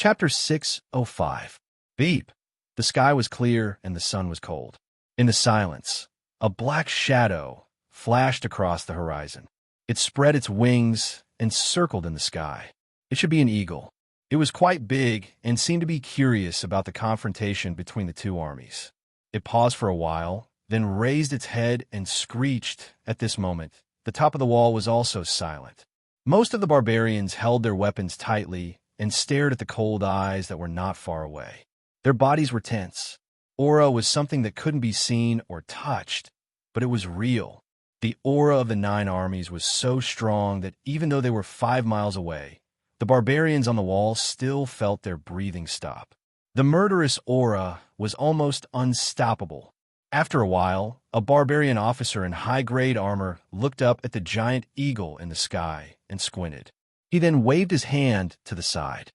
Chapter 605. Beep. The sky was clear and the sun was cold. In the silence, a black shadow flashed across the horizon. It spread its wings and circled in the sky. It should be an eagle. It was quite big and seemed to be curious about the confrontation between the two armies. It paused for a while, then raised its head and screeched. At this moment, the top of the wall was also silent. Most of the barbarians held their weapons tightly and stared at the cold eyes that were not far away. Their bodies were tense. Aura was something that couldn't be seen or touched, but it was real. The aura of the 9 armies was so strong that even though they were 5 miles away, the barbarians on the wall still felt their breathing stop. The murderous aura was almost unstoppable. After a while, a barbarian officer in high-grade armor looked up at the giant eagle in the sky and squinted. He then waved his hand to the side.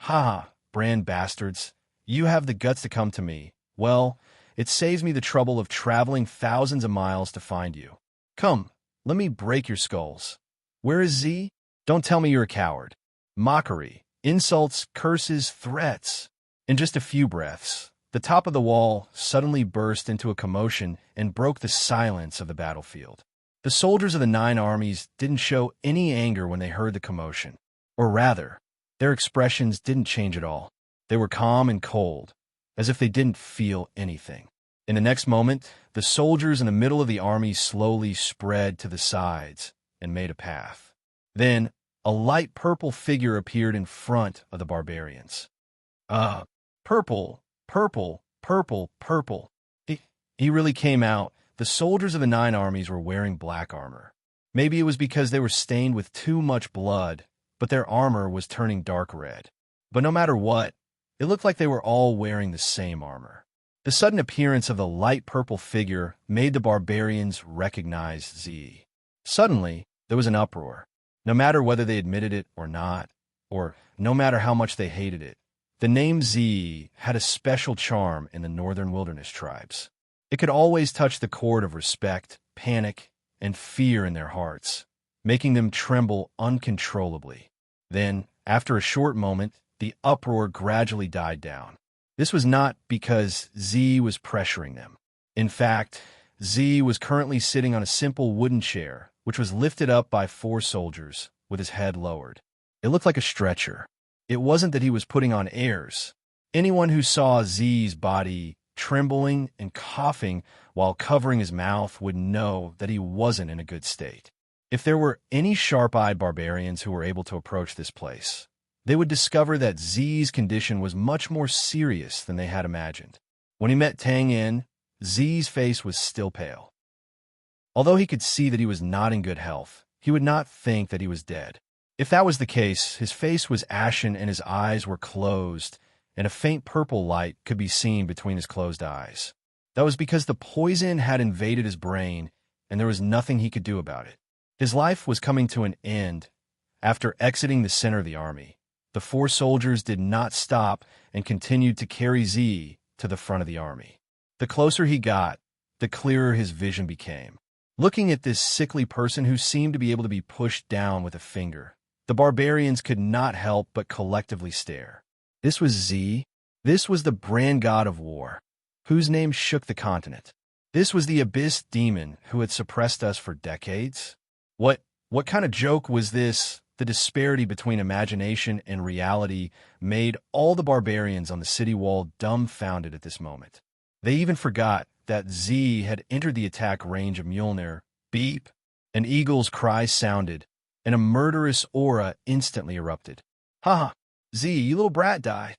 "Ha, brand bastards, you have the guts to come to me. Well, it saves me the trouble of traveling thousands of miles to find you. Come, let me break your skulls. Where is Z? Don't tell me you're a coward." Mockery, insults, curses, threats. In just a few breaths, the top of the wall suddenly burst into a commotion and broke the silence of the battlefield. The soldiers of the 9 armies didn't show any anger when they heard the commotion. Or rather, their expressions didn't change at all. They were calm and cold, as if they didn't feel anything. In the next moment, the soldiers in the middle of the army slowly spread to the sides and made a path. Then, a light purple figure appeared in front of the barbarians. Purple, purple, purple, purple. He really came out. The soldiers of the 9 armies were wearing black armor. Maybe it was because they were stained with too much blood, but their armor was turning dark red. But no matter what, it looked like they were all wearing the same armor. The sudden appearance of the light purple figure made the barbarians recognize Z. Suddenly, there was an uproar. No matter whether they admitted it or not, or no matter how much they hated it, the name Z had a special charm in the northern wilderness tribes. It could always touch the chord of respect, panic, and fear in their hearts, making them tremble uncontrollably. Then, after a short moment, the uproar gradually died down. This was not because Z was pressuring them. In fact, Z was currently sitting on a simple wooden chair, which was lifted up by 4 soldiers, with his head lowered. It looked like a stretcher. It wasn't that he was putting on airs. Anyone who saw Z's body trembling and coughing while covering his mouth would know that he wasn't in a good state. If there were any sharp-eyed barbarians who were able to approach this place, they would discover that Z's condition was much more serious than they had imagined. When he met Tang Yin, Z's face was still pale. Although he could see that he was not in good health, he would not think that he was dead. If that was the case, his face was ashen and his eyes were closed, and a faint purple light could be seen between his closed eyes. That was because the poison had invaded his brain, and there was nothing he could do about it. His life was coming to an end. After exiting the center of the army, the 4 soldiers did not stop and continued to carry Z to the front of the army. The closer he got, the clearer his vision became. Looking at this sickly person who seemed to be able to be pushed down with a finger, the barbarians could not help but collectively stare. This was Z. This was the brand god of war, whose name shook the continent. This was the abyss demon who had suppressed us for decades. What kind of joke was this? The disparity between imagination and reality made all the barbarians on the city wall dumbfounded at this moment. They even forgot that Z had entered the attack range of Mjolnir. Beep! An eagle's cry sounded, and a murderous aura instantly erupted. "Ha! Z, you little brat died."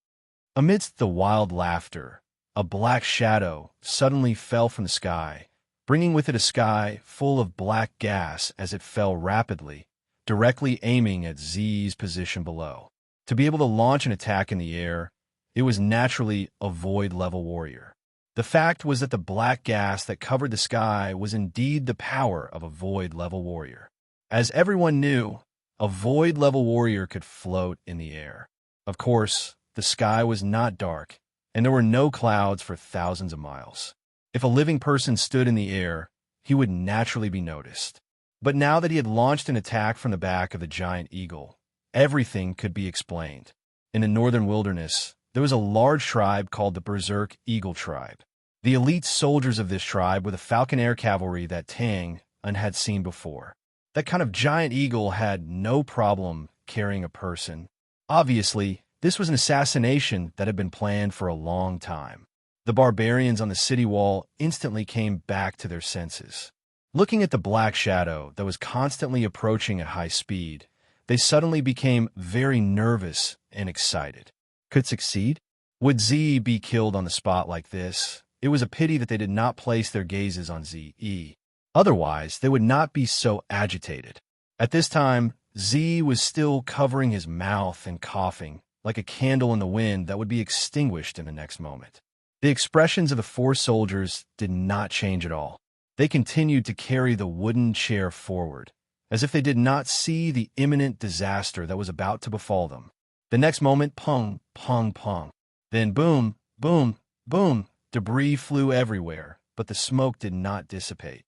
Amidst the wild laughter, a black shadow suddenly fell from the sky, bringing with it a sky full of black gas as it fell rapidly, directly aiming at Z's position below. To be able to launch an attack in the air, it was naturally a void-level warrior. The fact was that the black gas that covered the sky was indeed the power of a void-level warrior. As everyone knew, a void-level warrior could float in the air. Of course, the sky was not dark, and there were no clouds for thousands of miles. If a living person stood in the air, he would naturally be noticed. But now that he had launched an attack from the back of the giant eagle, everything could be explained. in the northern wilderness, there was a large tribe called the Berserk Eagle tribe. The elite soldiers of this tribe were the falconer cavalry that Tang had seen before. That kind of giant eagle had no problem carrying a person. Obviously, this was an assassination that had been planned for a long time. The barbarians on the city wall instantly came back to their senses. Looking at the black shadow that was constantly approaching at high speed, they suddenly became very nervous and excited. Could succeed? Would Z be killed on the spot like this? It was a pity that they did not place their gazes on Z. Otherwise, they would not be so agitated. At this time, Z was still covering his mouth and coughing, like a candle in the wind that would be extinguished in the next moment. The expressions of the four soldiers did not change at all. They continued to carry the wooden chair forward, as if they did not see the imminent disaster that was about to befall them. The next moment, pong, pong, pong. Then boom, boom, boom. Debris flew everywhere, but the smoke did not dissipate.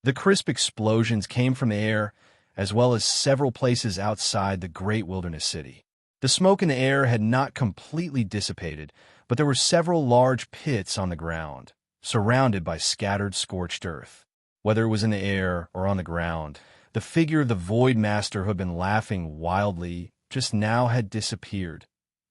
The crisp explosions came from the air, as well as several places outside the great wilderness city. The smoke in the air had not completely dissipated, but there were several large pits on the ground, surrounded by scattered scorched earth. Whether it was in the air or on the ground, the figure of the Void Master who had been laughing wildly just now had disappeared.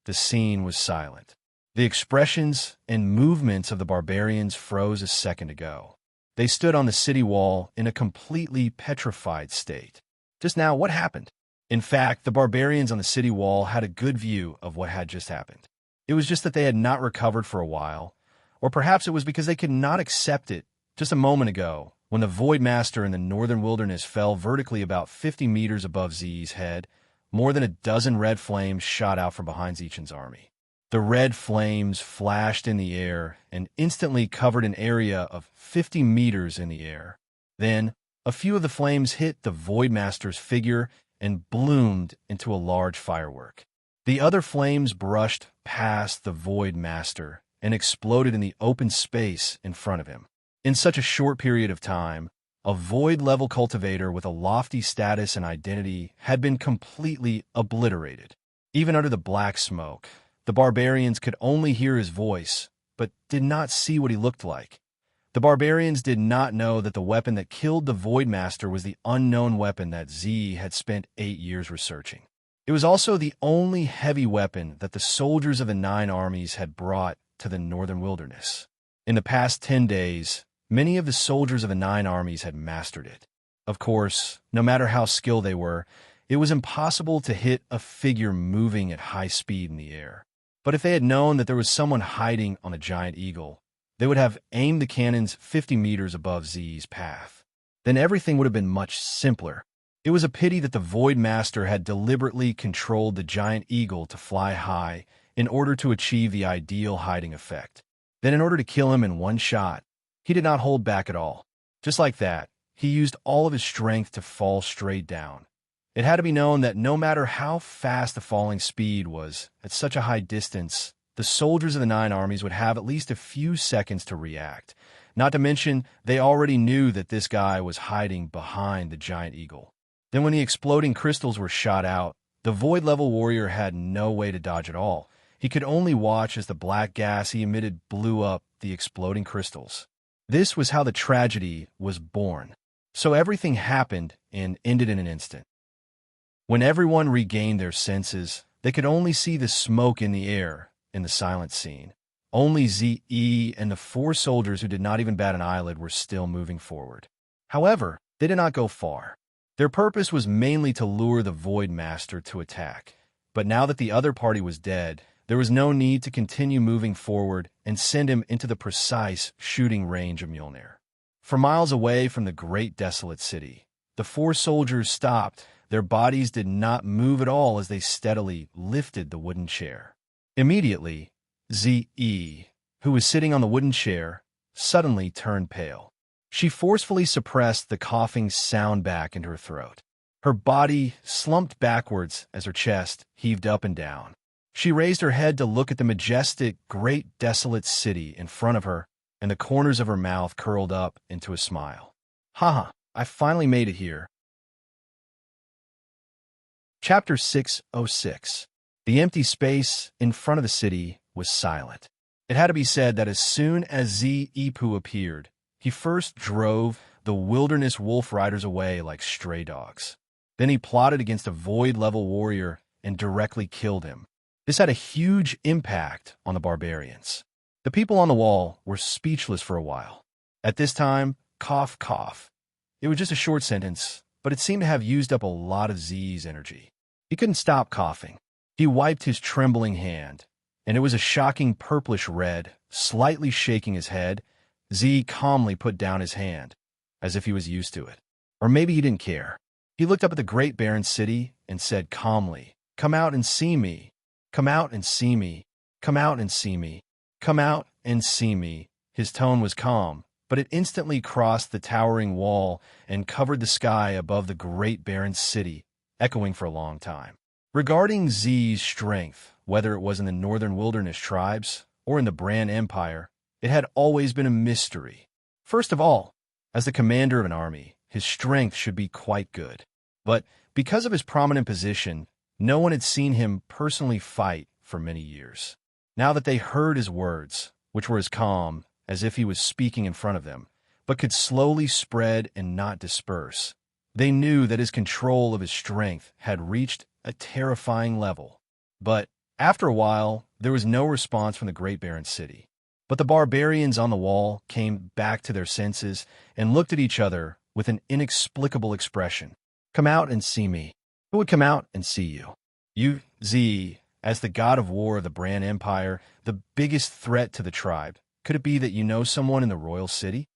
The scene was silent. The expressions and movements of the barbarians froze a second ago. They stood on the city wall in a completely petrified state. Just now, what happened? In fact, the barbarians on the city wall had a good view of what had just happened. It was just that they had not recovered for a while, or perhaps it was because they could not accept it just a moment ago when the Void Master in the northern wilderness fell vertically about 50 meters above Z's head. More than a dozen red flames shot out from behind Zichen's army. The red flames flashed in the air and instantly covered an area of 50 meters in the air. Then, a few of the flames hit the Void Master's figure and bloomed into a large firework. The other flames brushed past the Void Master and exploded in the open space in front of him. In such a short period of time, a void-level cultivator with a lofty status and identity had been completely obliterated. Even under the black smoke, the barbarians could only hear his voice, but did not see what he looked like. The barbarians did not know that the weapon that killed the Void Master was the unknown weapon that Z had spent 8 years researching. It was also the only heavy weapon that the soldiers of the 9 armies had brought to the northern wilderness. In the past 10 days, many of the soldiers of the 9 armies had mastered it. Of course, no matter how skilled they were, it was impossible to hit a figure moving at high speed in the air. But if they had known that there was someone hiding on a giant eagle, they would have aimed the cannons 50 meters above Z's path. Then everything would have been much simpler. It was a pity that the Void Master had deliberately controlled the giant eagle to fly high in order to achieve the ideal hiding effect. Then in order to kill him in one shot, he did not hold back at all. Just like that, he used all of his strength to fall straight down. It had to be known that no matter how fast the falling speed was, at such a high distance, the soldiers of the 9 armies would have at least a few seconds to react. Not to mention, they already knew that this guy was hiding behind the giant eagle. Then when the exploding crystals were shot out, the void-level warrior had no way to dodge at all. He could only watch as the black gas he emitted blew up the exploding crystals. This was how the tragedy was born. So everything happened and ended in an instant. When everyone regained their senses, they could only see the smoke in the air in the silent scene. Only Z.E. and the 4 soldiers who did not even bat an eyelid were still moving forward. However, they did not go far. Their purpose was mainly to lure the Void Master to attack. But now that the other party was dead, there was no need to continue moving forward and send him into the precise shooting range of Mjolnir. For miles away from the great desolate city, the 4 soldiers stopped. Their bodies did not move at all as they steadily lifted the wooden chair. Immediately, Z.E., who was sitting on the wooden chair, suddenly turned pale. She forcefully suppressed the coughing sound back into her throat. Her body slumped backwards as her chest heaved up and down. She raised her head to look at the majestic, great desolate city in front of her, and the corners of her mouth curled up into a smile. Haha, I finally made it here. Chapter 606. The empty space in front of the city was silent. It had to be said that as soon as Ipu appeared, he first drove the wilderness wolf riders away like stray dogs. Then he plotted against a void-level warrior and directly killed him. This had a huge impact on the barbarians. The people on the wall were speechless for a while. At this time, cough, cough. It was just a short sentence, but it seemed to have used up a lot of Z's energy. He couldn't stop coughing. He wiped his trembling hand, and it was a shocking purplish red, slightly shaking his head. Z calmly put down his hand, as if he was used to it. Or maybe he didn't care. He looked up at the great barren city and said calmly, "Come out and see me. Come out and see me. Come out and see me. Come out and see me." His tone was calm, but it instantly crossed the towering wall and covered the sky above the great barren city, echoing for a long time. Regarding Z's strength, whether it was in the northern wilderness tribes or in the Bran Empire, it had always been a mystery. First of all, as the commander of an army, his strength should be quite good. But because of his prominent position, no one had seen him personally fight for many years. Now that they heard his words, which were as calm as if he was speaking in front of them, but could slowly spread and not disperse, they knew that his control of his strength had reached a terrifying level. But after a while, there was no response from the Great Barren City. But the barbarians on the wall came back to their senses and looked at each other with an inexplicable expression. "Come out and see me." Who would come out and see you? You, Z, as the god of war of the Bran Empire, the biggest threat to the tribe. Could it be that you know someone in the royal city?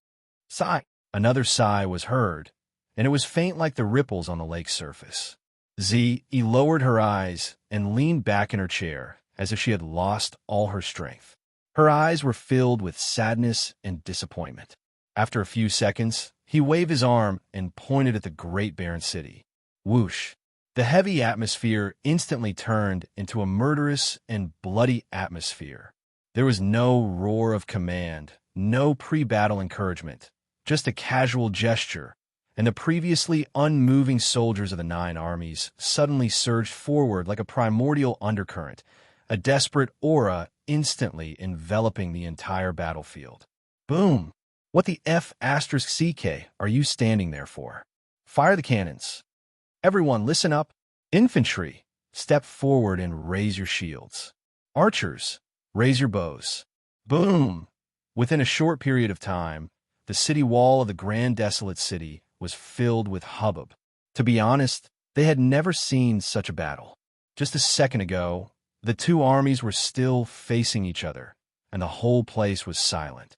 Sigh. Another sigh was heard, and it was faint like the ripples on the lake's surface. Z lowered her eyes and leaned back in her chair as if she had lost all her strength. Her eyes were filled with sadness and disappointment. After a few seconds, he waved his arm and pointed at the great barren city. Whoosh! The heavy atmosphere instantly turned into a murderous and bloody atmosphere. There was no roar of command, no pre-battle encouragement, just a casual gesture, and the previously unmoving soldiers of the 9 armies suddenly surged forward like a primordial undercurrent, a desperate aura instantly enveloping the entire battlefield. Boom! What the F***CK are you standing there for? Fire the cannons. Everyone listen up. Infantry, step forward and raise your shields. Archers, raise your bows. Boom! Within a short period of time, the city wall of the grand desolate city was filled with hubbub. To be honest, they had never seen such a battle. Just a second ago, the 2 armies were still facing each other, and the whole place was silent.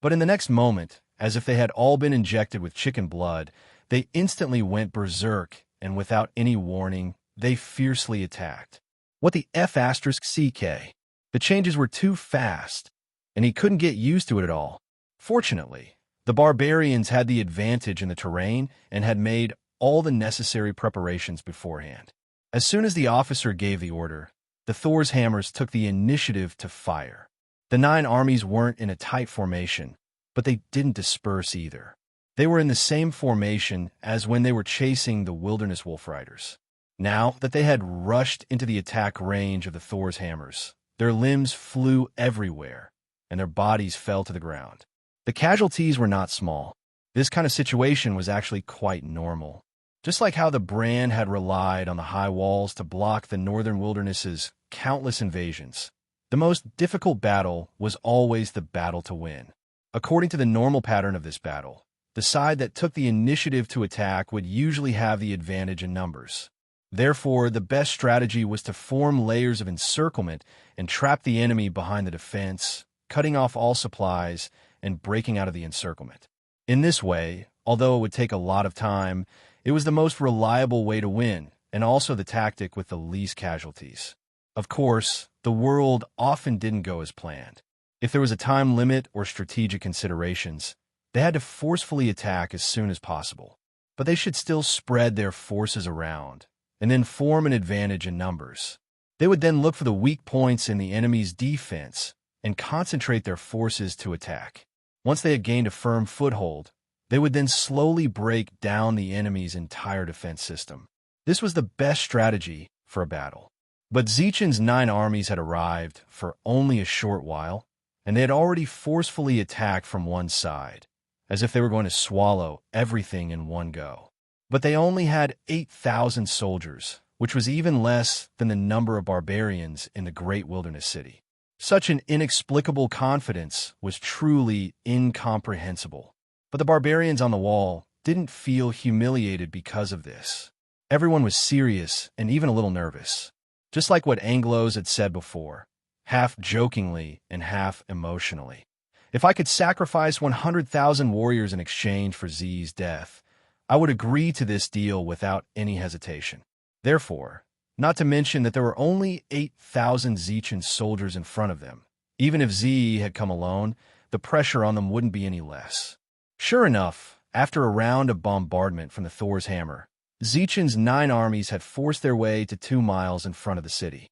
But in the next moment, as if they had all been injected with chicken blood, they instantly went berserk, and without any warning, they fiercely attacked. What the F***CK? The changes were too fast, and he couldn't get used to it at all. Fortunately, the barbarians had the advantage in the terrain and had made all the necessary preparations beforehand. As soon as the officer gave the order, the Thor's hammers took the initiative to fire. The 9 armies weren't in a tight formation, but they didn't disperse either. They were in the same formation as when they were chasing the wilderness wolf riders. Now that they had rushed into the attack range of the Thor's hammers, their limbs flew everywhere, and their bodies fell to the ground. The casualties were not small. This kind of situation was actually quite normal. Just like how the Bran had relied on the high walls to block the northern wilderness's countless invasions, the most difficult battle was always the battle to win. According to the normal pattern of this battle, the side that took the initiative to attack would usually have the advantage in numbers. Therefore, the best strategy was to form layers of encirclement and trap the enemy behind the defense, cutting off all supplies and breaking out of the encirclement. In this way, although it would take a lot of time, it was the most reliable way to win, and also the tactic with the least casualties. Of course, the world often didn't go as planned. If there was a time limit or strategic considerations, they had to forcefully attack as soon as possible. But they should still spread their forces around, and then form an advantage in numbers. They would then look for the weak points in the enemy's defense and concentrate their forces to attack. Once they had gained a firm foothold, they would then slowly break down the enemy's entire defense system. This was the best strategy for a battle. But Zichen's 9 armies had arrived for only a short while, and they had already forcefully attacked from one side, as if they were going to swallow everything in one go. But they only had 8,000 soldiers, which was even less than the number of barbarians in the great wilderness city. Such an inexplicable confidence was truly incomprehensible. But the barbarians on the wall didn't feel humiliated because of this. Everyone was serious and even a little nervous, just like what Anglos had said before, half jokingly and half emotionally. If I could sacrifice 100,000 warriors in exchange for Z's death, I would agree to this deal without any hesitation. Therefore, not to mention that there were only 8,000 Zichen soldiers in front of them. Even if Z had come alone, the pressure on them wouldn't be any less. Sure enough, after a round of bombardment from the Thor's hammer, Zichen's 9 armies had forced their way to 2 miles in front of the city.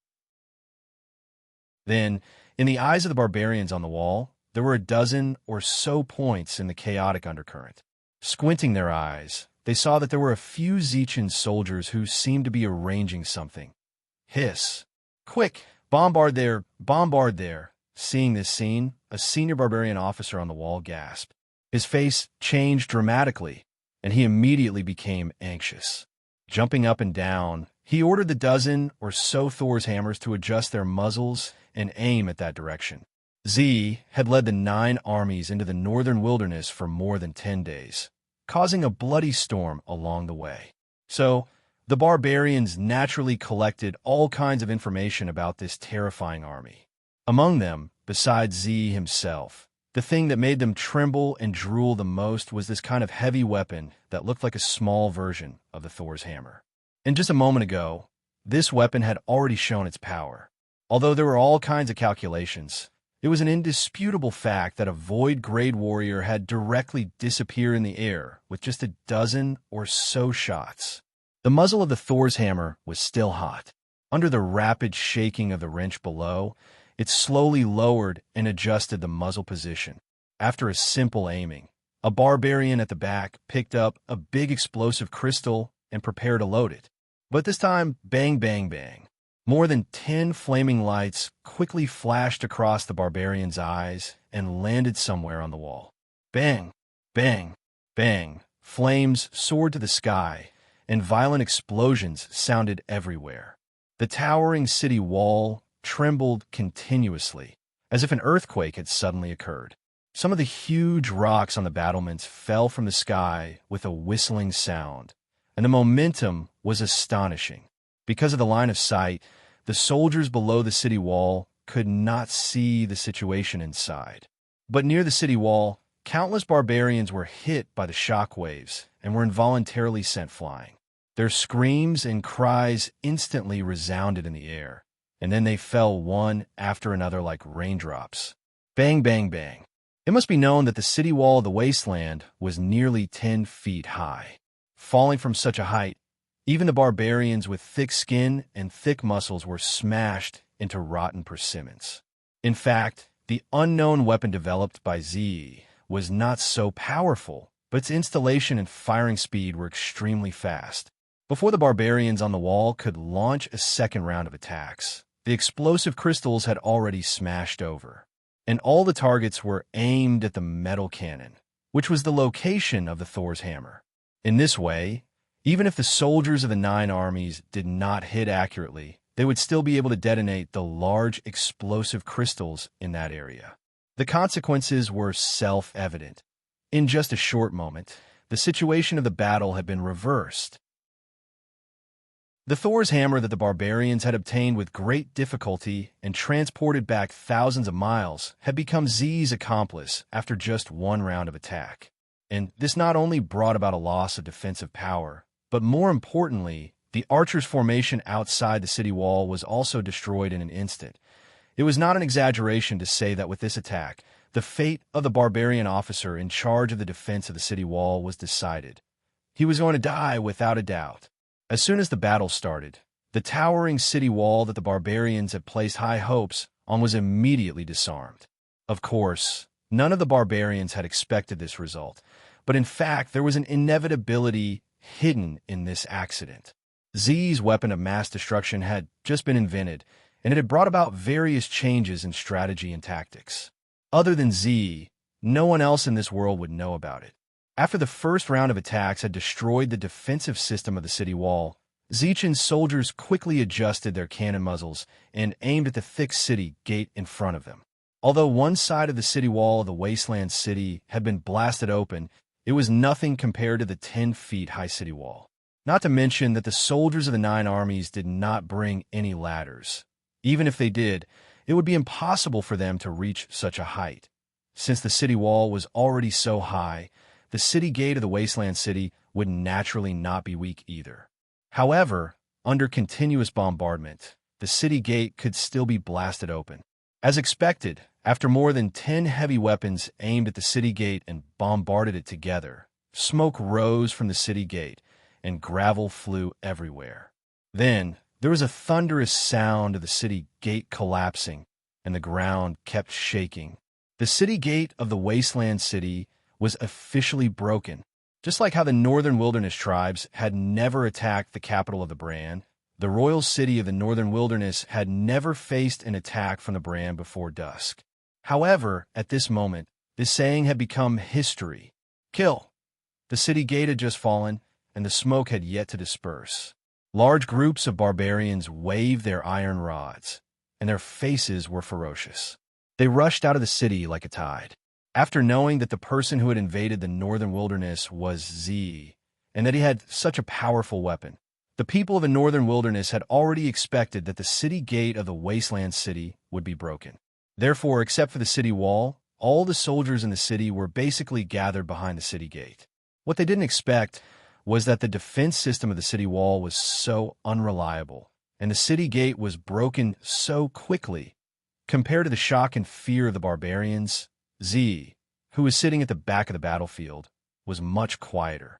Then, in the eyes of the barbarians on the wall, there were a dozen or so points in the chaotic undercurrent. Squinting their eyes, they saw that there were a few Zichen soldiers who seemed to be arranging something. Hiss! Quick! Bombard there! Bombard there! Seeing this scene, a senior barbarian officer on the wall gasped. His face changed dramatically, and he immediately became anxious. Jumping up and down, he ordered the dozen or so Thor's hammers to adjust their muzzles and aim at that direction. Z had led the 9 armies into the northern wilderness for more than 10 days, causing a bloody storm along the way. So, the barbarians naturally collected all kinds of information about this terrifying army. Among them, besides Z himself, the thing that made them tremble and drool the most was this kind of heavy weapon that looked like a small version of the Thor's hammer. And just a moment ago, this weapon had already shown its power. Although there were all kinds of calculations, it was an indisputable fact that a void-grade warrior had directly disappeared in the air with just a dozen or so shots. The muzzle of the Thor's hammer was still hot. Under the rapid shaking of the wrench below, it slowly lowered and adjusted the muzzle position. After a simple aiming, a barbarian at the back picked up a big explosive crystal and prepared to load it. But this time, bang, bang, bang. More than 10 flaming lights quickly flashed across the barbarian's eyes and landed somewhere on the wall. Bang, bang, bang. Flames soared to the sky, and violent explosions sounded everywhere. The towering city wall trembled continuously, as if an earthquake had suddenly occurred. Some of the huge rocks on the battlements fell from the sky with a whistling sound, and the momentum was astonishing. Because of the line of sight, the soldiers below the city wall could not see the situation inside. But near the city wall, countless barbarians were hit by the shock waves and were involuntarily sent flying. Their screams and cries instantly resounded in the air, and then they fell one after another like raindrops. Bang, bang, bang. It must be known that the city wall of the wasteland was nearly 10 feet high. Falling from such a height, even the barbarians with thick skin and thick muscles were smashed into rotten persimmons. In fact, the unknown weapon developed by Z was not so powerful, but its installation and firing speed were extremely fast. Before the barbarians on the wall could launch a second round of attacks, the explosive crystals had already smashed over, and all the targets were aimed at the metal cannon, which was the location of the Thor's hammer. In this way, even if the soldiers of the 9 armies did not hit accurately, they would still be able to detonate the large explosive crystals in that area. The consequences were self-evident. In just a short moment, the situation of the battle had been reversed. The Thor's hammer that the barbarians had obtained with great difficulty and transported back thousands of miles had become Z's accomplice after just one round of attack. And this not only brought about a loss of defensive power, but more importantly, the archers' formation outside the city wall was also destroyed in an instant. It was not an exaggeration to say that with this attack, the fate of the barbarian officer in charge of the defense of the city wall was decided. He was going to die without a doubt. As soon as the battle started, the towering city wall that the barbarians had placed high hopes on was immediately disarmed. Of course, none of the barbarians had expected this result, but in fact there was an inevitability hidden in this accident. Z's weapon of mass destruction had just been invented, and it had brought about various changes in strategy and tactics. Other than Z, no one else in this world would know about it. After the first round of attacks had destroyed the defensive system of the city wall, Zichen's soldiers quickly adjusted their cannon muzzles and aimed at the thick city gate in front of them. Although one side of the city wall of the wasteland city had been blasted open, it was nothing compared to the 10-feet-high city wall. Not to mention that the soldiers of the 9 armies did not bring any ladders. Even if they did, it would be impossible for them to reach such a height. Since the city wall was already so high, the city gate of the wasteland city would naturally not be weak either. However, under continuous bombardment, the city gate could still be blasted open. As expected, after more than 10 heavy weapons aimed at the city gate and bombarded it together, smoke rose from the city gate and gravel flew everywhere. Then, there was a thunderous sound of the city gate collapsing, and the ground kept shaking. The city gate of the wasteland city was officially broken. Just like how the northern wilderness tribes had never attacked the capital of the Brand, the royal city of the northern wilderness had never faced an attack from the Brand before dusk. However, at this moment, this saying had become history. Kill! The city gate had just fallen, and the smoke had yet to disperse. Large groups of barbarians waved their iron rods, and their faces were ferocious. They rushed out of the city like a tide. After knowing that the person who had invaded the northern wilderness was Z, and that he had such a powerful weapon, the people of the northern wilderness had already expected that the city gate of the wasteland city would be broken. Therefore, except for the city wall, all the soldiers in the city were basically gathered behind the city gate. What they didn't expect was that the defense system of the city wall was so unreliable, and the city gate was broken so quickly. Compared to the shock and fear of the barbarians, Z, who was sitting at the back of the battlefield, was much quieter.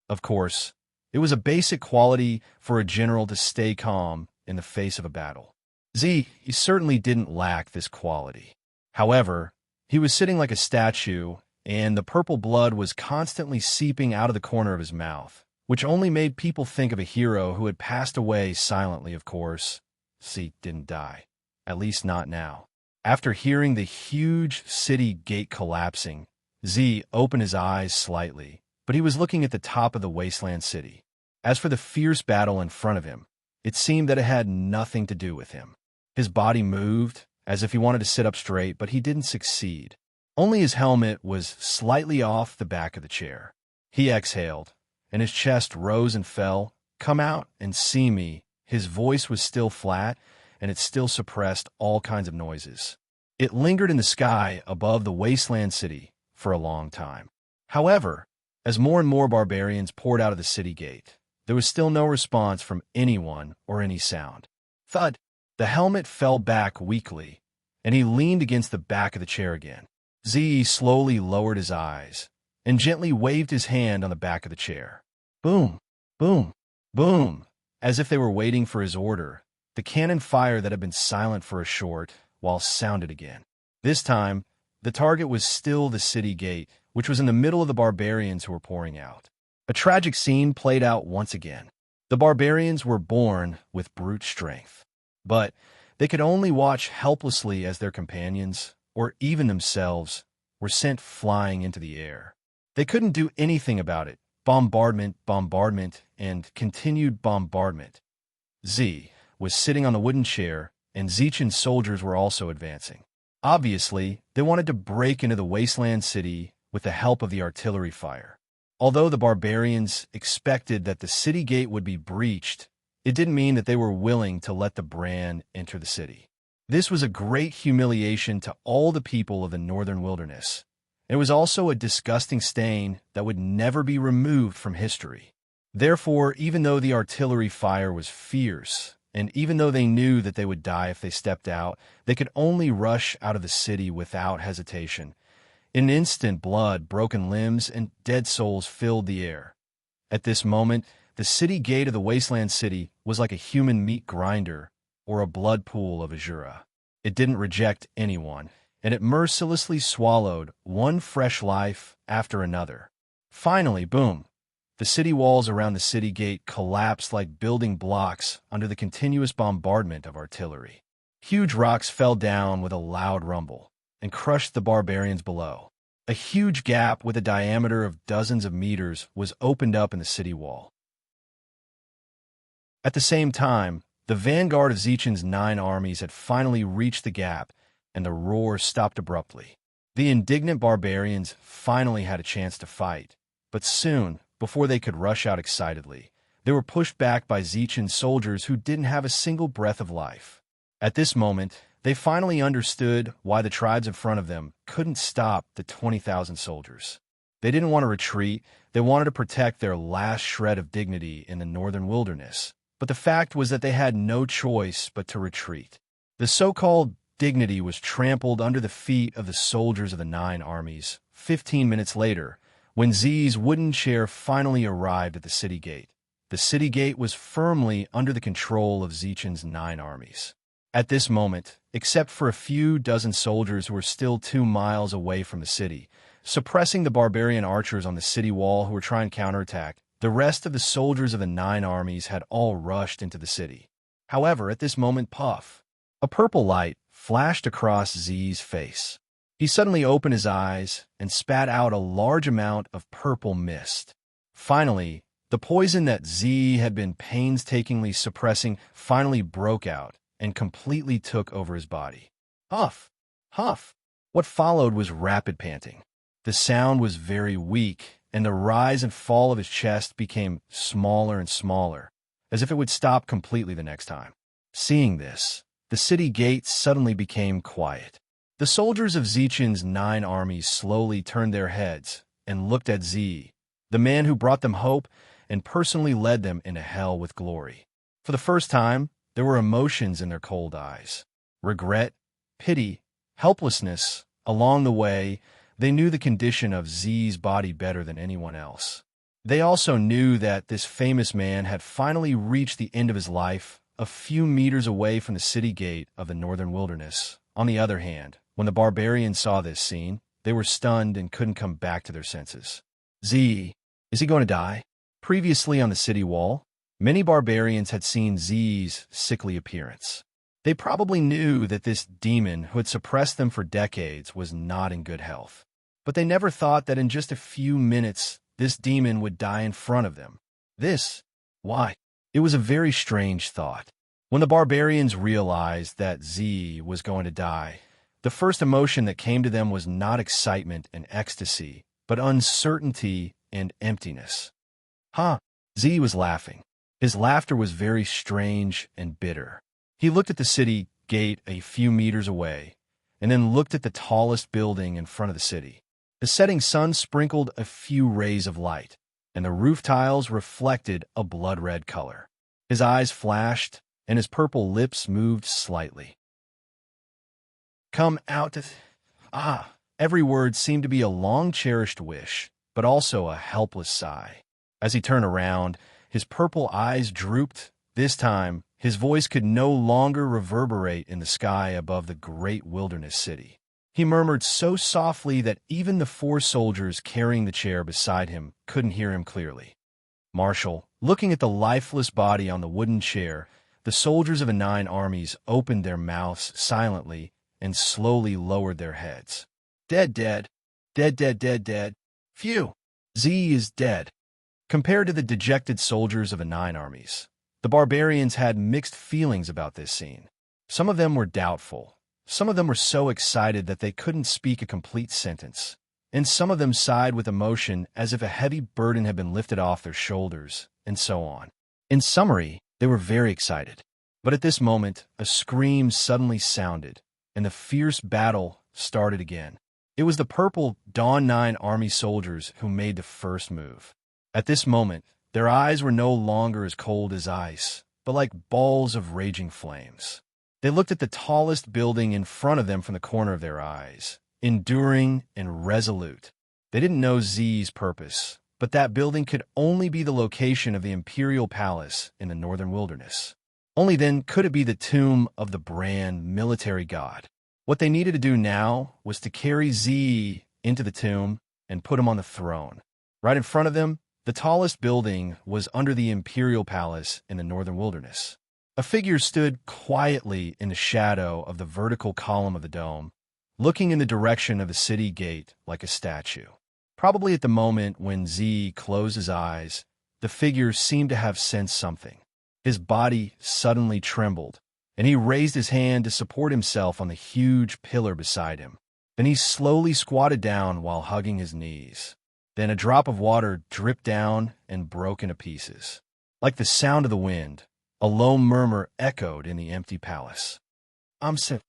Of course, it was a basic quality for a general to stay calm in the face of a battle. Z, he certainly didn't lack this quality. However, he was sitting like a statue, and the purple blood was constantly seeping out of the corner of his mouth, which only made people think of a hero who had passed away silently, of course. Z didn't die, at least not now. After hearing the huge city gate collapsing, Z opened his eyes slightly, but he was looking at the top of the wasteland city. As for the fierce battle in front of him, it seemed that it had nothing to do with him. His body moved, as if he wanted to sit up straight, but he didn't succeed. Only his helmet was slightly off the back of the chair. He exhaled, and his chest rose and fell. "Come out and see me." His voice was still flat, and it still suppressed all kinds of noises. It lingered in the sky above the wasteland city for a long time. However, as more and more barbarians poured out of the city gate, there was still no response from anyone or any sound. Thud! The helmet fell back weakly, and he leaned against the back of the chair again. Z slowly lowered his eyes and gently waved his hand on the back of the chair. Boom! Boom! Boom! As if they were waiting for his order, the cannon fire that had been silent for a short while sounded again. This time, the target was still the city gate, which was in the middle of the barbarians who were pouring out. A tragic scene played out once again. The barbarians were born with brute strength, but they could only watch helplessly as their companions, or even themselves, were sent flying into the air. They couldn't do anything about it. Bombardment, bombardment, and continued bombardment. Z was sitting on the wooden chair, and Zichen's soldiers were also advancing. Obviously, they wanted to break into the wasteland city with the help of the artillery fire. Although the barbarians expected that the city gate would be breached, it didn't mean that they were willing to let the Brand enter the city. This was a great humiliation to all the people of the northern wilderness. It was also a disgusting stain that would never be removed from history. Therefore, even though the artillery fire was fierce, and even though they knew that they would die if they stepped out, they could only rush out of the city without hesitation. In an instant, blood, broken limbs, and dead souls filled the air. At this moment, the city gate of the wasteland city was like a human meat grinder or a blood pool of azura. It didn't reject anyone, and it mercilessly swallowed one fresh life after another. Finally, boom, The city walls around the city gate collapsed like building blocks under the continuous bombardment of artillery. Huge rocks fell down with a loud rumble and crushed the barbarians below. A huge gap with a diameter of dozens of meters was opened up in the city wall. At the same time, the vanguard of Zichen's 9 armies had finally reached the gap, and the roar stopped abruptly. The indignant barbarians finally had a chance to fight, but soon, before they could rush out excitedly, they were pushed back by Zichen's soldiers who didn't have a single breath of life. At this moment, they finally understood why the tribes in front of them couldn't stop the 20,000 soldiers. They didn't want to retreat, they wanted to protect their last shred of dignity in the northern wilderness. But the fact was that they had no choice but to retreat. The so-called dignity was trampled under the feet of the soldiers of the 9 armies 15 minutes later, when Z's wooden chair finally arrived at the city gate. The city gate was firmly under the control of Zichen's 9 armies. At this moment, except for a few dozen soldiers who were still 2 miles away from the city, suppressing the barbarian archers on the city wall who were trying to counterattack, the rest of the soldiers of the 9 armies had all rushed into the city. However, at this moment, puff! A purple light flashed across Z's face. He suddenly opened his eyes and spat out a large amount of purple mist. Finally, the poison that Z had been painstakingly suppressing finally broke out and completely took over his body. Huff! Huff! What followed was rapid panting. The sound was very weak, and the rise and fall of his chest became smaller and smaller, as if it would stop completely the next time. Seeing this, the city gate suddenly became quiet. The soldiers of Zichen's 9 armies slowly turned their heads and looked at Z, the man who brought them hope and personally led them into hell with glory. For the first time, there were emotions in their cold eyes. Regret, pity, helplessness. Along the way, they knew the condition of Z's body better than anyone else. They also knew that this famous man had finally reached the end of his life, a few meters away from the city gate of the northern wilderness. On the other hand, when the barbarians saw this scene, they were stunned and couldn't come back to their senses. Z, is he going to die? Previously on the city wall, many barbarians had seen Z's sickly appearance. They probably knew that this demon who had suppressed them for decades was not in good health. But they never thought that in just a few minutes, this demon would die in front of them. Why? It was a very strange thought. When the barbarians realized that Z was going to die, the first emotion that came to them was not excitement and ecstasy, but uncertainty and emptiness. Z was laughing. His laughter was very strange and bitter. He looked at the city gate a few meters away, and then looked at the tallest building in front of the city. The setting sun sprinkled a few rays of light, and the roof tiles reflected a blood-red color. His eyes flashed, and his purple lips moved slightly. Come out to... Every word seemed to be a long-cherished wish, but also a helpless sigh. As he turned around, his purple eyes drooped. This time, his voice could no longer reverberate in the sky above the great wilderness city. He murmured so softly that even the 4 soldiers carrying the chair beside him couldn't hear him clearly. Marshal, looking at the lifeless body on the wooden chair, the soldiers of the 9 armies opened their mouths silently and slowly lowered their heads. Dead, dead. Dead, dead, dead, dead. Phew! Z is dead. Compared to the dejected soldiers of the 9 armies, the barbarians had mixed feelings about this scene. Some of them were doubtful. Some of them were so excited that they couldn't speak a complete sentence. And some of them sighed with emotion as if a heavy burden had been lifted off their shoulders, and so on. In summary, they were very excited. But at this moment, a scream suddenly sounded, and the fierce battle started again. It was the purple Dawn 9 army soldiers who made the first move. At this moment, their eyes were no longer as cold as ice, but like balls of raging flames. They looked at the tallest building in front of them from the corner of their eyes, enduring and resolute. They didn't know Z's purpose, but that building could only be the location of the imperial palace in the northern wilderness. Only then could it be the tomb of the Brand military god. What they needed to do now was to carry Z into the tomb and put him on the throne. Right in front of them, The tallest building was under the imperial palace in the northern wilderness. A figure stood quietly in the shadow of the vertical column of the dome, looking in the direction of the city gate like a statue. Probably at the moment when Z closed his eyes, the figure seemed to have sensed something. His body suddenly trembled, and he raised his hand to support himself on the huge pillar beside him. Then he slowly squatted down while hugging his knees. Then a drop of water dripped down and broke into pieces. Like the sound of the wind, a low murmur echoed in the empty palace. I'm sick.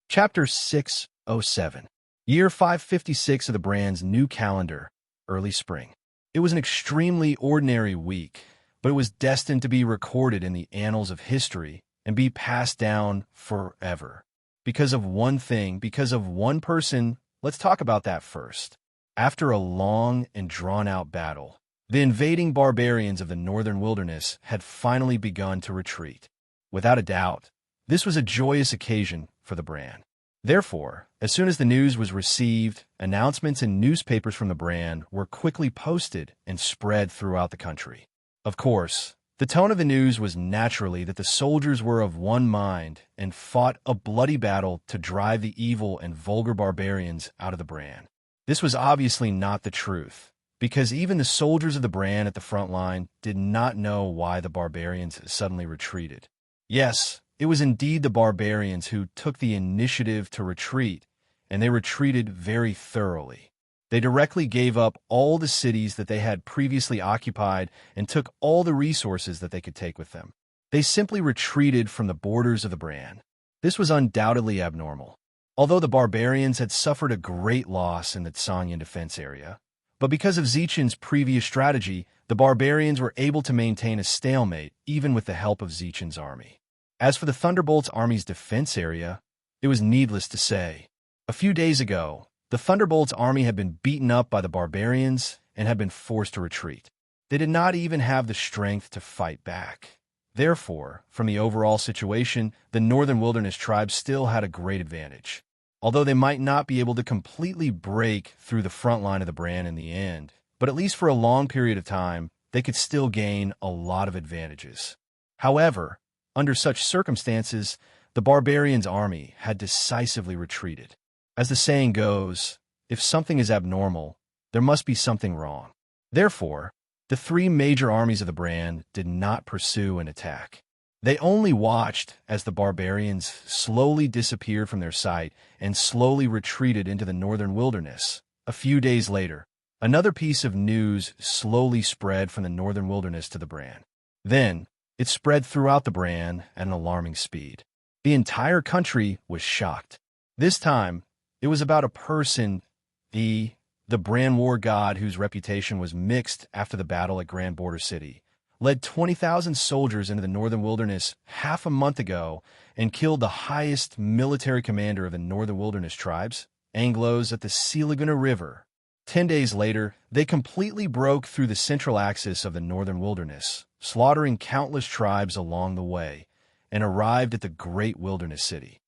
Chapter 607. Year 556 of the brand's new calendar, early spring. It was an extremely ordinary week, but it was destined to be recorded in the annals of history and be passed down forever. Because of one thing, because of one person, let's talk about that first. After a long and drawn-out battle, the invading barbarians of the northern wilderness had finally begun to retreat. Without a doubt, this was a joyous occasion for the brand. Therefore, as soon as the news was received, announcements in newspapers from the brand were quickly posted and spread throughout the country. Of course, the tone of the news was naturally that the soldiers were of one mind and fought a bloody battle to drive the evil and vulgar barbarians out of the brand. This was obviously not the truth, because even the soldiers of the brand at the front line did not know why the barbarians suddenly retreated. Yes, it was indeed the barbarians who took the initiative to retreat, and they retreated very thoroughly. They directly gave up all the cities that they had previously occupied and took all the resources that they could take with them. They simply retreated from the borders of the brand. This was undoubtedly abnormal. Although the barbarians had suffered a great loss in the Tsanyan defense area, but because of Zichen's previous strategy, the barbarians were able to maintain a stalemate even with the help of Zichen's army. As for the Thunderbolts' army's defense area, it was needless to say. A few days ago, the Thunderbolts' army had been beaten up by the barbarians and had been forced to retreat. They did not even have the strength to fight back. Therefore, from the overall situation, the Northern Wilderness tribes still had a great advantage. Although they might not be able to completely break through the front line of the brand in the end, but at least for a long period of time, they could still gain a lot of advantages. However, under such circumstances, the barbarians' army had decisively retreated. As the saying goes, if something is abnormal, there must be something wrong. Therefore, the three major armies of the brand did not pursue an attack. They only watched as the barbarians slowly disappeared from their sight and slowly retreated into the northern wilderness. A few days later, another piece of news slowly spread from the northern wilderness to the brand. Then, it spread throughout the brand at an alarming speed. The entire country was shocked. This time, it was about a person, the brand war god whose reputation was mixed after the battle at Grand Border City, led 20,000 soldiers into the northern wilderness half a month ago and killed the highest military commander of the northern wilderness tribes, Anglos, at the Silaguna River. 10 days later, they completely broke through the central axis of the northern wilderness, slaughtering countless tribes along the way, and arrived at the great wilderness city.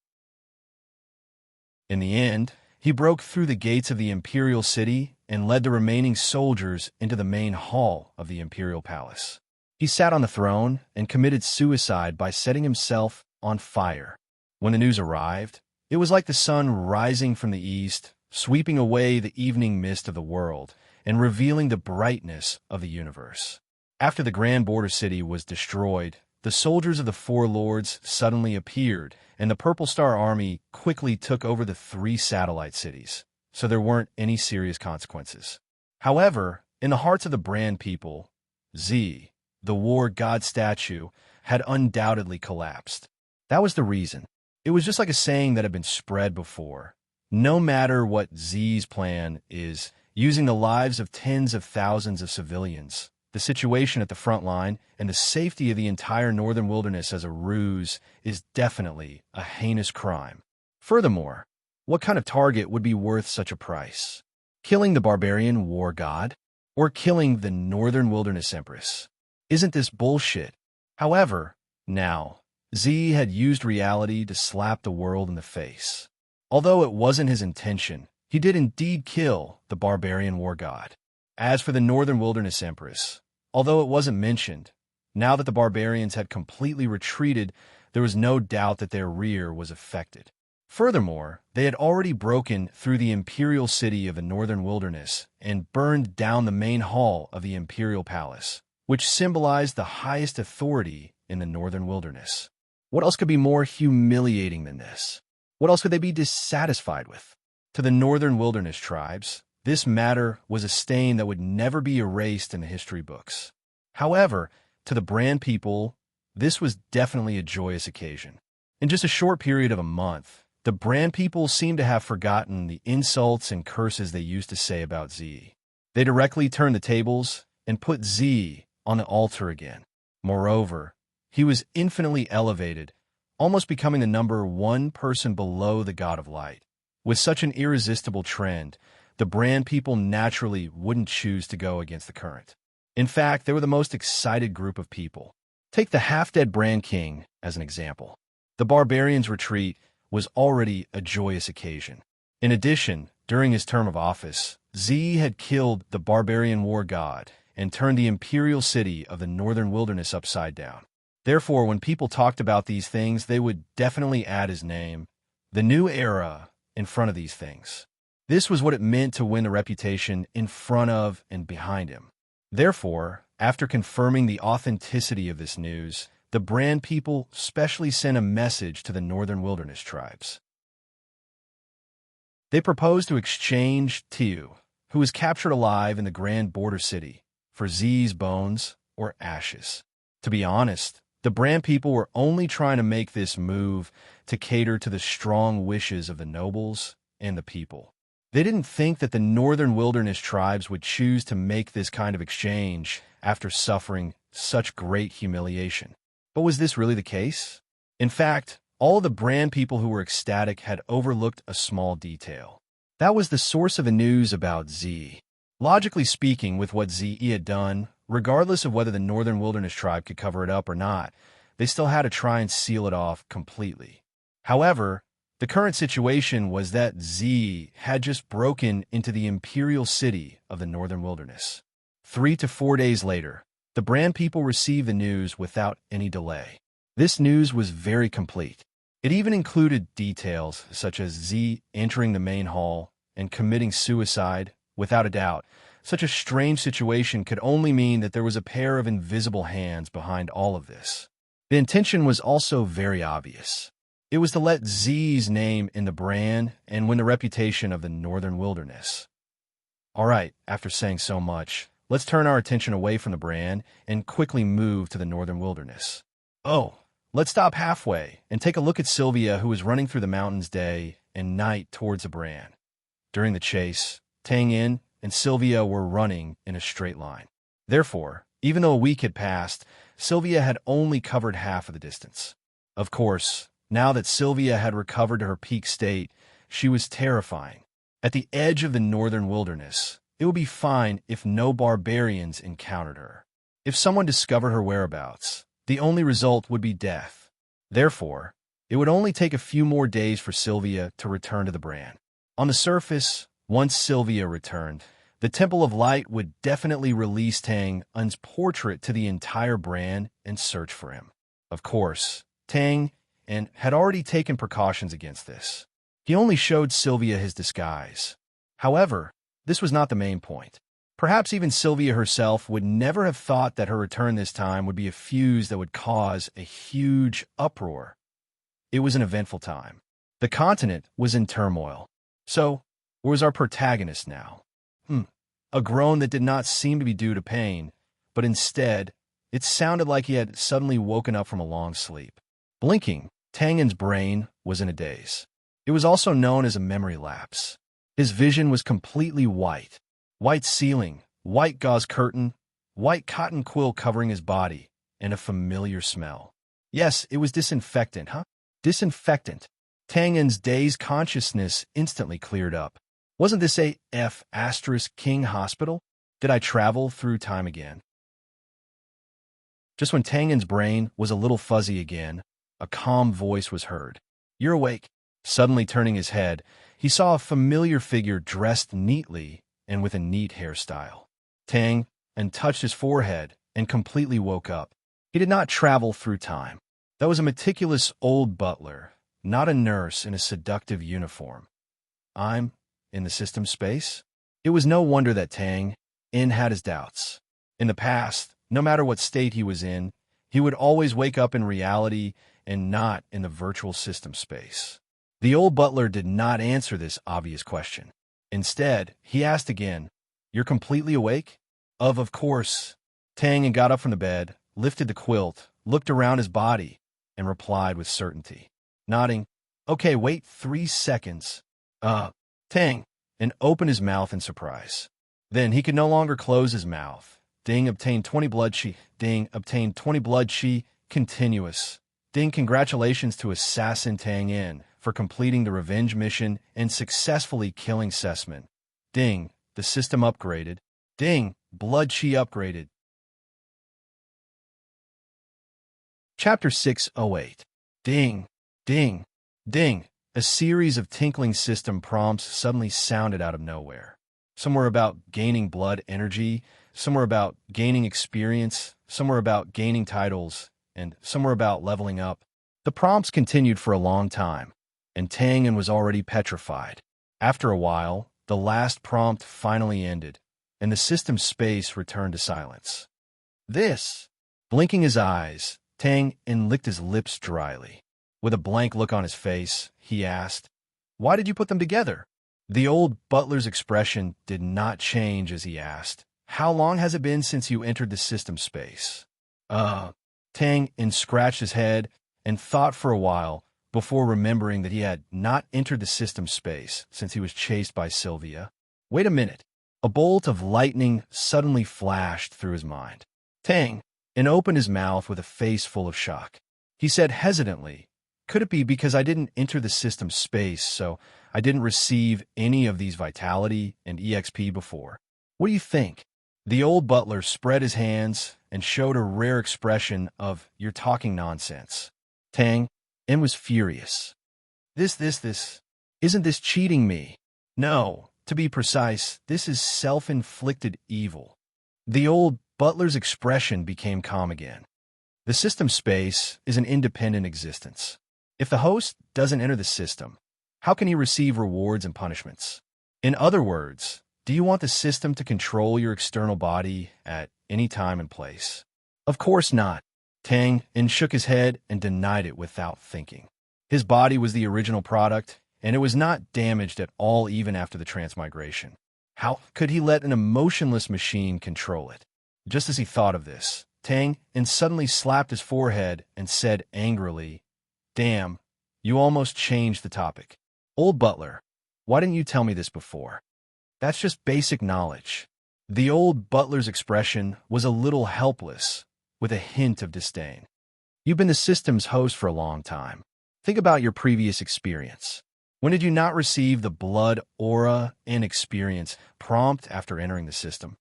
In the end, he broke through the gates of the imperial city and led the remaining soldiers into the main hall of the imperial palace. He sat on the throne and committed suicide by setting himself on fire. When the news arrived, it was like the sun rising from the east, sweeping away the evening mist of the world and revealing the brightness of the universe. After the Grand Border City was destroyed, the soldiers of the Four Lords suddenly appeared, and the Purple Star Army quickly took over the 3 satellite cities, so there weren't any serious consequences. However, in the hearts of the brand people, Z, the war god statue, had undoubtedly collapsed. That was the reason. It was just like a saying that had been spread before. No matter what Z's plan is, using the lives of tens of thousands of civilians, the situation at the front line, and the safety of the entire northern wilderness as a ruse is definitely a heinous crime. Furthermore, what kind of target would be worth such a price? Killing the barbarian war god? Or killing the northern wilderness empress? Isn't this bullshit? However, now, Z had used reality to slap the world in the face. Although it wasn't his intention, He did indeed kill the barbarian war god. As for the Northern Wilderness Empress, although it wasn't mentioned, now that the barbarians had completely retreated, there was no doubt that their rear was affected. Furthermore, they had already broken through the imperial city of the Northern Wilderness and burned down the main hall of the imperial palace, which symbolized the highest authority in the Northern Wilderness. What else could be more humiliating than this? What else could they be dissatisfied with? To the Northern Wilderness tribes, this matter was a stain that would never be erased in the history books. However, to the Brand people, this was definitely a joyous occasion. In just a short period of a month, the Brand people seemed to have forgotten the insults and curses they used to say about Z. They directly turned the tables and put Z on the altar again. Moreover, he was infinitely elevated, almost becoming the number one person below the God of Light. With such an irresistible trend, the Brand people naturally wouldn't choose to go against the current. In fact, they were the most excited group of people. Take the half-dead Brand King as an example. The barbarians' retreat was already a joyous occasion. In addition, during his term of office, Z had killed the barbarian war god and turned the imperial city of the Northern Wilderness upside down. Therefore, when people talked about these things, they would definitely add his name, the new era, in front of these things. This was what it meant to win a reputation in front of and behind him. Therefore, after confirming the authenticity of this news, the Brand people specially sent a message to the Northern Wilderness tribes. They proposed to exchange Tiu, who was captured alive in the Grand Border City, for Z's bones or ashes. To be honest, the Brand people were only trying to make this move to cater to the strong wishes of the nobles and the people. They didn't think that the Northern Wilderness tribes would choose to make this kind of exchange after suffering such great humiliation. But was this really the case? In fact, all of the Brand people who were ecstatic had overlooked a small detail. That was the source of the news about Z. Logically speaking, with what Z had done, regardless of whether the Northern Wilderness tribe could cover it up or not, they still had to try and seal it off completely. However, the current situation was that Z had just broken into the imperial city of the Northern Wilderness. 3 to 4 days later, the Brand people received the news without any delay. This news was very complete. It even included details such as Z entering the main hall and committing suicide. Without a doubt, such a strange situation could only mean that there was a pair of invisible hands behind all of this. The intention was also very obvious. It was to let Z's name in the brand and win the reputation of the Northern Wilderness. All right, after saying so much, let's turn our attention away from the brand and quickly move to the Northern Wilderness. Oh, let's stop halfway and take a look at Sylvia, who was running through the mountains day and night towards the brand. During the chase, Tang Yin and Sylvia were running in a straight line. Therefore, even though a week had passed, Sylvia had only covered half of the distance. Of course, now that Sylvia had recovered to her peak state, she was terrifying. At the edge of the Northern Wilderness, it would be fine if no barbarians encountered her. If someone discovered her whereabouts, the only result would be death. Therefore, it would only take a few more days for Sylvia to return to the brand. On the surface, once Sylvia returned, the Temple of Light would definitely release Tang Yin's portrait to the entire brand and search for him. Of course, Tang Yin had already taken precautions against this. He only showed Sylvia his disguise. However, this was not the main point. Perhaps even Sylvia herself would never have thought that her return this time would be a fuse that would cause a huge uproar. It was an eventful time. The continent was in turmoil. So, where was our protagonist now? A groan that did not seem to be due to pain, but instead, it sounded like he had suddenly woken up from a long sleep. Blinking, Tang Yin's brain was in a daze. It was also known as a memory lapse. His vision was completely white. White ceiling, white gauze curtain, white cotton quill covering his body, and a familiar smell. Yes, it was disinfectant, Disinfectant. Tang Yin's dazed consciousness instantly cleared up. Wasn't this a King hospital? Did I travel through time again? Just when Tang Yin's brain was a little fuzzy again, a calm voice was heard. You're awake. Suddenly turning his head, he saw a familiar figure dressed neatly and with a neat hairstyle. Tang and touched his forehead and completely woke up. He did not travel through time. That was a meticulous old butler, not a nurse in a seductive uniform. I'm in the system space? It was no wonder that Tang In had his doubts. In the past, no matter what state he was in, he would always wake up in reality and not in the virtual system space. The old butler did not answer this obvious question. Instead, he asked again, "You're completely awake?" Of course. Tang and got up from the bed, lifted the quilt, looked around his body, and replied with certainty. Nodding, "Okay, wait 3 seconds. Tang," and opened his mouth in surprise. Then he could no longer close his mouth. Ding obtained 20 blood chi. Ding obtained 20 blood chi. Continuous. Ding, congratulations to Assassin Tang In for completing the revenge mission and successfully killing Sessman. Ding, the system upgraded. Ding, blood chi upgraded. Chapter 608. Ding, ding, ding. A series of tinkling system prompts suddenly sounded out of nowhere. Some were about gaining blood energy, some were about gaining experience, some were about gaining titles, and some were about leveling up. The prompts continued for a long time, and Tang In was already petrified. After a while, the last prompt finally ended, and the system space returned to silence. This! Blinking his eyes, Tang In licked his lips dryly. With a blank look on his face, he asked, "Why did you put them together?" The old butler's expression did not change as he asked, "How long has it been since you entered the system space?" Tang In scratched his head and thought for a while before remembering that he had not entered the system space since he was chased by Sylvia. Wait a minute. A bolt of lightning suddenly flashed through his mind. Tang In opened his mouth with a face full of shock. He said hesitantly, "Could it be because I didn't enter the system space, so I didn't receive any of these vitality and EXP before? What do you think?" The old butler spread his hands and showed a rare expression of, "You're talking nonsense." Tang In was furious. Isn't this cheating me? No, to be precise, this is self-inflicted evil." The old butler's expression became calm again. The system space is an independent existence. If the host doesn't enter the system, how can he receive rewards and punishments? In other words, do you want the system to control your external body at any time and place? Of course not. Tang In shook his head and denied it without thinking. His body was the original product, and it was not damaged at all even after the transmigration. How could he let an emotionless machine control it? Just as he thought of this, Tang In suddenly slapped his forehead and said angrily, "Damn, you almost changed the topic. Old butler, why didn't you tell me this before? That's just basic knowledge." The old butler's expression was a little helpless, with a hint of disdain. "You've been the system's host for a long time. Think about your previous experience. When did you not receive the blood, aura, and experience prompt after entering the system?"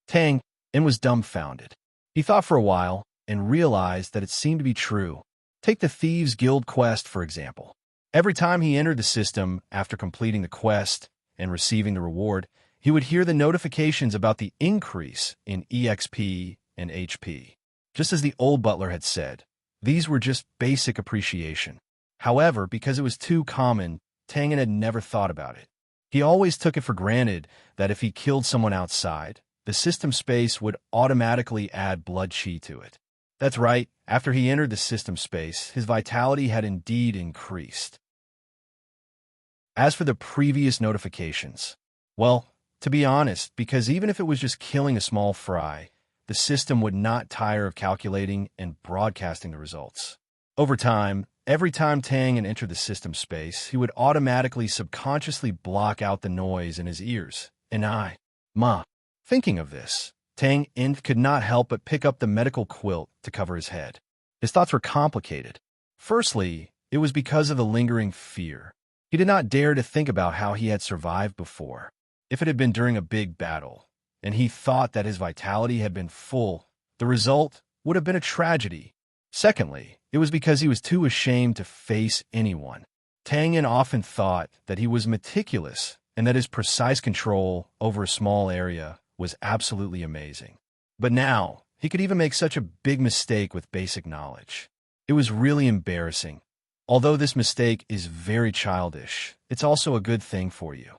Tang In was dumbfounded. He thought for a while and realized that it seemed to be true. Take the Thieves Guild quest, for example. Every time he entered the system after completing the quest and receiving the reward, he would hear the notifications about the increase in EXP and HP. Just as the old butler had said, these were just basic appreciation. However, because it was too common, Tang In had never thought about it. He always took it for granted that if he killed someone outside, the system space would automatically add blood chi to it. That's right, after he entered the system space, his vitality had indeed increased. As for the previous notifications, well, to be honest, because even if it was just killing a small fry, the system would not tire of calculating and broadcasting the results. Over time, every time Tang In entered the system space, he would automatically subconsciously block out the noise in his ears. Thinking of this, Tang In could not help but pick up the medical quilt to cover his head. His thoughts were complicated. Firstly, it was because of the lingering fear. He did not dare to think about how he had survived before. If it had been during a big battle, and he thought that his vitality had been full, the result would have been a tragedy. Secondly, it was because he was too ashamed to face anyone. Tang Yin often thought that he was meticulous and that his precise control over a small area was absolutely amazing. But now, he could even make such a big mistake with basic knowledge. It was really embarrassing. Although this mistake is very childish, it's also a good thing for you.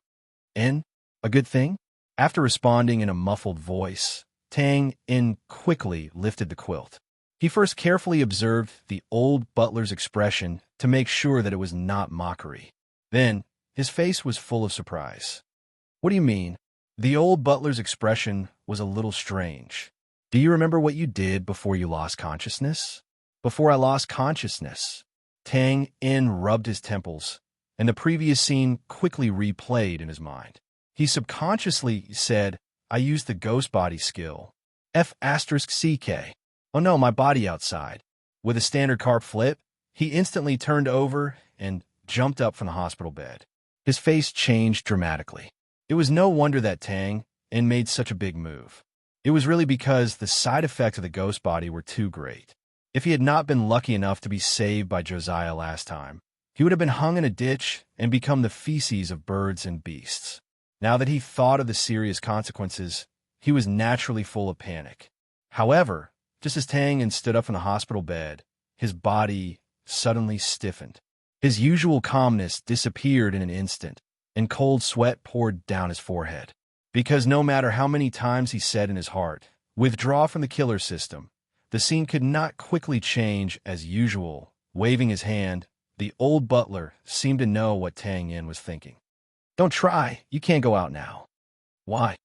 And a good thing? After responding in a muffled voice, Tang Yin quickly lifted the quilt. He first carefully observed the old butler's expression to make sure that it was not mockery. Then, his face was full of surprise. What do you mean? The old butler's expression was a little strange. Do you remember what you did before you lost consciousness? Before I lost consciousness. Tang Yin rubbed his temples, and the previous scene quickly replayed in his mind. He subconsciously said, I used the ghost body skill. F***CK. Oh no, my body outside. With a standard carp flip, he instantly turned over and jumped up from the hospital bed. His face changed dramatically. It was no wonder that Tang Yin made such a big move. It was really because the side effects of the ghost body were too great. If he had not been lucky enough to be saved by Josiah last time, he would have been hung in a ditch and become the feces of birds and beasts. Now that he thought of the serious consequences, he was naturally full of panic. However, just as Tang Yin stood up from the hospital bed, his body suddenly stiffened. His usual calmness disappeared in an instant, and cold sweat poured down his forehead. Because no matter how many times he said in his heart, withdraw from the killer system, the scene could not quickly change as usual. Waving his hand, the old butler seemed to know what Tang Yin was thinking. Don't try, you can't go out now. Why?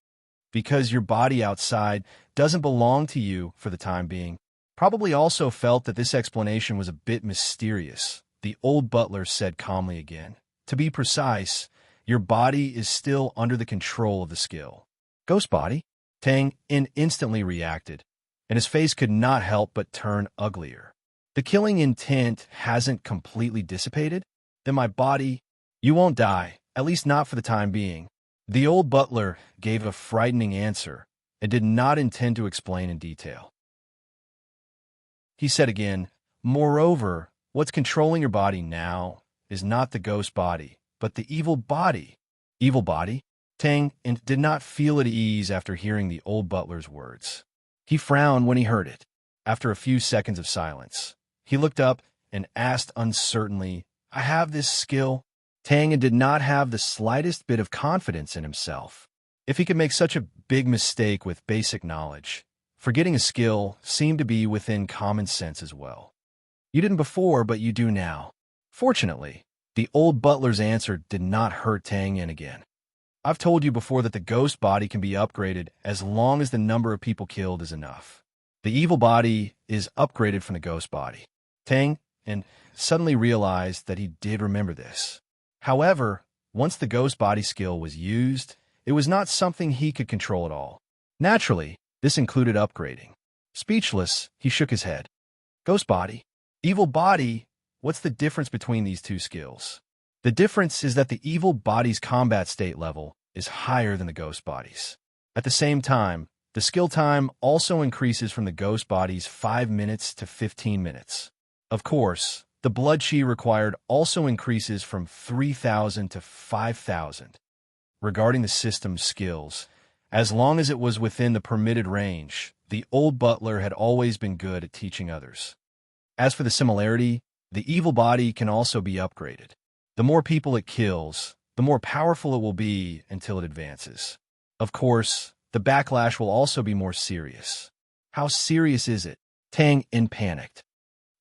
Because your body outside doesn't belong to you for the time being. Probably also felt that this explanation was a bit mysterious. The old butler said calmly again. To be precise, your body is still under the control of the skill. Ghost body? Tang Yin instantly reacted, and his face could not help but turn uglier. The killing intent hasn't completely dissipated? Then my body, you won't die, at least not for the time being. The old butler gave a frightening answer and did not intend to explain in detail. He said again, moreover, what's controlling your body now is not the ghost body, but the evil body. Evil body? Tang Yin did not feel at ease after hearing the old butler's words. He frowned when he heard it. After a few seconds of silence, he looked up and asked uncertainly, I have this skill? Tang Yin did not have the slightest bit of confidence in himself. If he could make such a big mistake with basic knowledge, forgetting a skill seemed to be within common sense as well. You didn't before, but you do now. Fortunately, the old butler's answer did not hurt Tang Yin again. I've told you before that the ghost body can be upgraded as long as the number of people killed is enough. The evil body is upgraded from the ghost body. Tang Yin suddenly realized that he did remember this. However, once the ghost body skill was used, it was not something he could control at all. Naturally, this included upgrading. Speechless, he shook his head. Ghost body? Evil body? What's the difference between these two skills? The difference is that the evil body's combat state level is higher than the ghost body's. At the same time, the skill time also increases from the ghost body's 5 minutes to 15 minutes. Of course, the blood chi required also increases from 3,000 to 5,000. Regarding the system's skills, as long as it was within the permitted range, the old butler had always been good at teaching others. As for the similarity, the evil body can also be upgraded. The more people it kills, the more powerful it will be until it advances. Of course, the backlash will also be more serious. How serious is it? Tang Yin panicked.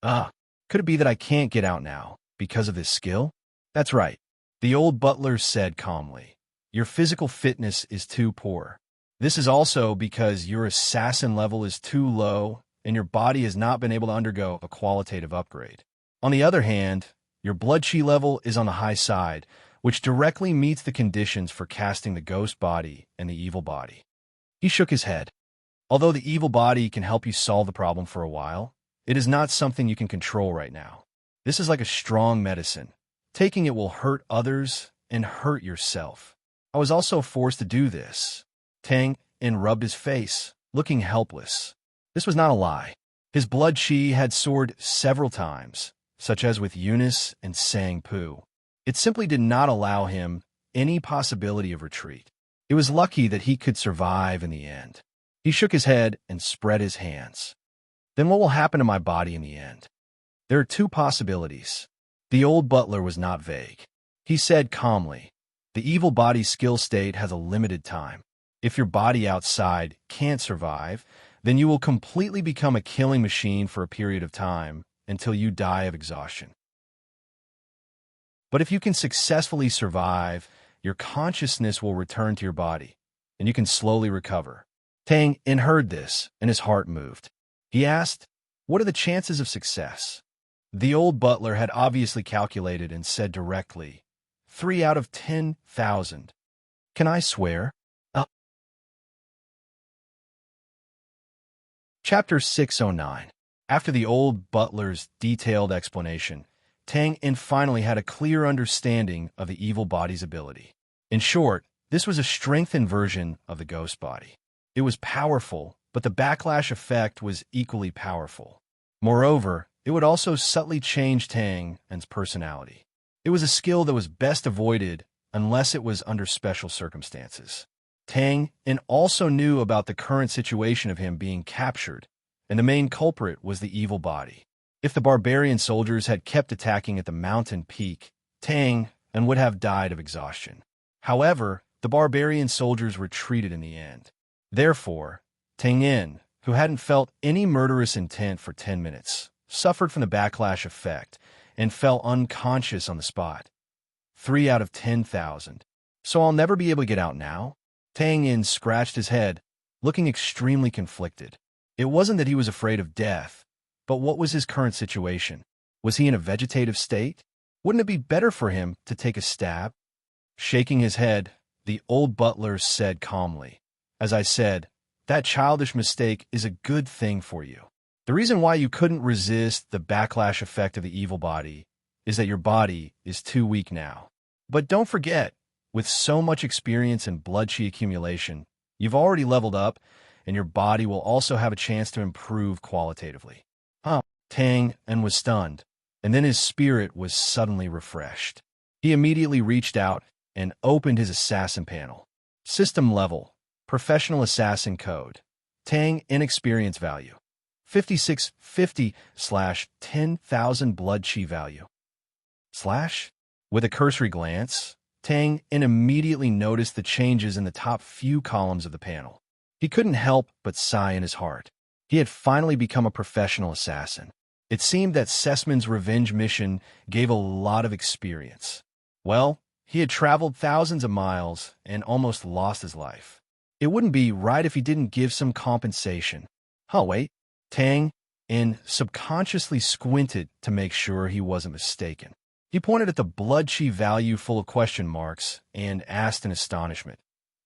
Could it be that I can't get out now because of this skill? That's right, the old butler said calmly. Your physical fitness is too poor. This is also because your assassin level is too low and your body has not been able to undergo a qualitative upgrade. On the other hand, your blood chi level is on the high side, which directly meets the conditions for casting the ghost body and the evil body. He shook his head. Although the evil body can help you solve the problem for a while, it is not something you can control right now. This is like a strong medicine. Taking it will hurt others and hurt yourself. I was also forced to do this. Tang Yin rubbed his face, looking helpless. This was not a lie. His blood chi had soared several times, such as with Eunice and Sang Pu. It simply did not allow him any possibility of retreat. It was lucky that he could survive in the end. He shook his head and spread his hands. Then what will happen to my body in the end? There are two possibilities. The old butler was not vague. He said calmly, the evil body's skill state has a limited time. If your body outside can't survive, then you will completely become a killing machine for a period of time until you die of exhaustion. But if you can successfully survive, your consciousness will return to your body, and you can slowly recover. Tang In heard this, and his heart moved. He asked, what are the chances of success? The old butler had obviously calculated and said directly, 3 out of 10,000. Can I swear? Chapter 609. After the old butler's detailed explanation, Tang In finally had a clear understanding of the evil body's ability. In short, this was a strengthened version of the ghost body. It was powerful, but the backlash effect was equally powerful. Moreover, it would also subtly change Tang In's personality. It was a skill that was best avoided unless it was under special circumstances. Tang In also knew about the current situation of him being captured, and the main culprit was the evil body. If the barbarian soldiers had kept attacking at the mountain peak, Tang In would have died of exhaustion. However, the barbarian soldiers retreated in the end. Therefore, Tang In, who hadn't felt any murderous intent for 10 minutes, suffered from the backlash effect and fell unconscious on the spot. 3 out of 10,000. So I'll never be able to get out now? Tang In scratched his head, looking extremely conflicted. It wasn't that he was afraid of death, but what was his current situation? Was he in a vegetative state? Wouldn't it be better for him to take a stab? Shaking his head, the old butler said calmly, as I said, that childish mistake is a good thing for you. The reason why you couldn't resist the backlash effect of the evil body is that your body is too weak now. But don't forget, with so much experience in blood chi accumulation, you've already leveled up, and your body will also have a chance to improve qualitatively. Tang In was stunned, and then his spirit was suddenly refreshed. He immediately reached out and opened his assassin panel. System level, professional assassin code. Tang In experience value. 5650/10,000 blood chi value. With a cursory glance, Tang In immediately noticed the changes in the top few columns of the panel. He couldn't help but sigh in his heart. He had finally become a professional assassin. It seemed that Sessman's revenge mission gave a lot of experience. Well, he had traveled thousands of miles and almost lost his life. It wouldn't be right if he didn't give some compensation. Wait. Tang In subconsciously squinted to make sure he wasn't mistaken. He pointed at the blood chi value full of question marks and asked in astonishment,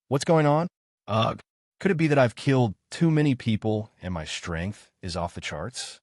what's going on? Ugh, could it be that I've killed too many people and my strength is off the charts?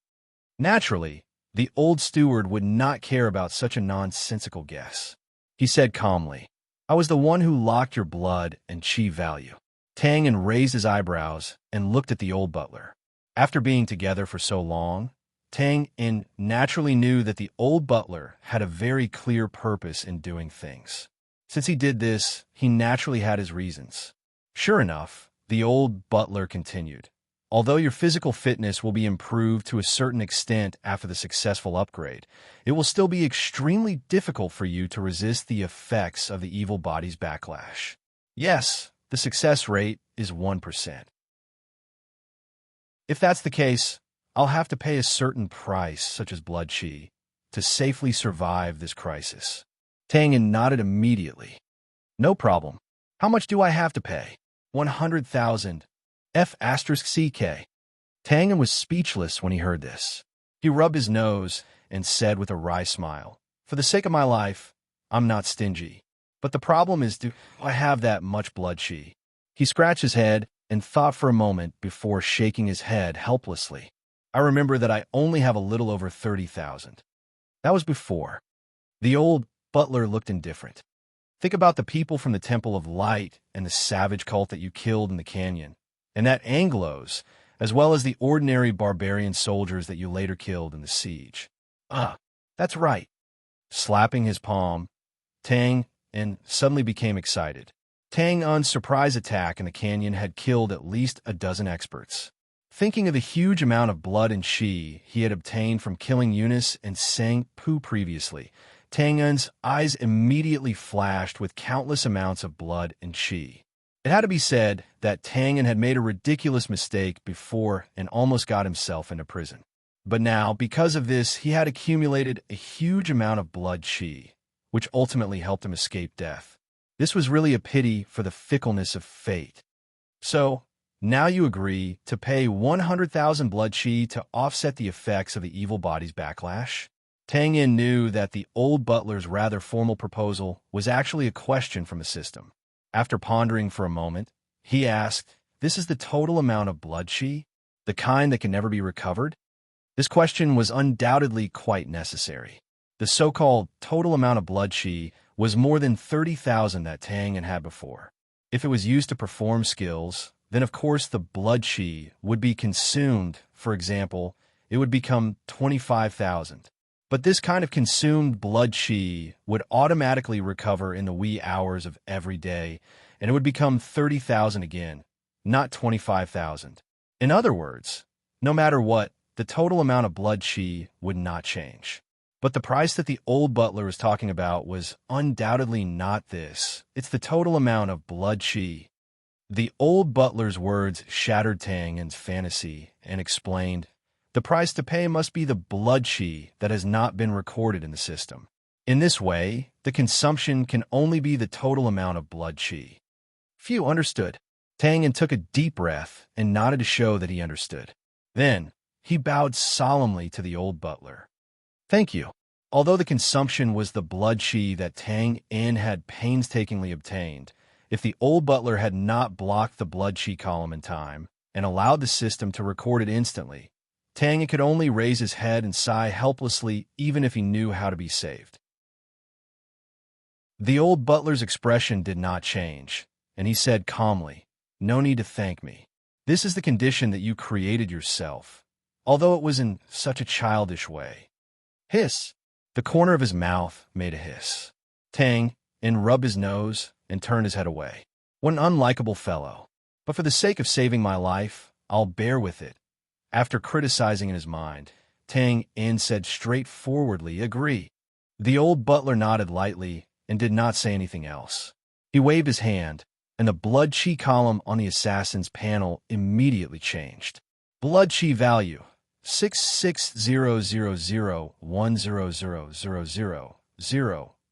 Naturally, the old steward would not care about such a nonsensical guess. He said calmly, I was the one who locked your blood and chi value. Tang In raised his eyebrows and looked at the old butler. After being together for so long, Tang In naturally knew that the old butler had a very clear purpose in doing things. Since he did this, he naturally had his reasons. Sure enough, the old butler continued. Although your physical fitness will be improved to a certain extent after the successful upgrade, it will still be extremely difficult for you to resist the effects of the evil body's backlash. Yes, the success rate is 1%. If that's the case, I'll have to pay a certain price, such as blood chi, to safely survive this crisis. Tang In nodded immediately. No problem. How much do I have to pay? 100,000. F***CK. Tang In was speechless when he heard this. He rubbed his nose and said with a wry smile, for the sake of my life, I'm not stingy. But the problem is, do I have that much blood chi? He scratched his head and thought for a moment before shaking his head helplessly. I remember that I only have a little over 30,000. That was before. The old butler looked indifferent. Think about the people from the Temple of Light and the savage cult that you killed in the canyon, and that Anglos, as well as the ordinary barbarian soldiers that you later killed in the siege. That's right. Slapping his palm, Tang En suddenly became excited. Tang En's surprise attack in the canyon had killed at least a dozen experts. Thinking of the huge amount of blood and qi he had obtained from killing Eunice and Sang Pu previously, Tang En's eyes immediately flashed with countless amounts of blood and qi. It had to be said that Tang En had made a ridiculous mistake before and almost got himself into prison. But now, because of this, he had accumulated a huge amount of blood qi, which ultimately helped him escape death. This was really a pity for the fickleness of fate. So, now you agree to pay 100,000 blood qi to offset the effects of the evil body's backlash? Tang En knew that the old butler's rather formal proposal was actually a question from the system. After pondering for a moment, he asked, "This is the total amount of blood qi? The kind that can never be recovered?" This question was undoubtedly quite necessary. The so-called total amount of blood qi was more than 30,000 that Tang En had before. If it was used to perform skills, then of course the blood qi would be consumed. For example, it would become 25,000. But this kind of consumed blood qi would automatically recover in the wee hours of every day, and it would become 30,000 again, not 25,000. In other words, no matter what, the total amount of blood qi would not change. But the price that the old butler was talking about was undoubtedly not this. It's the total amount of blood qi. The old butler's words shattered Tang En's fantasy and explained, "The price to pay must be the blood qi that has not been recorded in the system. In this way, the consumption can only be the total amount of blood qi." Few understood. Tang En took a deep breath and nodded to show that he understood. Then, he bowed solemnly to the old butler. "Thank you." Although the consumption was the blood qi that Tang En had painstakingly obtained, if the old butler had not blocked the blood qi column in time and allowed the system to record it instantly, Tang En could only raise his head and sigh helplessly even if he knew how to be saved. The old butler's expression did not change, and he said calmly, "No need to thank me. This is the condition that you created yourself, although it was in such a childish way." Hiss! The corner of his mouth made a hiss. Tang En rubbed his nose and turned his head away. "What an unlikable fellow. But for the sake of saving my life, I'll bear with it." After criticizing in his mind, Tang En said straightforwardly, "Agree." The old butler nodded lightly and did not say anything else. He waved his hand, and the blood qi column on the assassin's panel immediately changed. Blood qi value: 66,000,100,000.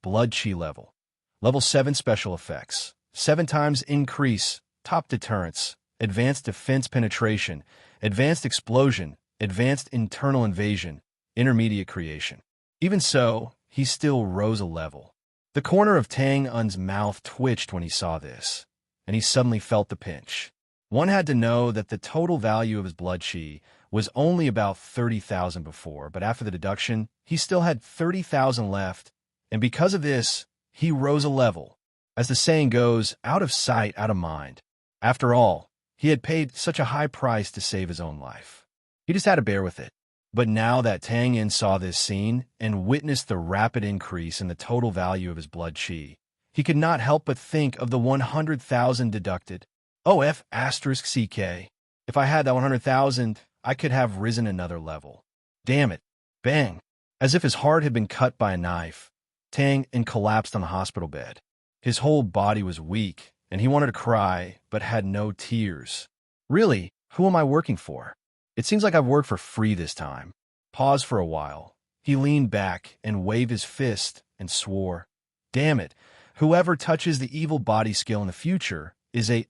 Blood qi level. Level 7 special effects. 7 times increase. Top deterrence. Advanced defense penetration. Advanced explosion. Advanced internal invasion. Intermediate creation. Even so, he still rose a level. The corner of Tang En's mouth twitched when he saw this, and he suddenly felt the pinch. One had to know that the total value of his blood qi was only about 30,000 before, but after the deduction, he still had 30,000 left, and because of this, he rose a level. As the saying goes, out of sight, out of mind. After all, he had paid such a high price to save his own life. He just had to bear with it. But now that Tang En saw this scene and witnessed the rapid increase in the total value of his blood qi, he could not help but think of the 100,000 deducted. CK. If I had that 100,000, I could have risen another level. Damn it. Bang. As if his heart had been cut by a knife, Tang En collapsed on the hospital bed. His whole body was weak, and he wanted to cry, but had no tears. Really, who am I working for? It seems like I've worked for free this time. Pause for a while. He leaned back and waved his fist and swore, "Damn it, whoever touches the evil body skill in the future is a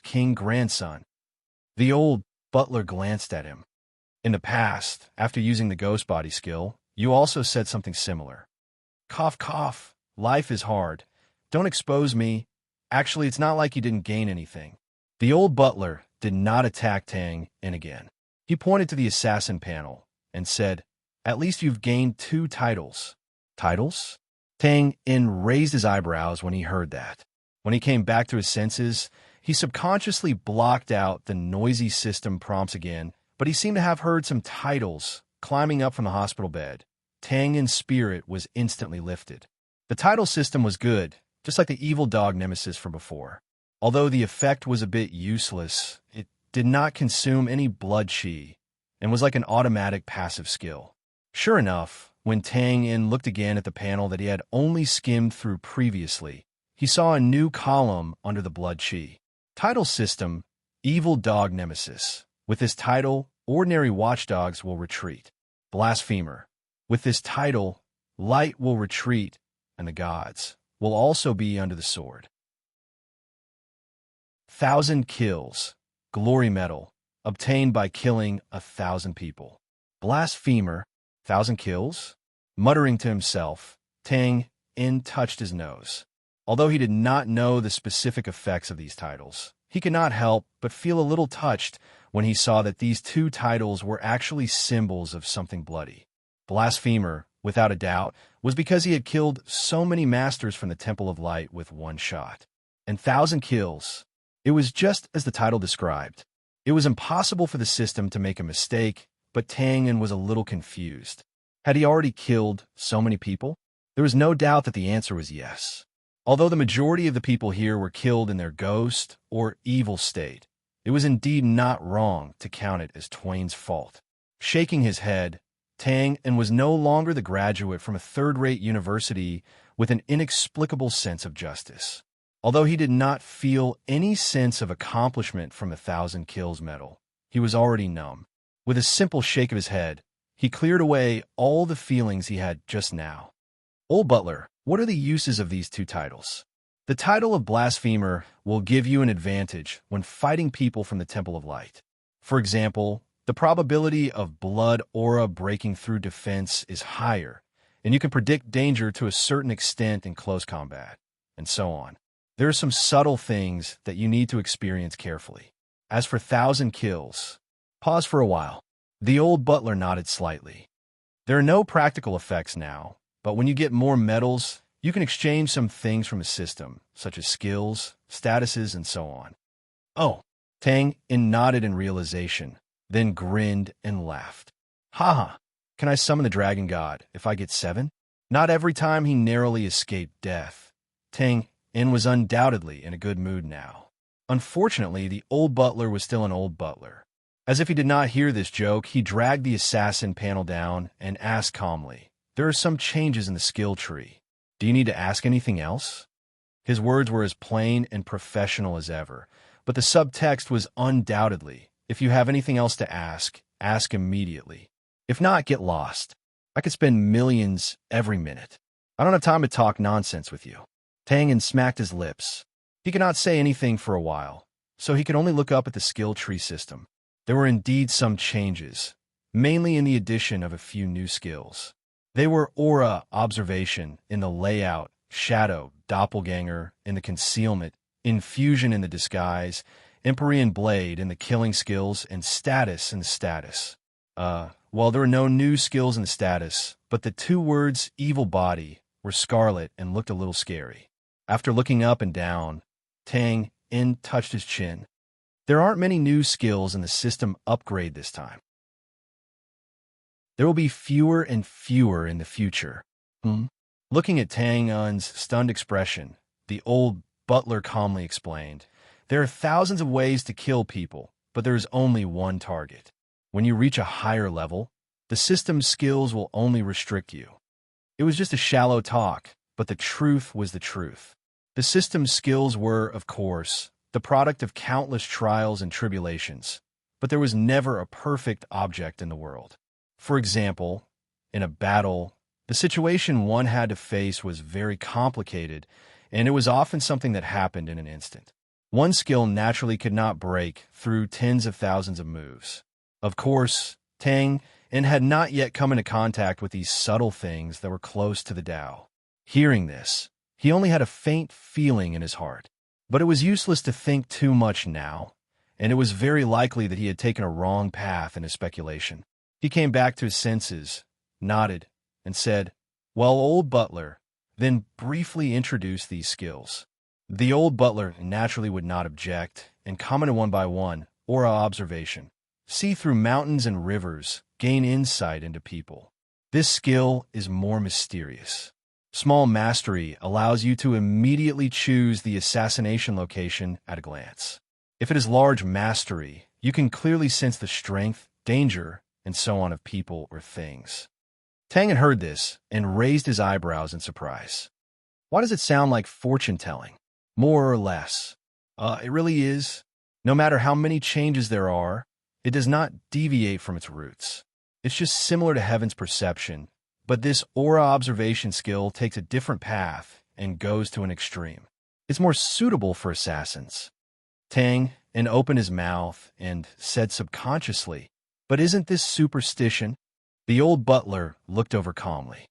king grandson." The old butler glanced at him. "In the past, after using the ghost body skill, you also said something similar. Cough, cough. Life is hard. Don't expose me. Actually, it's not like you didn't gain anything." The old butler did not attack Tang En again. He pointed to the assassin panel and said, "At least you've gained 2 titles." Titles? Tang En raised his eyebrows when he heard that. When he came back to his senses, he subconsciously blocked out the noisy system prompts again, but he seemed to have heard some titles climbing up from the hospital bed. Tang En's spirit was instantly lifted. The title system was good, just like the evil dog nemesis from before. Although the effect was a bit useless, it did not consume any blood chi and was like an automatic passive skill. Sure enough, when Tang In looked again at the panel that he had only skimmed through previously, he saw a new column under the blood chi. Title system, Evil Dog Nemesis. With this title, ordinary watchdogs will retreat. Blasphemer. With this title, light will retreat, and the gods will also be under the sword. 1,000 kills. Glory medal. Obtained by killing 1,000 people. Blasphemer. 1,000 kills? Muttering to himself, Tang In touched his nose. Although he did not know the specific effects of these titles, he could not help but feel a little touched when he saw that these two titles were actually symbols of something bloody. Blasphemer, without a doubt, was because he had killed so many masters from the Temple of Light with one shot. And 1,000 kills. It was just as the title described. It was impossible for the system to make a mistake, but Tang In was a little confused. Had he already killed so many people? There was no doubt that the answer was yes. Although the majority of the people here were killed in their ghost or evil state, it was indeed not wrong to count it as Twain's fault. Shaking his head, Tang In was no longer the graduate from a third-rate university with an inexplicable sense of justice. Although he did not feel any sense of accomplishment from the 1,000 kills medal, he was already numb. With a simple shake of his head, he cleared away all the feelings he had just now. Old Butler, what are the uses of these two titles? The title of Blasphemer will give you an advantage when fighting people from the Temple of Light. For example, the probability of blood aura breaking through defense is higher, and you can predict danger to a certain extent in close combat, and so on. There are some subtle things that you need to experience carefully. As for 1,000 kills, pause for a while. The old butler nodded slightly. There are no practical effects now, but when you get more medals, you can exchange some things from the system, such as skills, statuses, and so on. Oh, Tang In nodded in realization, then grinned and laughed. Haha, can I summon the dragon god if I get 7? Not every time he narrowly escaped death. Tang In was undoubtedly in a good mood now. Unfortunately, the old butler was still an old butler. As if he did not hear this joke, he dragged the assassin panel down and asked calmly, "There are some changes in the skill tree. Do you need to ask anything else?" His words were as plain and professional as ever, but the subtext was undoubtedly, "If you have anything else to ask, ask immediately. If not, get lost. I could spend millions every minute. I don't have time to talk nonsense with you." Tang In smacked his lips. He could not say anything for a while, so he could only look up at the skill tree system. There were indeed some changes, mainly in the addition of a few new skills. They were aura observation in the layout, shadow, doppelganger in the concealment, infusion in the disguise, Empyrean blade in the killing skills, and status in the status. Well, there were no new skills in the status, but the two words evil body were scarlet and looked a little scary. After looking up and down, Tang In touched his chin. There aren't many new skills in the system upgrade this time. There will be fewer and fewer in the future. Looking at Tang In's stunned expression, the old butler calmly explained, "There are thousands of ways to kill people, but there is only one target. When you reach a higher level, the system's skills will only restrict you." It was just a shallow talk, but the truth was the truth. The system's skills were, of course, the product of countless trials and tribulations, but there was never a perfect object in the world. For example, in a battle, the situation one had to face was very complicated, and it was often something that happened in an instant. One skill naturally could not break through tens of thousands of moves. Of course, Tang In had not yet come into contact with these subtle things that were close to the Tao. Hearing this, he only had a faint feeling in his heart. But it was useless to think too much now, and it was very likely that he had taken a wrong path in his speculation. He came back to his senses, nodded, and said, "Well, old butler," then briefly introduced these skills. The old butler naturally would not object, and commented one by one, aura observation. See through mountains and rivers, gain insight into people. This skill is more mysterious. Small mastery allows you to immediately choose the assassination location at a glance. If it is large mastery, you can clearly sense the strength, danger, and so on of people or things. Tang had heard this and raised his eyebrows in surprise. Why does it sound like fortune-telling? More or less. It really is. No matter how many changes there are, it does not deviate from its roots. It's just similar to heaven's perception, but this aura observation skill takes a different path and goes to an extreme. It's more suitable for assassins. Tang opened his mouth and said subconsciously, "But isn't this superstition?" The old butler looked over calmly.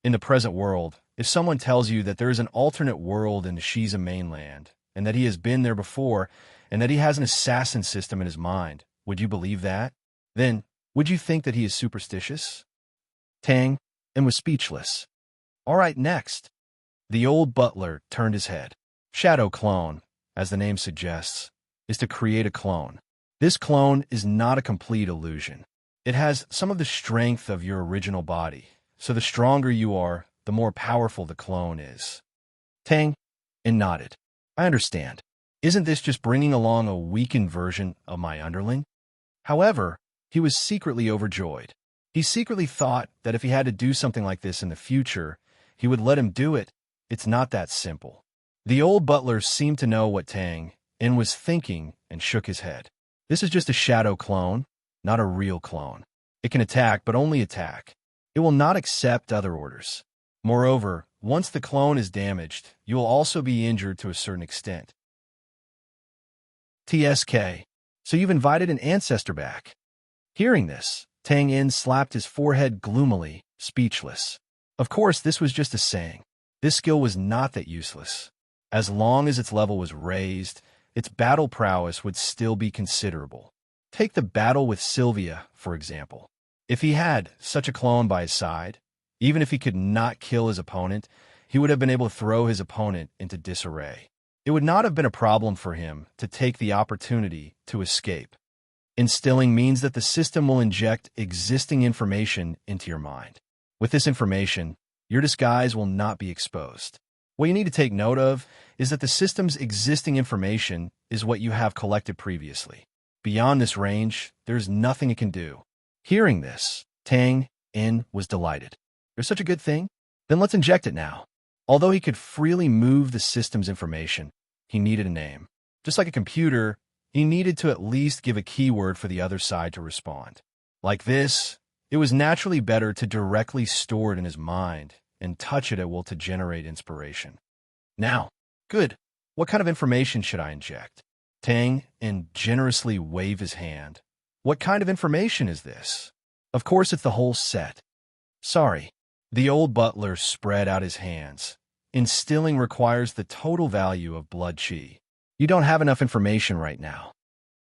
In the present world, if someone tells you that there is an alternate world in the Shiza mainland, and that he has been there before, and that he has an assassin system in his mind, would you believe that? Then, would you think that he is superstitious? Tang was speechless. All right, next. The old butler turned his head. Shadow clone, as the name suggests, is to create a clone. This clone is not a complete illusion. It has some of the strength of your original body, so the stronger you are, the more powerful the clone is. Tang nodded. I understand. Isn't this just bringing along a weakened version of my underling? However, he was secretly overjoyed. He secretly thought that if he had to do something like this in the future, he would let him do it. It's not that simple. The old butler seemed to know what Tang was thinking and shook his head. This is just a shadow clone, not a real clone. It can attack, but only attack. It will not accept other orders. Moreover, once the clone is damaged, you will also be injured to a certain extent. TSK. So you've invited an ancestor back. Hearing this, Tang slapped his forehead gloomily, speechless. Of course, this was just a saying. This skill was not that useless. As long as its level was raised, its battle prowess would still be considerable. Take the battle with Sylvia, for example. If he had such a clone by his side, even if he could not kill his opponent, he would have been able to throw his opponent into disarray. It would not have been a problem for him to take the opportunity to escape. Instilling means that the system will inject existing information into your mind. With this information, your disguise will not be exposed. What you need to take note of is that the system's existing information is what you have collected previously. Beyond this range, there's nothing it can do. Hearing this, Tang was delighted. There's such a good thing? Then let's inject it now. Although he could freely move the system's information, he needed a name. Just like a computer, he needed to at least give a keyword for the other side to respond. Like this, it was naturally better to directly store it in his mind and touch it at will to generate inspiration. Now, good. What kind of information should I inject? Tang generously waved his hand. What kind of information is this? Of course, it's the whole set. Sorry. The old butler spread out his hands. Instilling requires the total value of blood chi. You don't have enough information right now.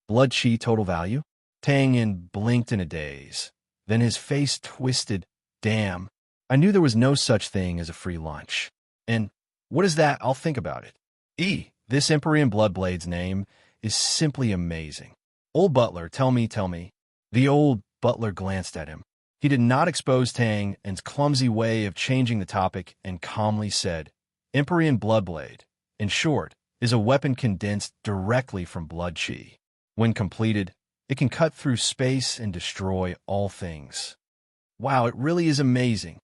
Blood chi total value? Tang blinked in a daze. Then his face twisted. Damn. I knew there was no such thing as a free lunch. And what is that? I'll think about it. This Empyrean Bloodblade's name is simply amazing. Old butler, tell me. The old butler glanced at him. He did not expose Tang's clumsy way of changing the topic and calmly said, Empyrean Bloodblade, in short, is a weapon condensed directly from blood chi. When completed, it can cut through space and destroy all things. Wow, it really is amazing.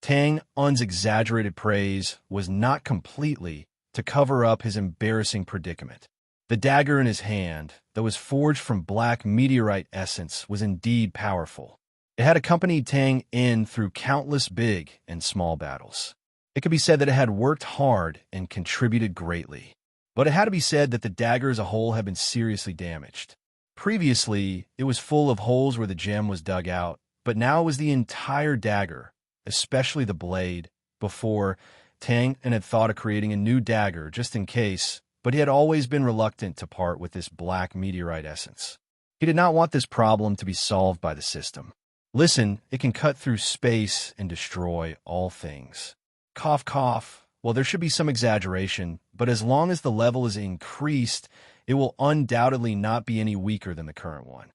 Tang's exaggerated praise was not completely to cover up his embarrassing predicament. The dagger in his hand, that was forged from black meteorite essence, was indeed powerful. It had accompanied Tang through countless big and small battles. It could be said that it had worked hard and contributed greatly. But it had to be said that the dagger as a whole had been seriously damaged. Previously, it was full of holes where the gem was dug out, but now it was the entire dagger, especially the blade. Before, Tang had thought of creating a new dagger just in case, but he had always been reluctant to part with this black meteorite essence. He did not want this problem to be solved by the system. Listen, it can cut through space and destroy all things. Cough, cough. Well, there should be some exaggeration, but as long as the level is increased, it will undoubtedly not be any weaker than the current one.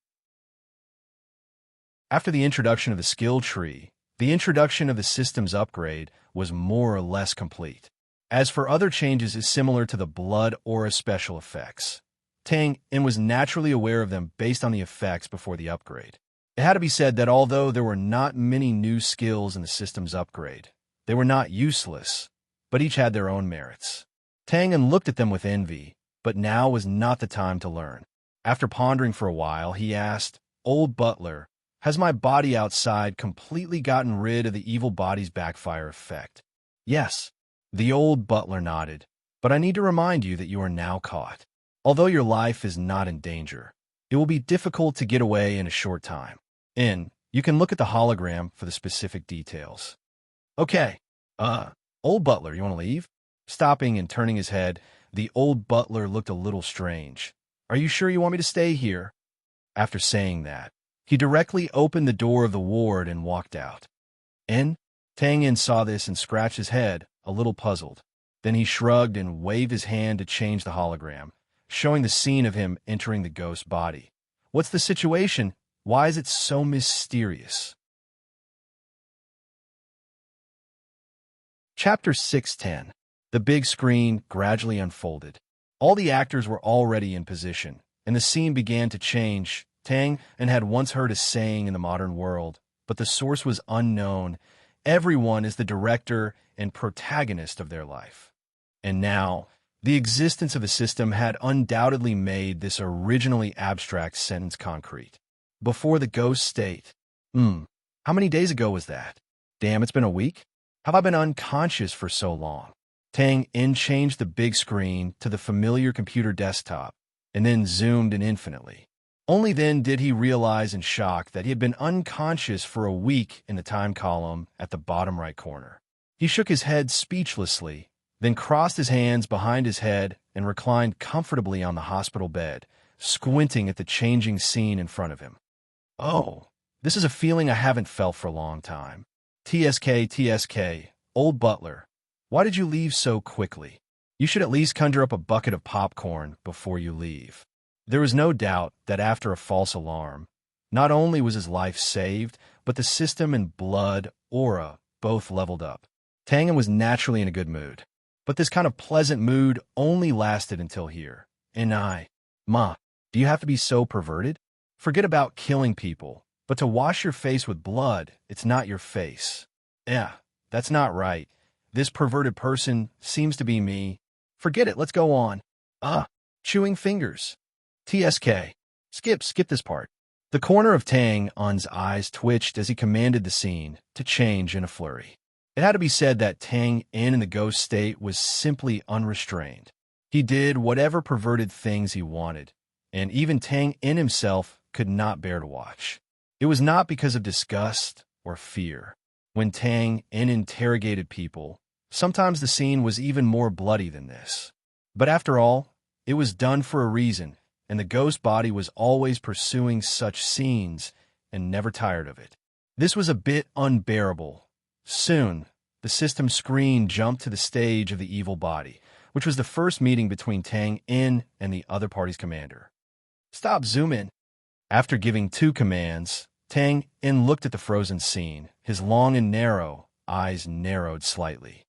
After the introduction of the skill tree, The introduction of the system's upgrade was more or less complete. As for other changes is similar to the blood aura special effects, Tang In was naturally aware of them based on the effects before the upgrade. It had to be said that although there were not many new skills in the system's upgrade, they were not useless, but each had their own merits. Tang In looked at them with envy, but now was not the time to learn. After pondering for a while, he asked, "Old butler, has my body outside completely gotten rid of the evil body's backfire effect?" "Yes." The old butler nodded, "But I need to remind you that you are now caught. Although your life is not in danger, it will be difficult to get away in a short time. You can look at the hologram for the specific details." "Okay. Old butler, you want to leave?" Stopping and turning his head, the old butler looked a little strange. "Are you sure you want me to stay here?" After saying that, he directly opened the door of the ward and walked out. Tang In saw this and scratched his head, a little puzzled. Then he shrugged and waved his hand to change the hologram, showing the scene of him entering the ghost body. "What's the situation? Why is it so mysterious?" Chapter 610. The big screen gradually unfolded. All the actors were already in position, and the scene began to change. Tang In had once heard a saying in the modern world, but the source was unknown. Everyone is the director and protagonist of their life. And now, the existence of the system had undoubtedly made this originally abstract sentence concrete. Before the ghost state. How many days ago was that? Damn, it's been a week? Have I been unconscious for so long? Tang In changed the big screen to the familiar computer desktop, and then zoomed in infinitely. Only then did he realize in shock that he had been unconscious for a week in the time column at the bottom right corner. He shook his head speechlessly, then crossed his hands behind his head and reclined comfortably on the hospital bed, squinting at the changing scene in front of him. "Oh, this is a feeling I haven't felt for a long time. TSK, old butler, why did you leave so quickly? You should at least conjure up a bucket of popcorn before you leave." There was no doubt that after a false alarm, not only was his life saved, but the system and blood aura both leveled up. Tang In was naturally in a good mood, but this kind of pleasant mood only lasted until here. "Ma, do you have to be so perverted? Forget about killing people, but to wash your face with blood, it's not your face." "Yeah, that's not right. This perverted person seems to be me. Forget it, let's go on." Chewing fingers. TSK. Skip this part. The corner of Tang In's eyes twitched as he commanded the scene to change in a flurry. It had to be said that Tang In the ghost state was simply unrestrained. He did whatever perverted things he wanted, and even Tang In himself could not bear to watch. It was not because of disgust or fear. When Tang In interrogated people, sometimes the scene was even more bloody than this. But after all, it was done for a reason, and the ghost body was always pursuing such scenes and never tired of it. This was a bit unbearable. Soon, the system screen jumped to the stage of the evil body, which was the first meeting between Tang In and the other party's commander. "Stop, zoom in." After giving 2 commands, Tang In looked at the frozen scene. His long and narrow eyes narrowed slightly.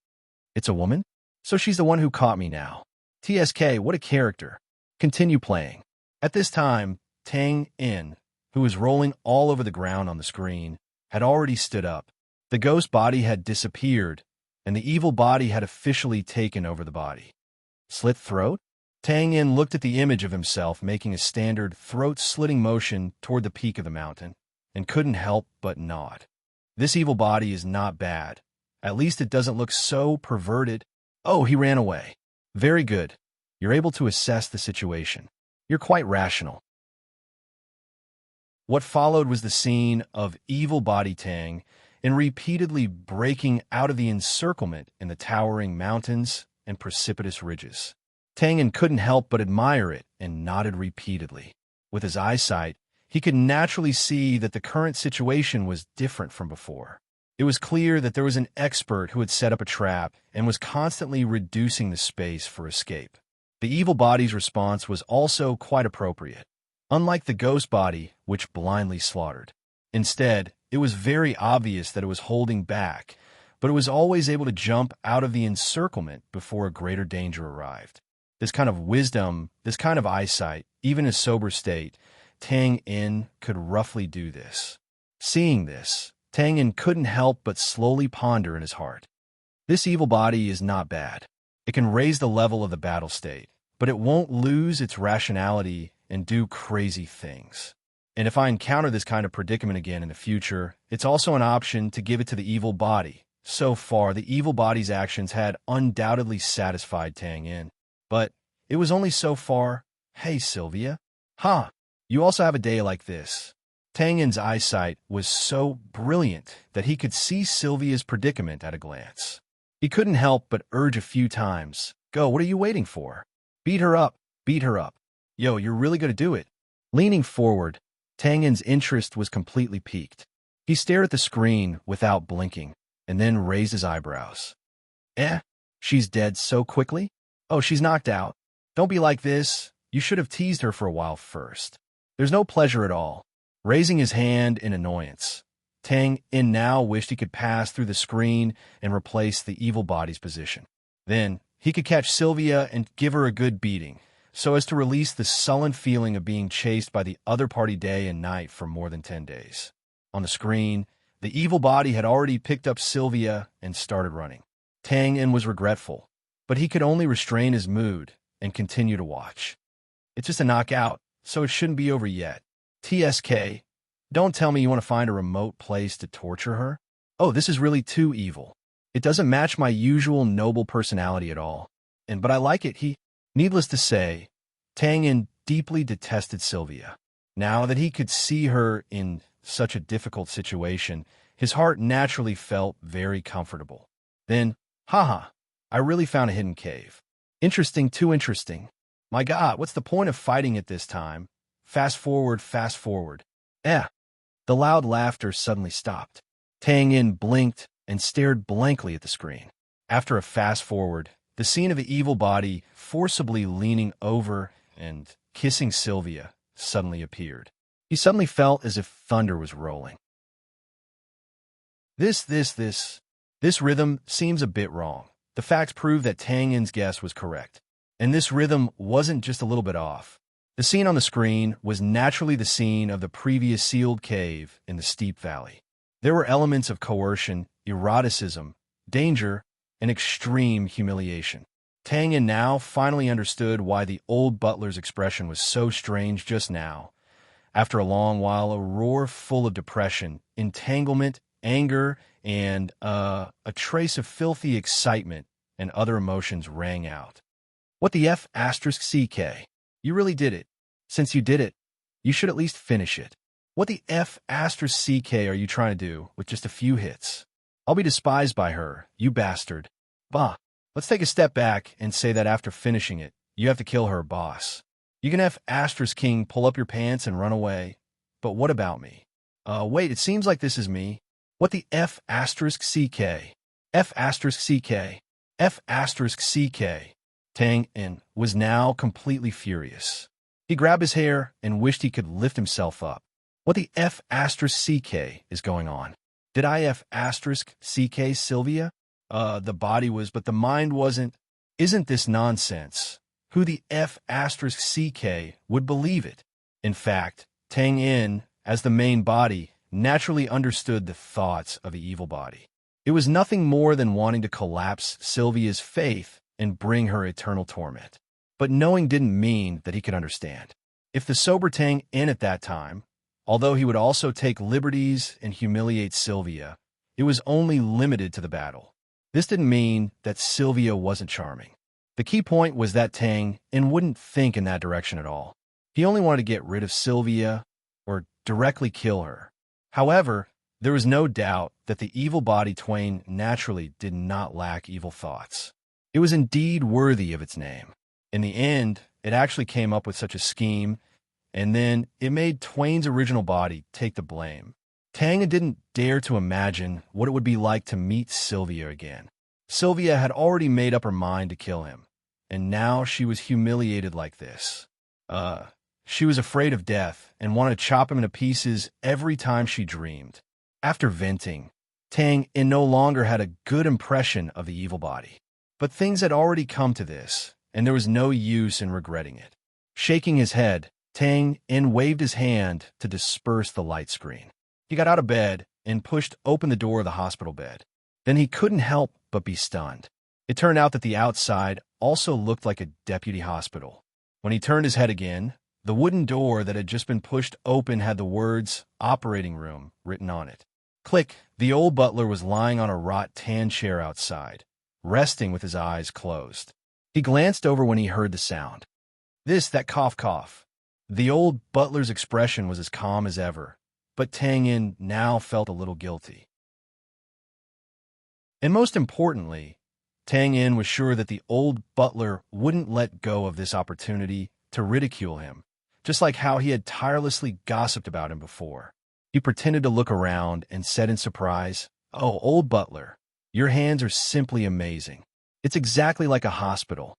"It's a woman? So she's the one who caught me now. TSK, what a character. Continue playing." At this time, Tang In, who was rolling all over the ground on the screen, had already stood up. The ghost body had disappeared, and the evil body had officially taken over the body. Slit throat? Tang In looked at the image of himself making a standard throat-slitting motion toward the peak of the mountain, and couldn't help but nod. This evil body is not bad. At least it doesn't look so perverted. Oh, he ran away. Very good. You're able to assess the situation. You're quite rational. What followed was the scene of evil body Tang In repeatedly breaking out of the encirclement in the towering mountains and precipitous ridges. Tang In couldn't help but admire it and nodded repeatedly. With his eyesight, he could naturally see that the current situation was different from before. It was clear that there was an expert who had set up a trap and was constantly reducing the space for escape. The evil body's response was also quite appropriate. Unlike the ghost body, which blindly slaughtered. Instead, It was very obvious that it was holding back, but it was always able to jump out of the encirclement before a greater danger arrived. This kind of wisdom, this kind of eyesight, even in a sober state, Tang In could roughly do this. Seeing this, Tang In couldn't help but slowly ponder in his heart. This evil body is not bad. It can raise the level of the battle state, but it won't lose its rationality and do crazy things. And if I encounter this kind of predicament again in the future, it's also an option to give it to the evil body. So far, the evil body's actions had undoubtedly satisfied Tang In. But it was only so far. Hey, Sylvia. Huh, you also have a day like this. Tang In's eyesight was so brilliant that he could see Sylvia's predicament at a glance. He couldn't help but urge a few times, "Go, what are you waiting for? Beat her up, beat her up. Yo, you're really going to do it." Leaning forward, Tang In's interest was completely piqued. He stared at the screen without blinking, and then raised his eyebrows. She's dead so quickly? Oh, she's knocked out. Don't be like this. You should have teased her for a while first. There's no pleasure at all. Raising his hand in annoyance, Tang In now wished he could pass through the screen and replace the evil body's position. Then, he could catch Sylvia and give her a good beating, so as to release the sullen feeling of being chased by the other party day and night for more than 10 days. On the screen, the evil body had already picked up Sylvia and started running. Tang In was regretful, but he could only restrain his mood and continue to watch. It's just a knockout, so it shouldn't be over yet. TSK, don't tell me you want to find a remote place to torture her? Oh, this is really too evil. It doesn't match my usual noble personality at all. But I like it. Needless to say, Tang In deeply detested Sylvia. Now that he could see her in such a difficult situation, his heart naturally felt very comfortable. Then, haha, I really found a hidden cave. Interesting, too interesting. My God, what's the point of fighting it this time? Fast forward, fast forward. The loud laughter suddenly stopped. Tang In blinked and stared blankly at the screen. After a fast forward, the scene of the evil body forcibly leaning over and kissing Sylvia suddenly appeared. He suddenly felt as if thunder was rolling. This rhythm seems a bit wrong. The facts prove that Tang In's guess was correct. And this rhythm wasn't just a little bit off. The scene on the screen was naturally the scene of the previous sealed cave in the steep valley. There were elements of coercion, eroticism, danger, and extreme humiliation. Tang In now finally understood why the old butler's expression was so strange just now. After a long while, a roar full of depression, entanglement, anger, and a trace of filthy excitement and other emotions rang out. What the F***CK? You really did it. Since you did it, you should at least finish it. What the F***CK are you trying to do with just a few hits? I'll be despised by her, you bastard. Bah, let's take a step back and say that after finishing it, you have to kill her, boss. You can F***king pull up your pants and run away. But what about me? Wait, it seems like this is me. What the F***CK? F***CK? F***CK? Tang In was now completely furious. He grabbed his hair and wished he could lift himself up. What the F***CK is going on? Did I F***CK Sylvia? The body was, but the mind wasn't. Isn't this nonsense? Who the F***CK would believe it? In fact, Tang In, as the main body, naturally understood the thoughts of the evil body. It was nothing more than wanting to collapse Sylvia's faith and bring her eternal torment. But knowing didn't mean that he could understand. If the sober Tang In at that time, although he would also take liberties and humiliate Sylvia, it was only limited to the battle. This didn't mean that Sylvia wasn't charming. The key point was that Tang In wouldn't think in that direction at all. He only wanted to get rid of Sylvia or directly kill her. However, there was no doubt that the evil body Twain naturally did not lack evil thoughts. It was indeed worthy of its name. In the end, it actually came up with such a scheme, and then it made Twain's original body take the blame. Tang didn't dare to imagine what it would be like to meet Sylvia again. Sylvia had already made up her mind to kill him, and now she was humiliated like this. She was afraid of death and wanted to chop him into pieces every time she dreamed. After venting, Tang In no longer had a good impression of the evil body. But things had already come to this, and there was no use in regretting it. Shaking his head, Tang In waved his hand to disperse the light screen. He got out of bed and pushed open the door of the hospital bed. Then he couldn't help but be stunned. It turned out that the outside also looked like a deputy hospital. When he turned his head again, the wooden door that had just been pushed open had the words "operating room" written on it. Click! The old butler was lying on a wrought tan chair outside, resting with his eyes closed. He glanced over when he heard the sound. That cough. The old butler's expression was as calm as ever, but Tang In now felt a little guilty. And most importantly, Tang In was sure that the old butler wouldn't let go of this opportunity to ridicule him, just like how he had tirelessly gossiped about him before. He pretended to look around and said in surprise, "Oh, old butler, your hands are simply amazing. It's exactly like a hospital.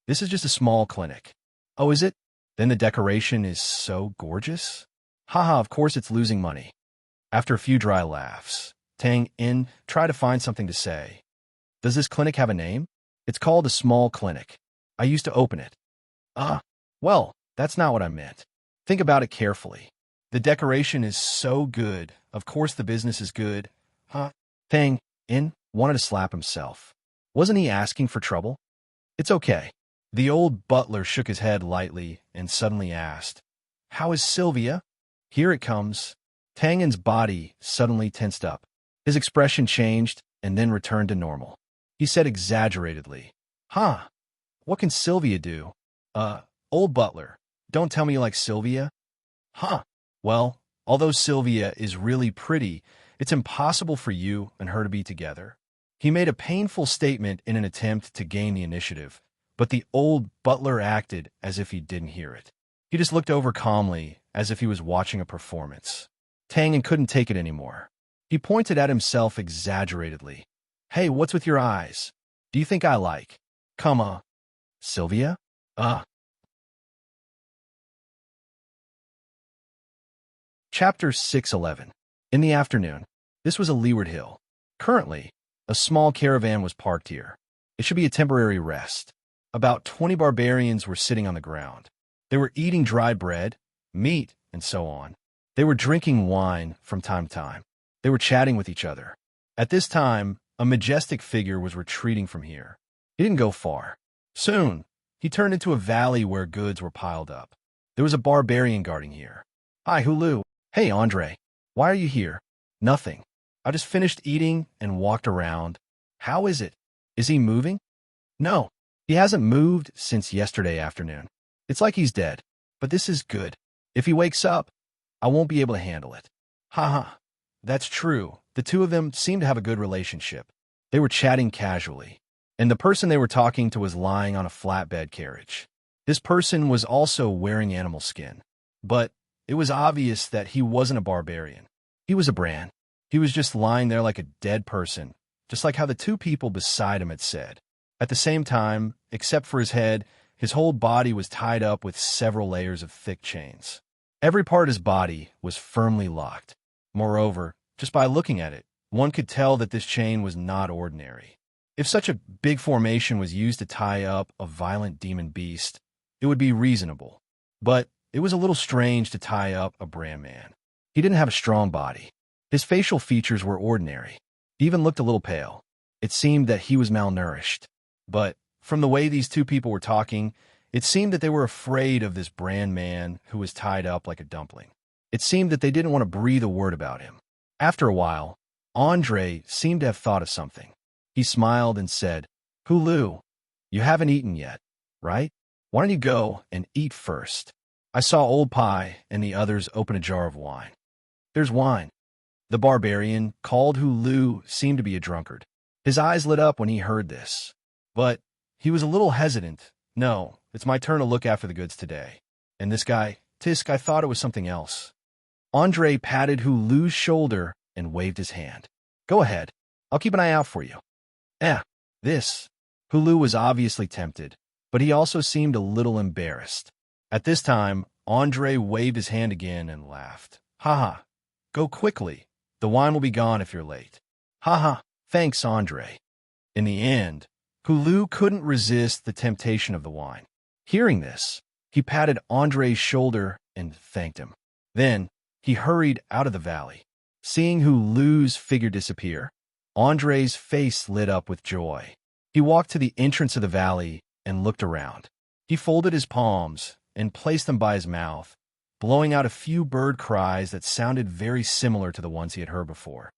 This is just a small clinic." "Oh, is it? Then the decoration is so gorgeous?" "Haha, of course it's losing money." After a few dry laughs, Tang In tried to find something to say. "Does this clinic have a name?" "It's called a small clinic. I used to open it." Well, that's not what I meant. Think about it carefully. The decoration is so good. Of course the business is good." Tang In wanted to slap himself. Wasn't he asking for trouble? "It's okay." The old butler shook his head lightly and suddenly asked, "How is Sylvia?" "Here it comes." Tang In's body suddenly tensed up. His expression changed and then returned to normal. He said exaggeratedly, "What can Sylvia do?" Old butler, don't tell me you like Sylvia." "Well, although Sylvia is really pretty, it's impossible for you and her to be together." He made a painful statement in an attempt to gain the initiative, but the old butler acted as if he didn't hear it. He just looked over calmly, as if he was watching a performance. Tang In couldn't take it anymore. He pointed at himself exaggeratedly. "Hey, what's with your eyes? Do you think I like, Sylvia?" Chapter 611. In the afternoon. This was a leeward hill. Currently, a small caravan was parked here. It should be a temporary rest. About 20 barbarians were sitting on the ground. They were eating dry bread, meat, and so on. They were drinking wine from time to time. They were chatting with each other. At this time, a majestic figure was retreating from here. He didn't go far. Soon, he turned into a valley where goods were piled up. There was a barbarian guarding here. "Hi, Hulu." "Hey, Andre. Why are you here?" "Nothing. I just finished eating and walked around." "How is it? Is he moving?" "No. He hasn't moved since yesterday afternoon. It's like he's dead. But this is good. If he wakes up, I won't be able to handle it." That's true. The two of them seemed to have a good relationship. They were chatting casually, and the person they were talking to was lying on a flatbed carriage. This person was also wearing animal skin, but it was obvious that he wasn't a barbarian. He was a brand. He was just lying there like a dead person, just like how the two people beside him had said. At the same time, except for his head, his whole body was tied up with several layers of thick chains. Every part of his body was firmly locked. Moreover, just by looking at it, one could tell that this chain was not ordinary. If such a big formation was used to tie up a violent demon beast, it would be reasonable. But it was a little strange to tie up a brand man. He didn't have a strong body. His facial features were ordinary. He even looked a little pale. It seemed that he was malnourished. But from the way these two people were talking, it seemed that they were afraid of this brand man who was tied up like a dumpling. It seemed that they didn't want to breathe a word about him. After a while, Andre seemed to have thought of something. He smiled and said, "Hulu, you haven't eaten yet, right? Why don't you go and eat first?" I saw Old Pie and the others open a jar of wine. "There's wine." The barbarian, called Hulu, seemed to be a drunkard. His eyes lit up when he heard this. But he was a little hesitant. "No, it's my turn to look after the goods today. And this guy, Tisk, I thought it was something else." Andre patted Hulu's shoulder and waved his hand. "Go ahead. I'll keep an eye out for you." This. Hulu was obviously tempted, but he also seemed a little embarrassed. At this time, Andre waved his hand again and laughed. Go quickly. The wine will be gone if you're late. Haha, thanks, Andre. In the end, Kulu couldn't resist the temptation of the wine. Hearing this, he patted Andre's shoulder and thanked him. Then, he hurried out of the valley. Seeing Hulu's figure disappear, Andre's face lit up with joy. He walked to the entrance of the valley and looked around. He folded his palms and placed them by his mouth, blowing out a few bird cries that sounded very similar to the ones he had heard before.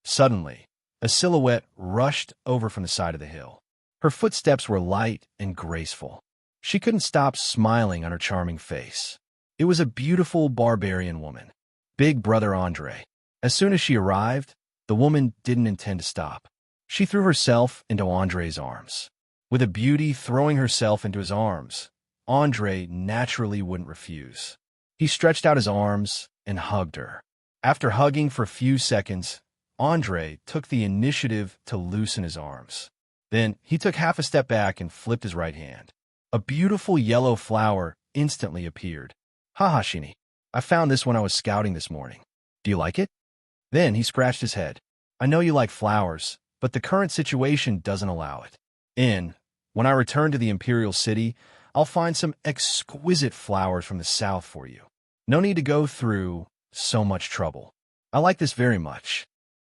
Suddenly, a silhouette rushed over from the side of the hill. Her footsteps were light and graceful. She couldn't stop smiling on her charming face. It was a beautiful barbarian woman, Big Brother Andre. As soon as she arrived, the woman didn't intend to stop. She threw herself into Andre's arms. With a beauty throwing herself into his arms, Andre naturally wouldn't refuse. He stretched out his arms and hugged her. After hugging for a few seconds, Andre took the initiative to loosen his arms. Then he took half a step back and flipped his right hand. A beautiful yellow flower instantly appeared. Haha, Shini. I found this when I was scouting this morning. Do you like it? Then he scratched his head. I know you like flowers, but the current situation doesn't allow it. When I return to the Imperial City, I'll find some exquisite flowers from the south for you. No need to go through so much trouble. I like this very much.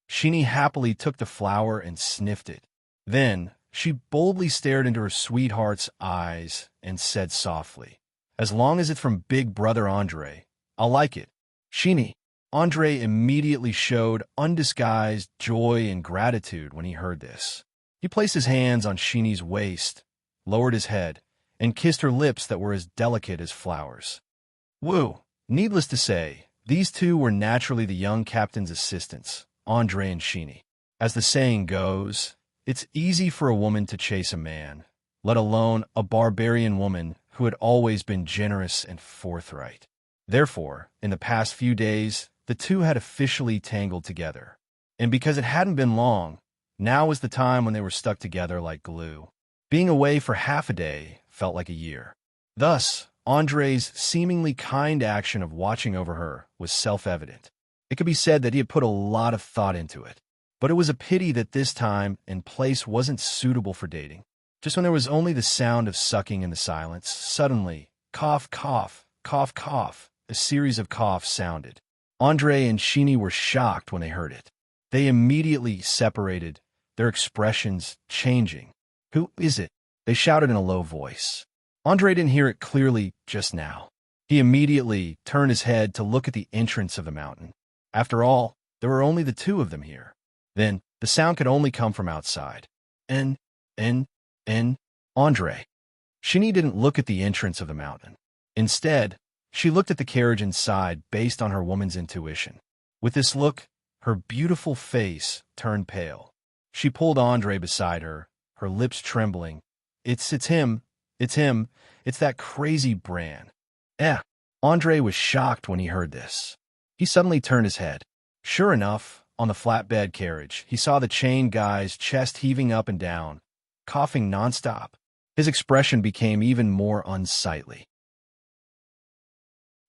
Shini happily took the flower and sniffed it. Then she boldly stared into her sweetheart's eyes and said softly, as long as it's from Big Brother Andre, I'll like it. Shini. Andre immediately showed undisguised joy and gratitude when he heard this. He placed his hands on Shini's waist, lowered his head, and kissed her lips that were as delicate as flowers. Woo! Needless to say, these two were naturally the young captain's assistants, Andre and Shini. As the saying goes, it's easy for a woman to chase a man, let alone a barbarian woman who had always been generous and forthright. Therefore, in the past few days, the two had officially tangled together. And because it hadn't been long, now was the time when they were stuck together like glue. Being away for half a day felt like a year. Thus, Andre's seemingly kind action of watching over her was self-evident. It could be said that he had put a lot of thought into it. But it was a pity that this time and place wasn't suitable for dating. Just when there was only the sound of sucking in the silence, suddenly, cough, cough, cough, cough, a series of coughs sounded. Andre and Shini were shocked when they heard it. They immediately separated, their expressions changing. Who is it? They shouted in a low voice. Andre didn't hear it clearly just now. He immediately turned his head to look at the entrance of the mountain. After all, there were only the two of them here. Then, the sound could only come from outside. Andre. Shini didn't look at the entrance of the mountain. Instead, she looked at the carriage inside based on her woman's intuition. With this look, her beautiful face turned pale. She pulled Andre beside her, her lips trembling. It's him. It's that crazy Bran. Andre was shocked when he heard this. He suddenly turned his head. Sure enough, on the flatbed carriage, he saw the chained guy's chest heaving up and down, coughing nonstop. His expression became even more unsightly.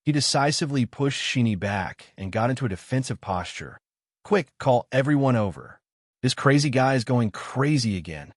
He decisively pushed Shini back and got into a defensive posture. Quick, call everyone over. This crazy guy is going crazy again.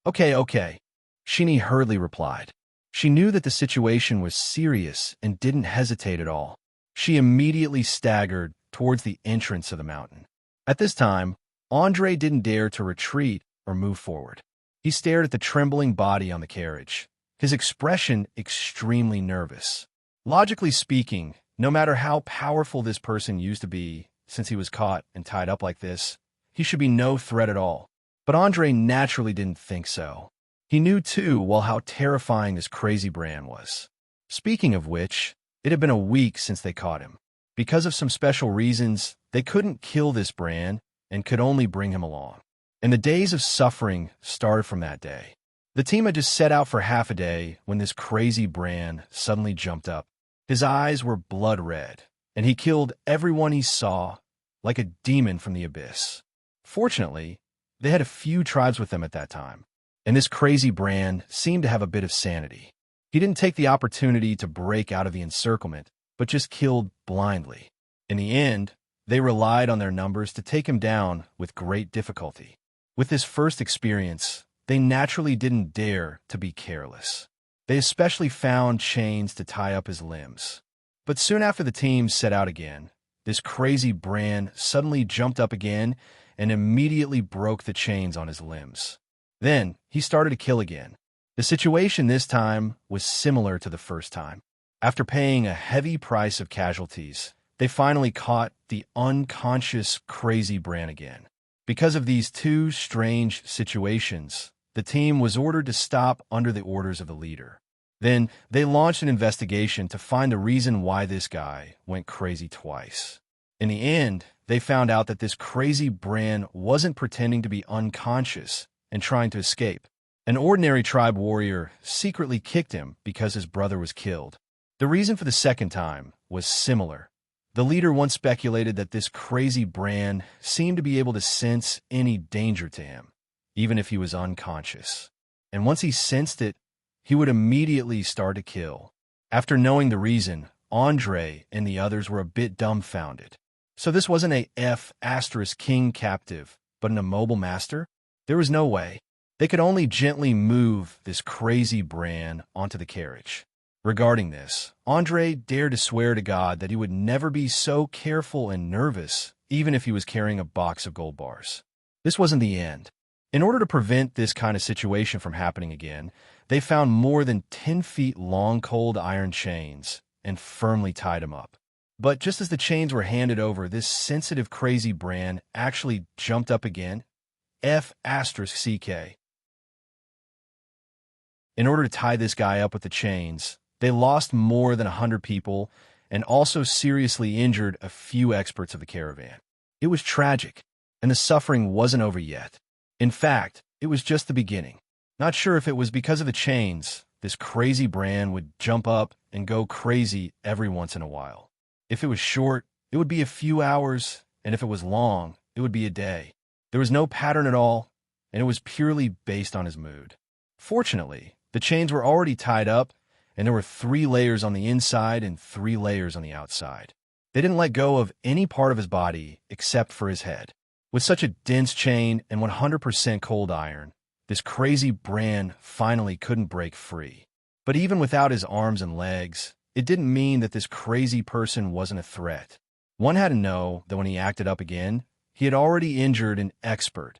Okay. Shini hurriedly replied. She knew that the situation was serious and didn't hesitate at all. She immediately staggered towards the entrance of the mountain. At this time, Andre didn't dare to retreat or move forward. He stared at the trembling body on the carriage, his expression extremely nervous. Logically speaking, no matter how powerful this person used to be, since he was caught and tied up like this, he should be no threat at all. But Andre naturally didn't think so. He knew too well how terrifying this crazy Bran was. Speaking of which, it had been a week since they caught him. Because of some special reasons, they couldn't kill this Bran and could only bring him along. And the days of suffering started from that day. The team had just set out for half a day when this crazy Bran suddenly jumped up. His eyes were blood red, and he killed everyone he saw like a demon from the abyss. Fortunately, they had a few tribes with them at that time, and this crazy Bran seemed to have a bit of sanity. He didn't take the opportunity to break out of the encirclement, but just killed blindly. In the end, they relied on their numbers to take him down with great difficulty. With this first experience, they naturally didn't dare to be careless. They especially found chains to tie up his limbs. But soon after the team set out again, this crazy Bran suddenly jumped up again and immediately broke the chains on his limbs. Then he started to kill again. The situation this time was similar to the first time. After paying a heavy price of casualties, they finally caught the unconscious crazy Bran again. Because of these two strange situations, the team was ordered to stop under the orders of the leader. Then they launched an investigation to find the reason why this guy went crazy twice. In the end, they found out that this crazy Bran wasn't pretending to be unconscious and trying to escape. An ordinary tribe warrior secretly kicked him because his brother was killed. The reason for the second time was similar. The leader once speculated that this crazy Bran seemed to be able to sense any danger to him, even if he was unconscious. And once he sensed it, he would immediately start to kill. After knowing the reason, Andre and the others were a bit dumbfounded. So this wasn't a F***king captive, but an immobile master? There was no way. They could only gently move this crazy Bran onto the carriage. Regarding this, Andre dared to swear to God that he would never be so careful and nervous, even if he was carrying a box of gold bars. This wasn't the end. In order to prevent this kind of situation from happening again, they found more than 10 feet long cold iron chains and firmly tied him up. But just as the chains were handed over, this sensitive crazy Bran actually jumped up again. F***ck. In order to tie this guy up with the chains, they lost more than 100 people and also seriously injured a few experts of the caravan. It was tragic, and the suffering wasn't over yet. In fact, it was just the beginning. Not sure if it was because of the chains, this crazy Bran would jump up and go crazy every once in a while. If it was short, it would be a few hours, and if it was long, it would be a day. There was no pattern at all, and it was purely based on his mood. Fortunately, the chains were already tied up, and there were 3 layers on the inside and 3 layers on the outside. They didn't let go of any part of his body except for his head. With such a dense chain and 100% cold iron, this crazy Bran finally couldn't break free. But even without his arms and legs, it didn't mean that this crazy person wasn't a threat. One had to know that when he acted up again, he had already injured an expert.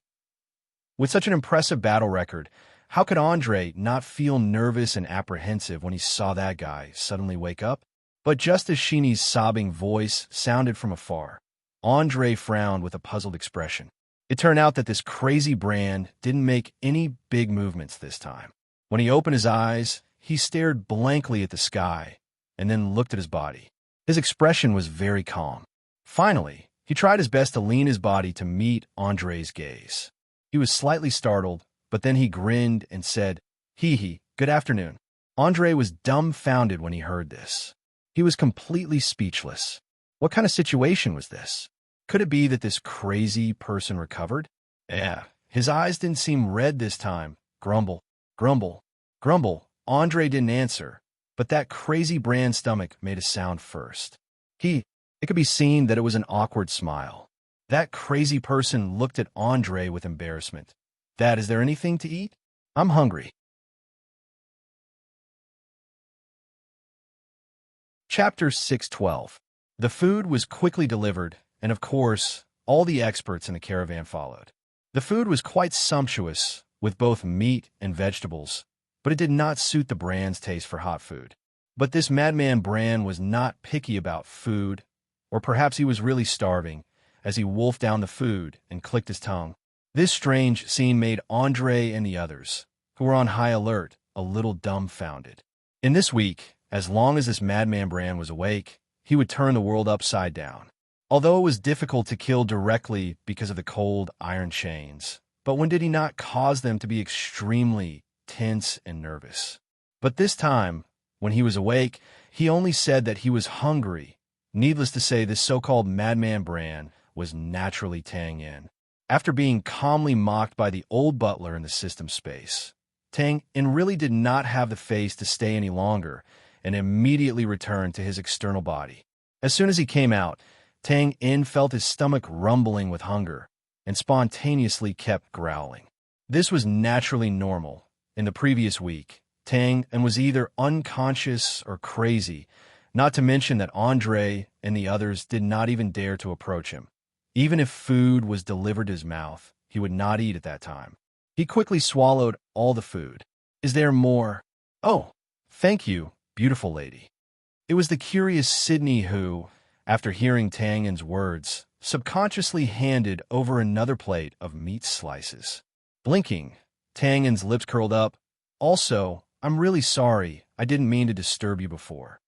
With such an impressive battle record, how could Andre not feel nervous and apprehensive when he saw that guy suddenly wake up? But just as Sheenie's sobbing voice sounded from afar, Andre frowned with a puzzled expression. It turned out that this crazy Bran didn't make any big movements this time. When he opened his eyes, he stared blankly at the sky and then looked at his body. His expression was very calm. Finally, he tried his best to lean his body to meet Andre's gaze. He was slightly startled, but then he grinned and said, "Hee, good afternoon." Andre was dumbfounded when he heard this. He was completely speechless. What kind of situation was this? Could it be that this crazy person recovered? Yeah, his eyes didn't seem red this time. Grumble, grumble, grumble. Andre didn't answer, but that crazy Bran's stomach made a sound first. It could be seen that it was an awkward smile. That crazy person looked at Andre with embarrassment. "Dad, is there anything to eat? I'm hungry." Chapter 612. The food was quickly delivered, and of course, all the experts in the caravan followed. The food was quite sumptuous, with both meat and vegetables, but it did not suit the Bran's taste for hot food. But this madman Bran was not picky about food, or perhaps he was really starving, as he wolfed down the food and clicked his tongue. This strange scene made Andre and the others, who were on high alert, a little dumbfounded. In this week, as long as this madman Bran was awake, he would turn the world upside down. Although it was difficult to kill directly because of the cold iron chains, but when did he not cause them to be extremely tense and nervous? But this time, when he was awake, he only said that he was hungry. Needless to say, this so-called madman Bran was naturally Tang in. After being calmly mocked by the old butler in the system space, Tang in really did not have the face to stay any longer and immediately returned to his external body. As soon as he came out, Tang In felt his stomach rumbling with hunger and spontaneously kept growling. This was naturally normal. In the previous week, Tang In was either unconscious or crazy, not to mention that Andre and the others did not even dare to approach him. Even if food was delivered to his mouth, he would not eat at that time. He quickly swallowed all the food. Is there more? Oh, thank you, beautiful lady. It was the curious Sydney who, after hearing Tang In's words, subconsciously handed over another plate of meat slices. Blinking, Tang In's lips curled up. Also, I'm really sorry, I didn't mean to disturb you before.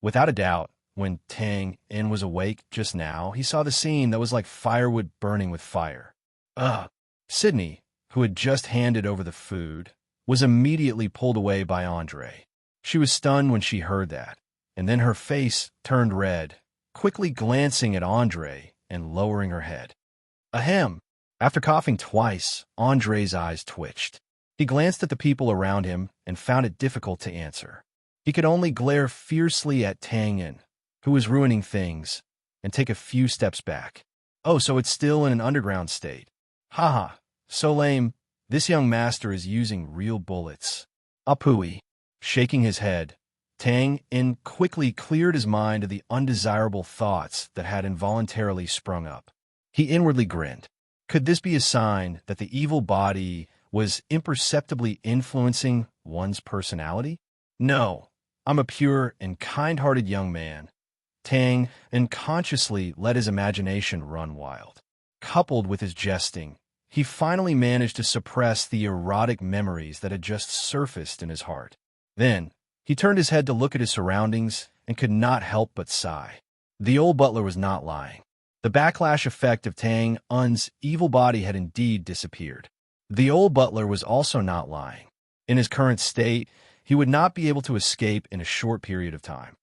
Without a doubt, when Tang In was awake just now, he saw the scene that was like firewood burning with fire. Ugh. Sydney, who had just handed over the food, was immediately pulled away by Andre. She was stunned when she heard that, and then her face turned red, quickly glancing at Andre and lowering her head. Ahem! After coughing twice, Andre's eyes twitched. He glanced at the people around him and found it difficult to answer. He could only glare fiercely at Tang In, who was ruining things, and take a few steps back. Oh, so it's still in an underground state. Haha, so lame. This young master is using real bullets. Apui. Shaking his head, Tang In quickly cleared his mind of the undesirable thoughts that had involuntarily sprung up. He inwardly grinned. Could this be a sign that the evil body was imperceptibly influencing one's personality? No, I'm a pure and kind-hearted young man. Tang unconsciously let his imagination run wild. Coupled with his jesting, he finally managed to suppress the erotic memories that had just surfaced in his heart. Then, he turned his head to look at his surroundings and could not help but sigh. The old butler was not lying. The backlash effect of Tang Un's evil body had indeed disappeared. The old butler was also not lying. In his current state, he would not be able to escape in a short period of time.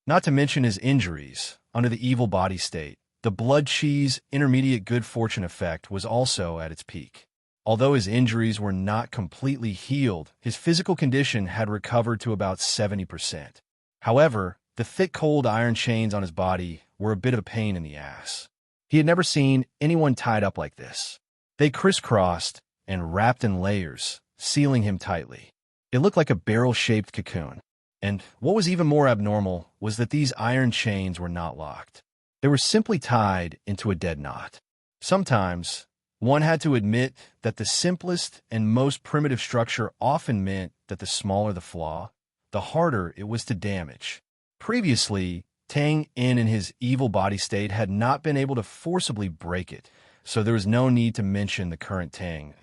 Not to mention his injuries, under the evil body state, the blood cheese intermediate good fortune effect was also at its peak. Although his injuries were not completely healed, his physical condition had recovered to about 70%. However, the thick cold iron chains on his body were a bit of a pain in the ass. He had never seen anyone tied up like this. They crisscrossed and wrapped in layers, sealing him tightly. It looked like a barrel-shaped cocoon. And what was even more abnormal was that these iron chains were not locked. They were simply tied into a dead knot. Sometimes, one had to admit that the simplest and most primitive structure often meant that the smaller the flaw, the harder it was to damage. Previously, Tang In his evil body state had not been able to forcibly break it, so there was no need to mention the current Tang.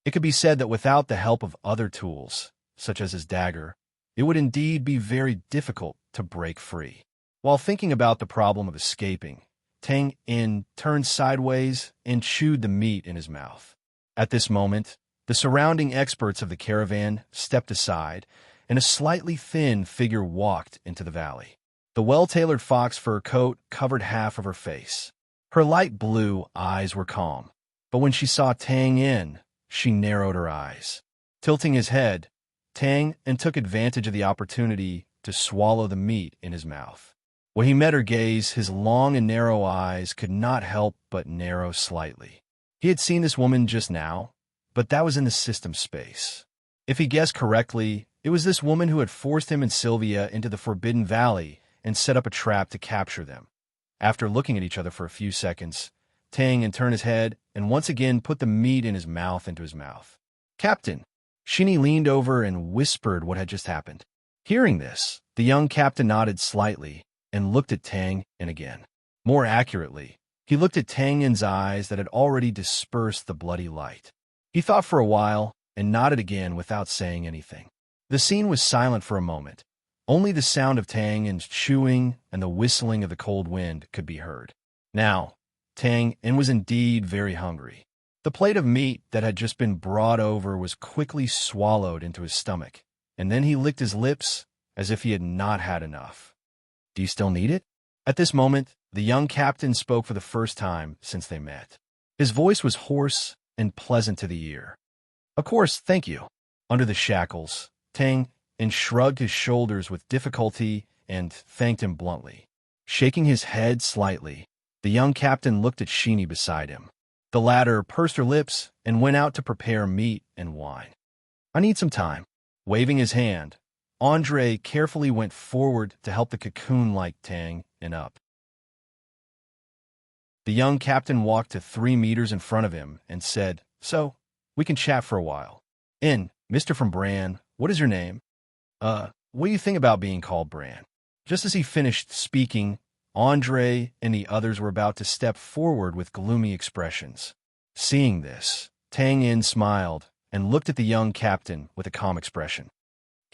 It could be said that without the help of other tools, such as his dagger, it would indeed be very difficult to break free. While thinking about the problem of escaping, Tang In turned sideways and chewed the meat in his mouth. At this moment, the surrounding experts of the caravan stepped aside, and a slightly thin figure walked into the valley. The well-tailored fox fur coat covered half of her face. Her light blue eyes were calm, but when she saw Tang In, she narrowed her eyes. Tilting his head, Tang In took advantage of the opportunity to swallow the meat in his mouth. When he met her gaze, his long and narrow eyes could not help but narrow slightly. He had seen this woman just now, but that was in the system space. If he guessed correctly, it was this woman who had forced him and Sylvia into the Forbidden Valley and set up a trap to capture them. After looking at each other for a few seconds, Tang In turned his head and once again put the meat in his mouth into his mouth. Captain! Shinny leaned over and whispered what had just happened. Hearing this, the young captain nodded slightly and looked at Tang In again. More accurately, he looked at Tang In's eyes that had already dispersed the bloody light. He thought for a while and nodded again without saying anything. The scene was silent for a moment. Only the sound of Tang In's chewing and the whistling of the cold wind could be heard. Now, Tang In was indeed very hungry. The plate of meat that had just been brought over was quickly swallowed into his stomach, and then he licked his lips as if he had not had enough. Do you still need it? At this moment, the young captain spoke for the first time since they met. His voice was hoarse and pleasant to the ear. Of course, thank you. Under the shackles, Tang In shrugged his shoulders with difficulty and thanked him bluntly. Shaking his head slightly, the young captain looked at Sheeny beside him. The latter pursed her lips and went out to prepare meat and wine. I need some time. Waving his hand, Andre carefully went forward to help the cocoon-like Tang and up. The young captain walked to 3 meters in front of him and said, "So, we can chat for a while. Mr. from Bran, what is your name? What do you think about being called Bran?" Just as he finished speaking, Andre and the others were about to step forward with gloomy expressions. Seeing this, Tang Yin smiled and looked at the young captain with a calm expression.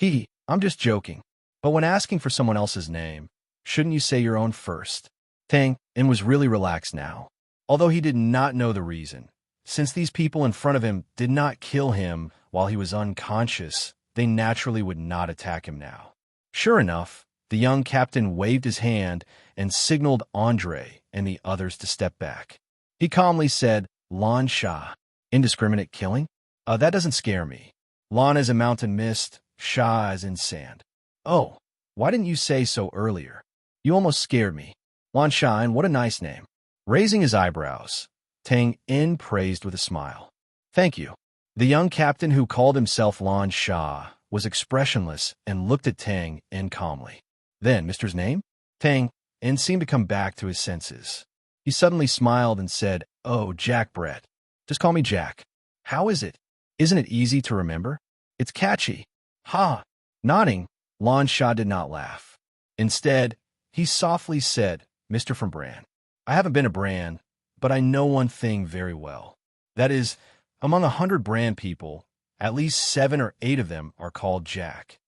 I'm just joking. But when asking for someone else's name, shouldn't you say your own first?" Tang Yin was really relaxed now, although he did not know the reason. Since these people in front of him did not kill him while he was unconscious, they naturally would not attack him now. Sure enough, the young captain waved his hand and signaled Andre and the others to step back. He calmly said, "Lan Sha, indiscriminate killing? That doesn't scare me. Lan is a mountain mist, Sha is in sand." "Oh, why didn't you say so earlier? You almost scared me. Lan Sha, and what a nice name." Raising his eyebrows, Tang Yin praised with a smile. "Thank you." The young captain, who called himself Lan Sha, was expressionless and looked at Tang Yin calmly. Then, Mister's name? Tang Yin seemed to come back to his senses. He suddenly smiled and said, "Oh, Jack Brett. Just call me Jack. How is it? Isn't it easy to remember? It's catchy." "Ha!" Nodding, Lan Sha did not laugh. Instead, he softly said, "Mr. from Bran. I haven't been a Bran, but I know one thing very well. That is, among 100 Bran people, at least 7 or 8 of them are called Jack."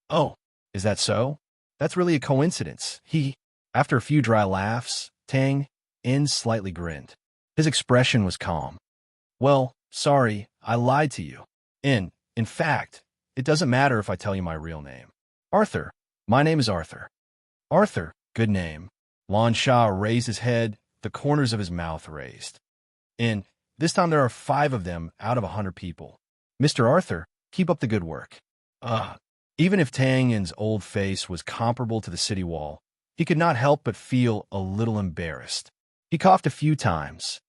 "Oh, is that so? That's really a coincidence." After a few dry laughs, Tang Yin slightly grinned. His expression was calm. "Well, sorry, I lied to you. In fact, it doesn't matter if I tell you my real name. Arthur. My name is Arthur." "Arthur, good name." Lan Sha raised his head, the corners of his mouth raised. This time there are 5 of them out of 100 people. "Mr. Arthur, keep up the good work." Even if Tang Yin's old face was comparable to the city wall, he could not help but feel a little embarrassed. He coughed a few times.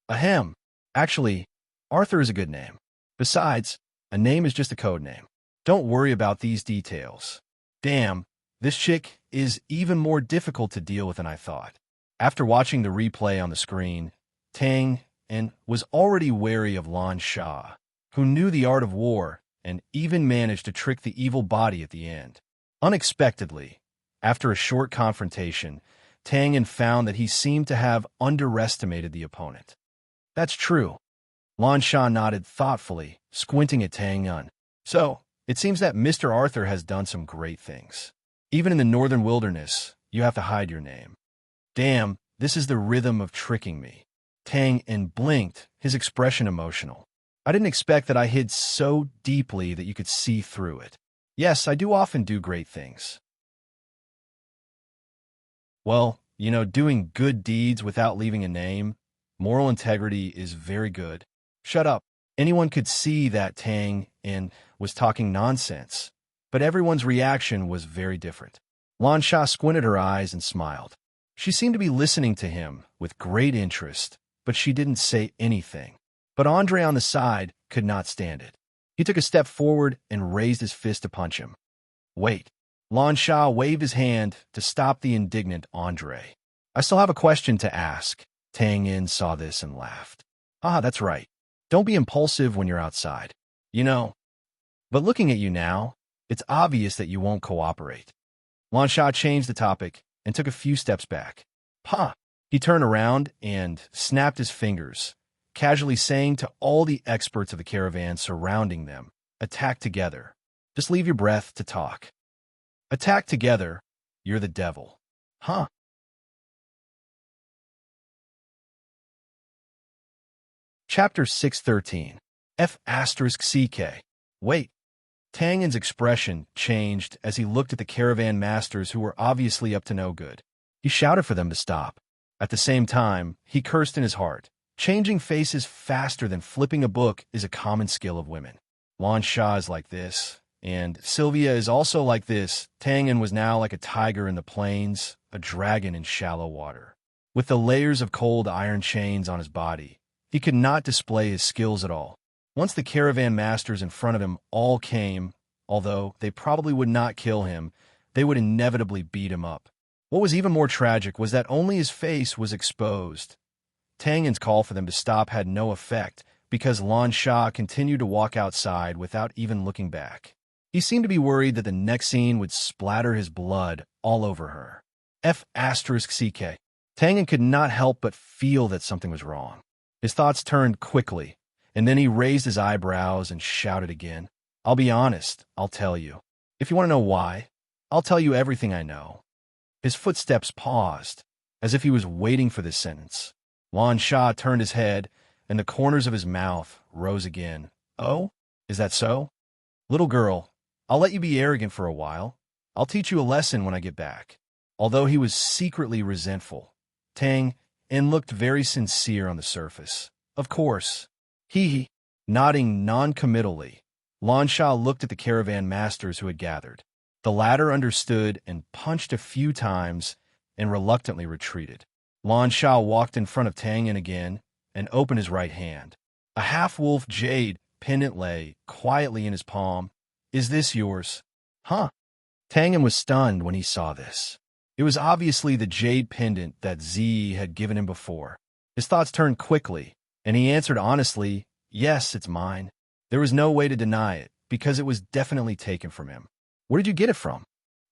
"Ahem. Actually, Arthur is a good name. Besides, a name is just a code name. Don't worry about these details. Damn, this chick is even more difficult to deal with than I thought." After watching the replay on the screen, Tang Yin was already wary of Lan Sha, who knew the art of war and even managed to trick the evil body at the end. Unexpectedly, after a short confrontation, Tang Yin found that he seemed to have underestimated the opponent. "That's true." Lan Sha nodded thoughtfully, squinting at Tang Yin. "So, it seems that Mr. Arthur has done some great things. Even in the northern wilderness, you have to hide your name. Damn, this is the rhythm of tricking me." Tang Yin blinked, his expression emotional. "I didn't expect that I hid so deeply that you could see through it. Yes, I do often do great things. Well, doing good deeds without leaving a name, moral integrity is very good." "Shut up." Anyone could see that Tang Yin was talking nonsense, but everyone's reaction was very different. Lan Sha squinted her eyes and smiled. She seemed to be listening to him with great interest, but she didn't say anything. But Andre on the side could not stand it. He took a step forward and raised his fist to punch him. "Wait." Lan Sha waved his hand to stop the indignant Andre. "I still have a question to ask." Tang Yin saw this and laughed. That's right. Don't be impulsive when you're outside. But looking at you now, it's obvious that you won't cooperate." Lan Sha changed the topic and took a few steps back. He turned around and snapped his fingers, casually saying to all the experts of the caravan surrounding them, "Attack together. Just leave your breath to talk. Attack together, you're the devil." Chapter 613. F***CK. Wait. Tang Yin's expression changed as he looked at the caravan masters who were obviously up to no good. He shouted for them to stop. At the same time, he cursed in his heart. Changing faces faster than flipping a book is a common skill of women. Lan Sha is like this, and Sylvia is also like this. Tang Yin was now like a tiger in the plains, a dragon in shallow water. With the layers of cold iron chains on his body, he could not display his skills at all. Once the caravan masters in front of him all came, although they probably would not kill him, they would inevitably beat him up. What was even more tragic was that only his face was exposed. Tangen's call for them to stop had no effect because Lan Sha continued to walk outside without even looking back. He seemed to be worried that the next scene would splatter his blood all over her. F***CK. Tangen could not help but feel that something was wrong. His thoughts turned quickly, and then he raised his eyebrows and shouted again. I'll be honest, I'll tell you. If you want to know why, I'll tell you everything I know. His footsteps paused, as if he was waiting for this sentence. Lan Sha turned his head, and the corners of his mouth rose again. Oh? Is that so? Little girl, I'll let you be arrogant for a while. I'll teach you a lesson when I get back. Although he was secretly resentful, Tangen looked very sincere on the surface. Of course. He, nodding non-committally, Lan Sha looked at the caravan masters who had gathered. The latter understood and punched a few times and reluctantly retreated. Lan Sha walked in front of Tangen again and opened his right hand. A half-wolf jade pendant lay quietly in his palm. Is this yours? Huh? Tangen was stunned when he saw this. It was obviously the jade pendant that Z had given him before. His thoughts turned quickly, and he answered honestly, yes, it's mine. There was no way to deny it, because it was definitely taken from him. Where did you get it from?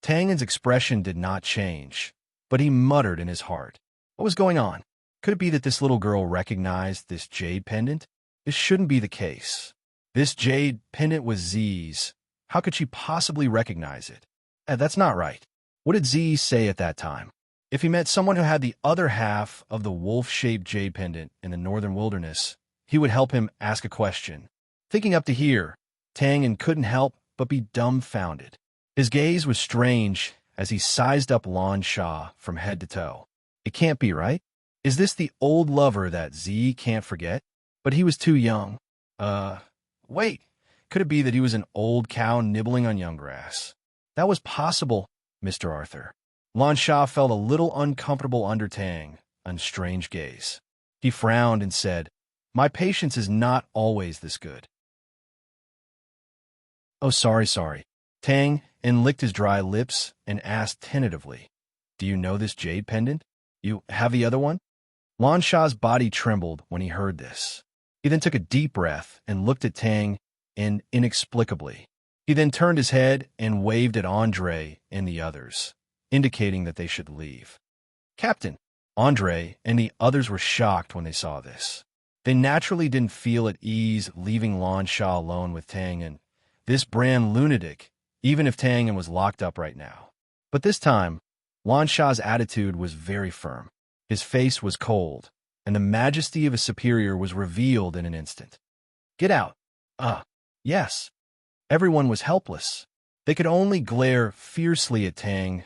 Tangen's expression did not change, but he muttered in his heart. What was going on? Could it be that this little girl recognized this jade pendant? This shouldn't be the case. This jade pendant was Z's. How could she possibly recognize it? That's not right. What did Z say at that time? If he met someone who had the other half of the wolf-shaped jade pendant in the northern wilderness, he would help him ask a question. Thinking up to here, Tangen couldn't help but be dumbfounded. His gaze was strange as he sized up Lan Sha from head to toe. It can't be right. Is this the old lover that Z can't forget? But he was too young. Wait. Could it be that he was an old cow nibbling on young grass? That was possible, Mr. Arthur. Lan Sha felt a little uncomfortable under Tangen's strange gaze. He frowned and said, my patience is not always this good. Oh, sorry. Tangen licked his dry lips and asked tentatively, do you know this jade pendant? You have the other one? Lan Sha's body trembled when he heard this. He then took a deep breath and looked at Tangen inexplicably. He then turned his head and waved at Andre and the others, indicating that they should leave. Captain, Andre and the others were shocked when they saw this. They naturally didn't feel at ease leaving Lan Sha alone with Tangen, this brand lunatic, even if Tangen was locked up right now. But this time, Lan Sha's attitude was very firm. His face was cold, and the majesty of his superior was revealed in an instant. Get out. Yes. Everyone was helpless. They could only glare fiercely at Tangen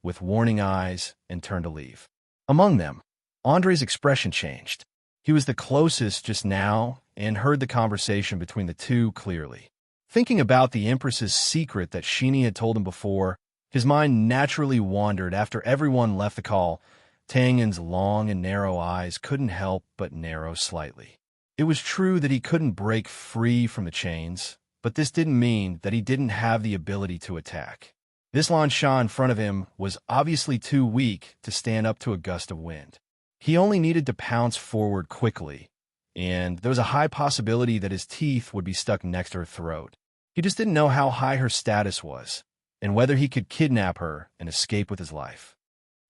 with warning eyes and turn to leave. Among them, Andre's expression changed. He was the closest just now and heard the conversation between the two clearly. Thinking about the Empress's secret that Sheenie had told him before, his mind naturally wandered after everyone left the call. Tangen's long and narrow eyes couldn't help but narrow slightly. It was true that he couldn't break free from the chains, but this didn't mean that he didn't have the ability to attack. This Lan Sha in front of him was obviously too weak to stand up to a gust of wind. He only needed to pounce forward quickly, and there was a high possibility that his teeth would be stuck next to her throat. He just didn't know how high her status was, and whether he could kidnap her and escape with his life.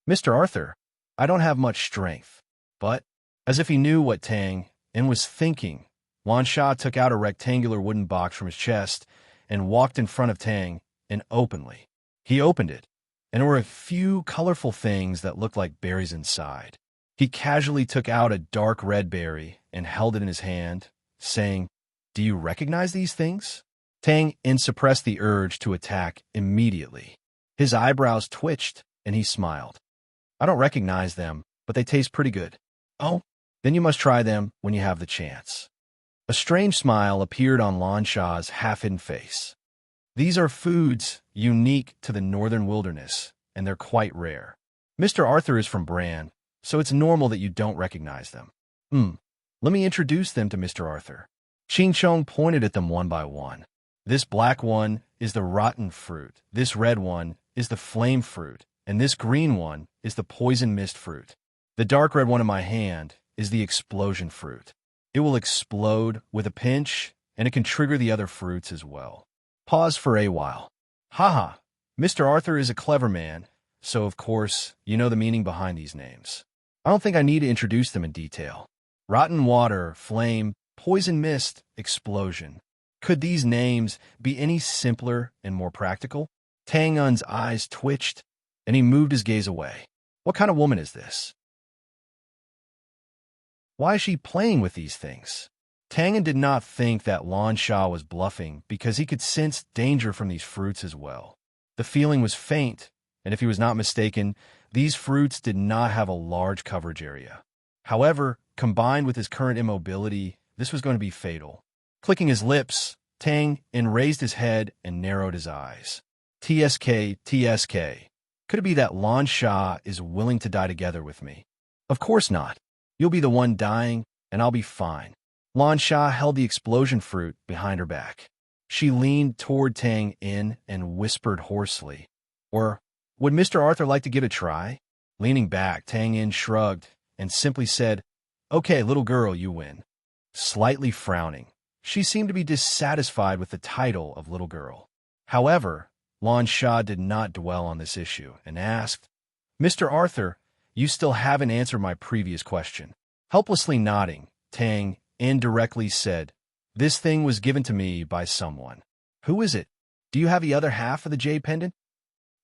Mr. Arthur, I don't have much strength, but, as if he knew what Tangen was thinking, Lan Sha took out a rectangular wooden box from his chest and walked in front of Tangen openly. He opened it, and there were a few colorful things that looked like berries inside. He casually took out a dark red berry and held it in his hand, saying, "Do you recognize these things?" Tangen suppressed the urge to attack immediately. His eyebrows twitched, and he smiled. "I don't recognize them, but they taste pretty good." "Oh, then you must try them when you have the chance." A strange smile appeared on Lan Sha's half-hidden face. "These are foods unique to the northern wilderness, and they're quite rare. Mr. Arthur is from Bran, so it's normal that you don't recognize them. Let me introduce them to Mr. Arthur. Ching Chong pointed at them one by one. This black one is the rotten fruit, this red one is the flame fruit, and this green one is the poison mist fruit. The dark red one in my hand is the explosion fruit. It will explode with a pinch, and it can trigger the other fruits as well. Pause for a while. Haha, Mr. Arthur is a clever man, so of course you know the meaning behind these names. I don't think I need to introduce them in detail. Rotten water, flame, poison mist, explosion. Could these names be any simpler and more practical? Tang Un's eyes twitched, and he moved his gaze away. What kind of woman is this? Why is she playing with these things? Tang Un did not think that Lan Sha was bluffing because he could sense danger from these fruits as well. The feeling was faint, and if he was not mistaken, these fruits did not have a large coverage area. However, combined with his current immobility, this was going to be fatal. Clicking his lips, Tang Un raised his head and narrowed his eyes. TSK, TSK. Could it be that Lan Sha is willing to die together with me? Of course not. You'll be the one dying, and I'll be fine. Lan Sha held the explosion fruit behind her back. She leaned toward Tang Un and whispered hoarsely, "Or would Mr. Arthur like to give it a try?" Leaning back, Tang Un shrugged and simply said, "Okay, little girl, you win." Slightly frowning, she seemed to be dissatisfied with the title of little girl. However, Lan Sha did not dwell on this issue and asked, "Mr. Arthur, you still haven't answered my previous question." Helplessly nodding, Tang indirectly said, "This thing was given to me by someone. Who is it? Do you have the other half of the jade pendant?"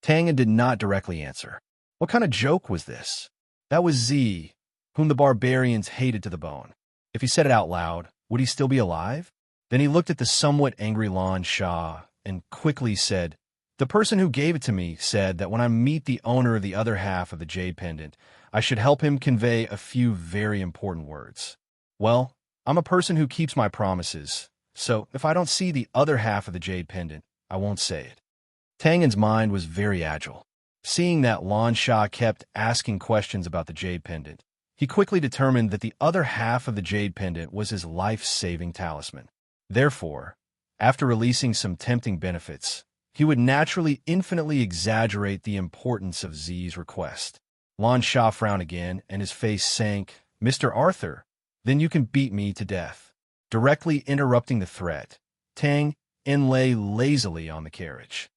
Tang Un did not directly answer. What kind of joke was this? That was Z, whom the barbarians hated to the bone. If he said it out loud, would he still be alive? Then he looked at the somewhat angry Lan Sha and quickly said, "The person who gave it to me said that when I meet the owner of the other half of the jade pendant, I should help him convey a few very important words. Well, I'm a person who keeps my promises, so if I don't see the other half of the jade pendant, I won't say it." Tang Un's mind was very agile. Seeing that Lan Sha kept asking questions about the jade pendant, he quickly determined that the other half of the jade pendant was his life-saving talisman. Therefore, after releasing some tempting benefits, he would naturally infinitely exaggerate the importance of Z's request. Lan Sha frowned again, and his face sank. "Mr. Arthur, then you can beat me to death." Directly interrupting the threat, Tang Un lay lazily on the carriage.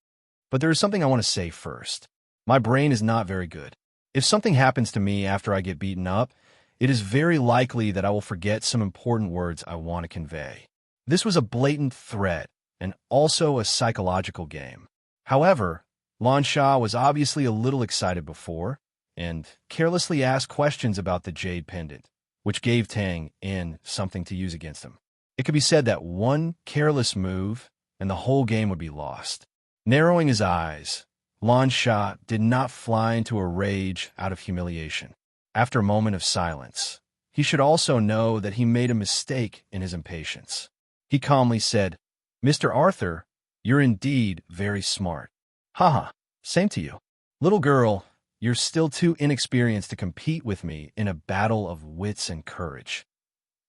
"But there is something I want to say first. My brain is not very good. If something happens to me after I get beaten up, it is very likely that I will forget some important words I want to convey." This was a blatant threat and also a psychological game. However, Lan Sha was obviously a little excited before and carelessly asked questions about the jade pendant, which gave Tang Un something to use against him. It could be said that one careless move and the whole game would be lost. Narrowing his eyes, Lan Sha did not fly into a rage out of humiliation. After a moment of silence, he should also know that he made a mistake in his impatience. He calmly said, "Mr. Arthur, you're indeed very smart." "Haha, same to you. Little girl, you're still too inexperienced to compete with me in a battle of wits and courage."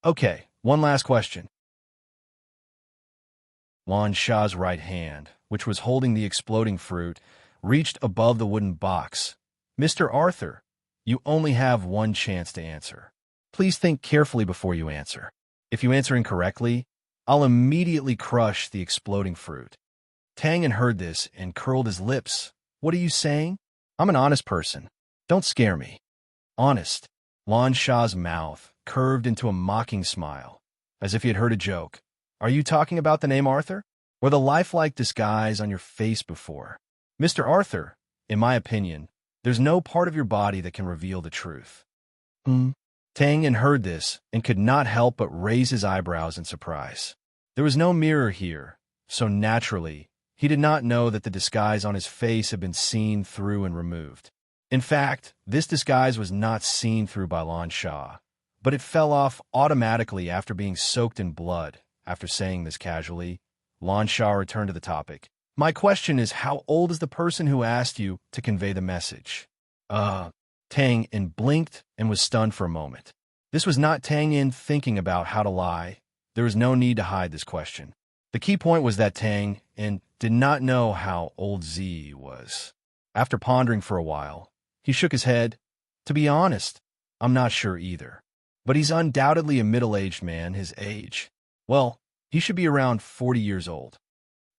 "Okay, one last question." Lan Sha's right hand, which was holding the exploding fruit, reached above the wooden box. "Mr. Arthur, you only have one chance to answer. Please think carefully before you answer. If you answer incorrectly, I'll immediately crush the exploding fruit." Tang Un heard this and curled his lips. "What are you saying? I'm an honest person. Don't scare me." "Honest." Lan Sha's mouth curved into a mocking smile, as if he had heard a joke. "Are you talking about the name Arthur? Or the lifelike disguise on your face before? Mr. Arthur, in my opinion, there's no part of your body that can reveal the truth." Tang Un heard this and could not help but raise his eyebrows in surprise. There was no mirror here, so naturally, he did not know that the disguise on his face had been seen through and removed. In fact, this disguise was not seen through by Lan Sha, but it fell off automatically after being soaked in blood. After saying this casually, Lan Sha returned to the topic. My question is, how old is the person who asked you to convey the message? Tang Yin blinked and was stunned for a moment. This was not Tang Yin thinking about how to lie. There was no need to hide this question. The key point was that Tang Yin did not know how old Z was. After pondering for a while, he shook his head. To be honest, I'm not sure either. But he's undoubtedly a middle-aged man, his age. Well, he should be around 40 years old.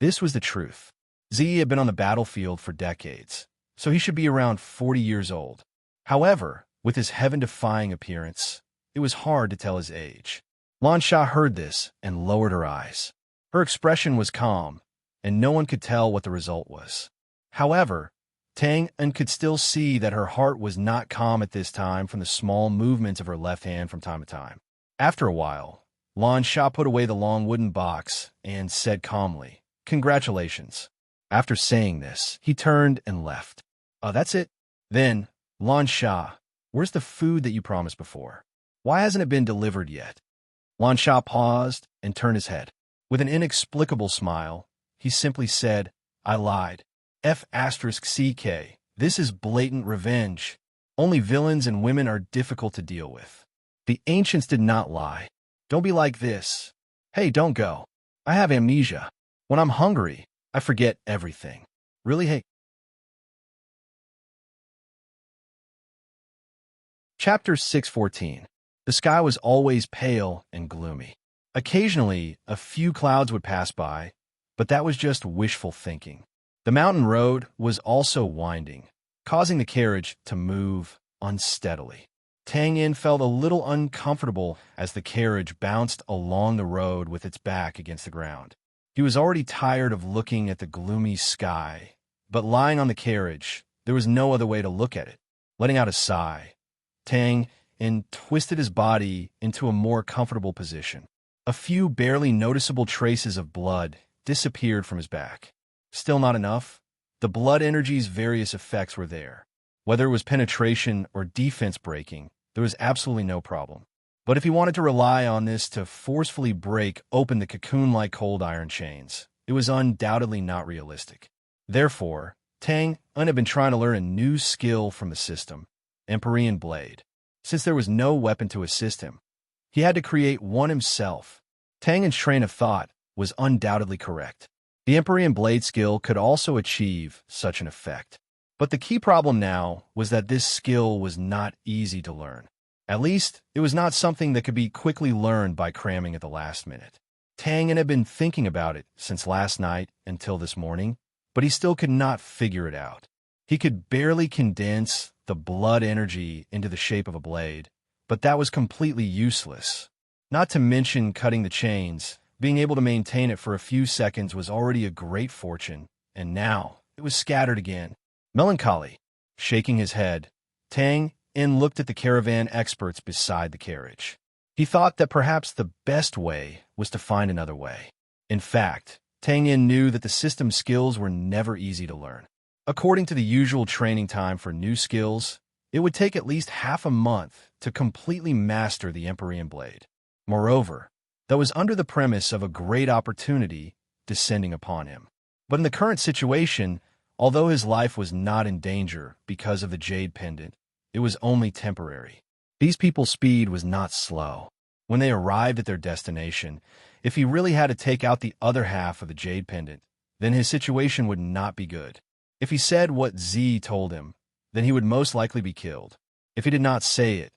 This was the truth. Z had been on the battlefield for decades, so he should be around 40 years old. However, with his heaven-defying appearance, it was hard to tell his age. Lan Sha heard this and lowered her eyes. Her expression was calm, and no one could tell what the result was. However, Tang Yin could still see that her heart was not calm at this time from the small movements of her left hand from time to time. After a while, Lan Sha put away the long wooden box and said calmly, "Congratulations." After saying this, he turned and left. "Oh, that's it?" Then, "Lan Sha, where's the food that you promised before? Why hasn't it been delivered yet?" Lan Sha paused and turned his head. With an inexplicable smile, he simply said, "I lied. F*CK. This is blatant revenge. Only villains and women are difficult to deal with. The ancients did not lie. Don't be like this. Hey, don't go. I have amnesia. When I'm hungry, I forget everything. Really, hey." Chapter 614. The sky was always pale and gloomy. Occasionally, a few clouds would pass by, but that was just wishful thinking. The mountain road was also winding, causing the carriage to move unsteadily. Tang Yin felt a little uncomfortable as the carriage bounced along the road with its back against the ground. He was already tired of looking at the gloomy sky, but lying on the carriage, there was no other way to look at it. Letting out a sigh, Tang Yin twisted his body into a more comfortable position. A few barely noticeable traces of blood disappeared from his back. Still not enough. The blood energy's various effects were there. Whether it was penetration or defense breaking, there was absolutely no problem. But if he wanted to rely on this to forcefully break open the cocoon-like cold iron chains, it was undoubtedly not realistic. Therefore, Tang Yin had been trying to learn a new skill from the system, Empyrean Blade. Since there was no weapon to assist him, he had to create one himself. Tang Yin's train of thought was undoubtedly correct. The Empyrean Blade skill could also achieve such an effect. But the key problem now was that this skill was not easy to learn. At least, it was not something that could be quickly learned by cramming at the last minute. Tang Yin had been thinking about it since last night until this morning, but he still could not figure it out. He could barely condense the blood energy into the shape of a blade, but that was completely useless. Not to mention cutting the chains. Being able to maintain it for a few seconds was already a great fortune, and now it was scattered again. Melancholy. Shaking his head, Tang Yin looked at the caravan experts beside the carriage. He thought that perhaps the best way was to find another way. In fact, Tang Yin knew that the system's skills were never easy to learn. According to the usual training time for new skills, it would take at least half a month to completely master the Empyrean Blade. Moreover, that was under the premise of a great opportunity descending upon him. But in the current situation, although his life was not in danger because of the Jade Pendant, it was only temporary. These people's speed was not slow. When they arrived at their destination, if he really had to take out the other half of the Jade Pendant, then his situation would not be good. If he said what Z told him, then he would most likely be killed. If he did not say it,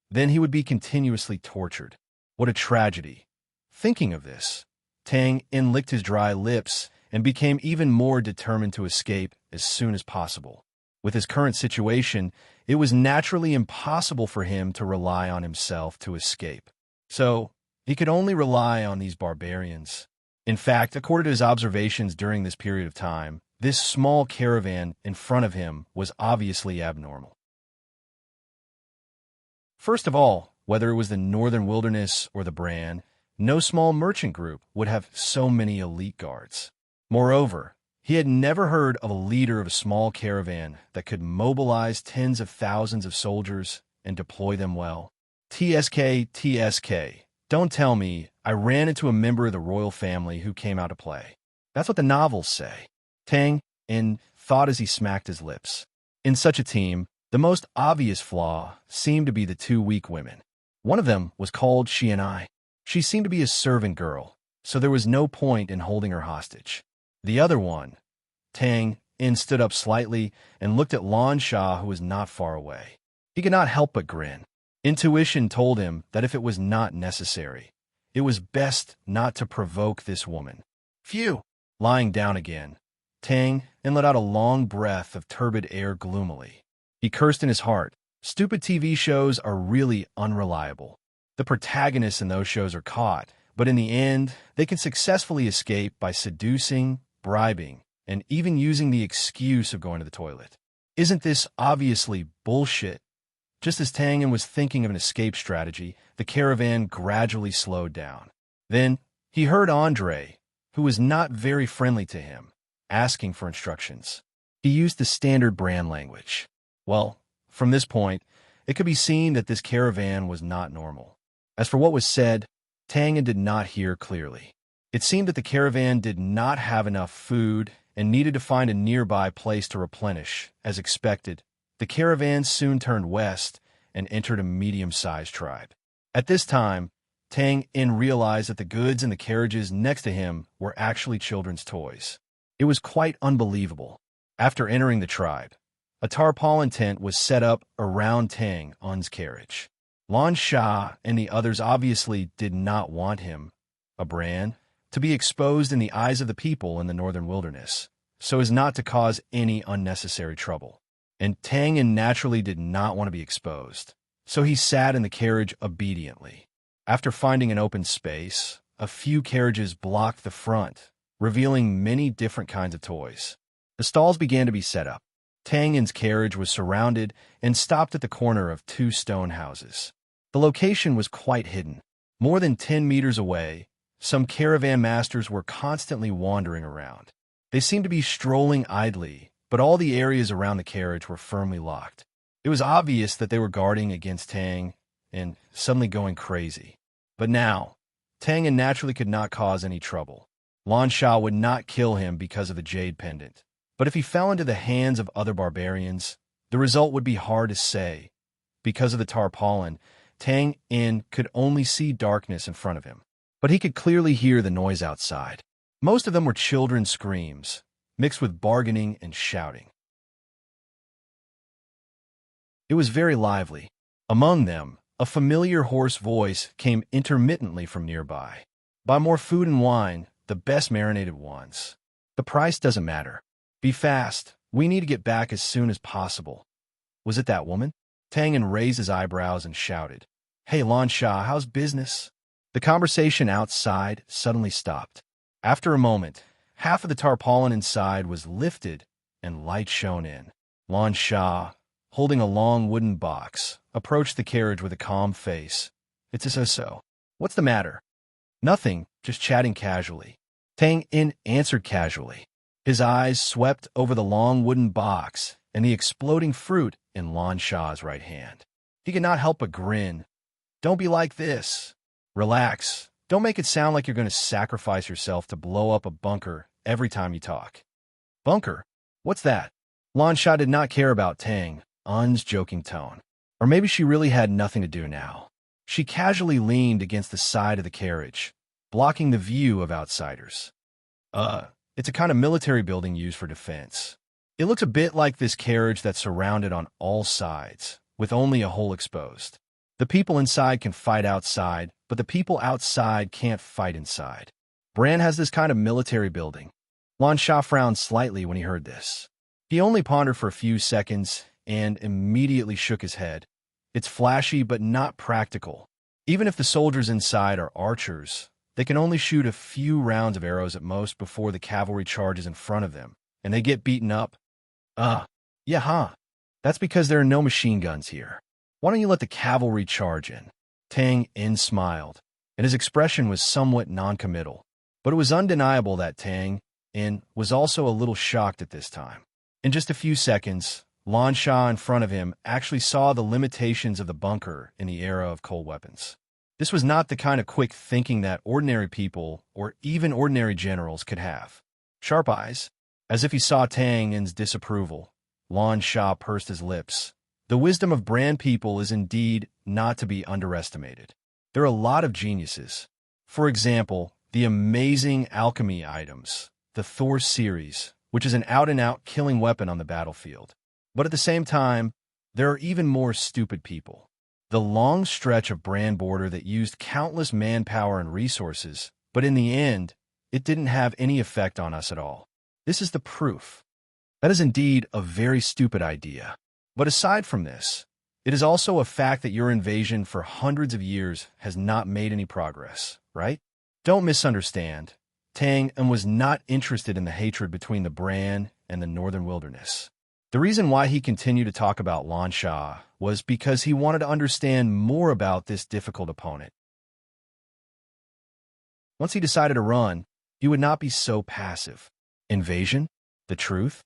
then he would be continuously tortured. What a tragedy. Thinking of this, Tang Yin licked his dry lips and became even more determined to escape as soon as possible. With his current situation, it was naturally impossible for him to rely on himself to escape. So, he could only rely on these barbarians. In fact, according to his observations during this period of time, this small caravan in front of him was obviously abnormal. First of all, whether it was the Northern Wilderness or the Brand, no small merchant group would have so many elite guards. Moreover, he had never heard of a leader of a small caravan that could mobilize tens of thousands of soldiers and deploy them well. TSK. Don't tell me I ran into a member of the royal family who came out to play. That's what the novels say. Tang In thought as he smacked his lips. In such a team, the most obvious flaw seemed to be the two weak women. One of them was called She and I. She seemed to be a servant girl, so there was no point in holding her hostage. The other one, Tang In stood up slightly and looked at Lan Sha, who was not far away. He could not help but grin. Intuition told him that if it was not necessary, it was best not to provoke this woman. Phew! Lying down again, Tang In let out a long breath of turbid air gloomily. He cursed in his heart. Stupid TV shows are really unreliable. The protagonists in those shows are caught, but in the end, they can successfully escape by seducing, bribing, and even using the excuse of going to the toilet. Isn't this obviously bullshit? Just as Tang In was thinking of an escape strategy, the caravan gradually slowed down. Then, he heard Andre, who was not very friendly to him, asking for instructions. He used the standard brand language. Well, from this point, it could be seen that this caravan was not normal. As for what was said, Tang In did not hear clearly. It seemed that the caravan did not have enough food and needed to find a nearby place to replenish. As expected, the caravan soon turned west and entered a medium-sized tribe. At this time, Tang In realized that the goods in the carriages next to him were actually children's toys. It was quite unbelievable. After entering the tribe, a tarpaulin tent was set up around Tang In's carriage. Lan Sha and the others obviously did not want him, a brand, to be exposed in the eyes of the people in the northern wilderness, so as not to cause any unnecessary trouble. And Tang In naturally did not want to be exposed, so he sat in the carriage obediently. After finding an open space, a few carriages blocked the front, revealing many different kinds of toys. The stalls began to be set up. Tang In's carriage was surrounded and stopped at the corner of two stone houses. The location was quite hidden. More than 10 meters away, some caravan masters were constantly wandering around. They seemed to be strolling idly, but all the areas around the carriage were firmly locked. It was obvious that they were guarding against Tang and suddenly going crazy. But now, Tang In naturally could not cause any trouble. Lan Sha would not kill him because of the jade pendant. But if he fell into the hands of other barbarians, the result would be hard to say. Because of the tarpaulin, Tang In could only see darkness in front of him. But he could clearly hear the noise outside. Most of them were children's screams, mixed with bargaining and shouting. It was very lively. Among them, a familiar hoarse voice came intermittently from nearby. Buy more food and wine, the best marinated ones. The price doesn't matter. Be fast. We need to get back as soon as possible. Was it that woman? Tang In raised his eyebrows and shouted, Hey, Lan Sha, how's business? The conversation outside suddenly stopped. After a moment, half of the tarpaulin inside was lifted and light shone in. Lan Sha, holding a long wooden box, approached the carriage with a calm face. It's a so. What's the matter? Nothing, just chatting casually. Tang In answered casually. His eyes swept over the long wooden box and the exploding fruit in Lan Sha's right hand. He could not help but grin. Don't be like this. Relax. Don't make it sound like you're going to sacrifice yourself to blow up a bunker every time you talk. Bunker? What's that? Lan Sha did not care about Tang In's joking tone. Or maybe she really had nothing to do now. She casually leaned against the side of the carriage, blocking the view of outsiders. It's a kind of military building used for defense. It looks a bit like this carriage that's surrounded on all sides, with only a hole exposed. The people inside can fight outside, but the people outside can't fight inside. Bran has this kind of military building. Lan Sha frowned slightly when he heard this. He only pondered for a few seconds and immediately shook his head. It's flashy but not practical. Even if the soldiers inside are archers, they can only shoot a few rounds of arrows at most before the cavalry charges in front of them, and they get beaten up. Yeah, huh? That's because there are no machine guns here. Why don't you let the cavalry charge in? Tang In smiled, and his expression was somewhat noncommittal. But it was undeniable that Tang In was also a little shocked at this time. In just a few seconds, Lan Sha in front of him actually saw the limitations of the bunker in the era of cold weapons. This was not the kind of quick thinking that ordinary people or even ordinary generals could have. Sharp eyes. As if he saw Tang Yin's disapproval, Lan Sha pursed his lips. The wisdom of brand people is indeed not to be underestimated. There are a lot of geniuses. For example, the amazing alchemy items, the Thor series, which is an out-and-out killing weapon on the battlefield. But at the same time, there are even more stupid people. The long stretch of brand border that used countless manpower and resources, but in the end, it didn't have any effect on us at all. This is the proof. That is indeed a very stupid idea. But aside from this, it is also a fact that your invasion for hundreds of years has not made any progress, right? Don't misunderstand. Tang Ying was not interested in the hatred between the Bran and the Northern Wilderness. The reason why he continued to talk about Lan Sha was because he wanted to understand more about this difficult opponent. Once he decided to run, he would not be so passive. Invasion? The truth?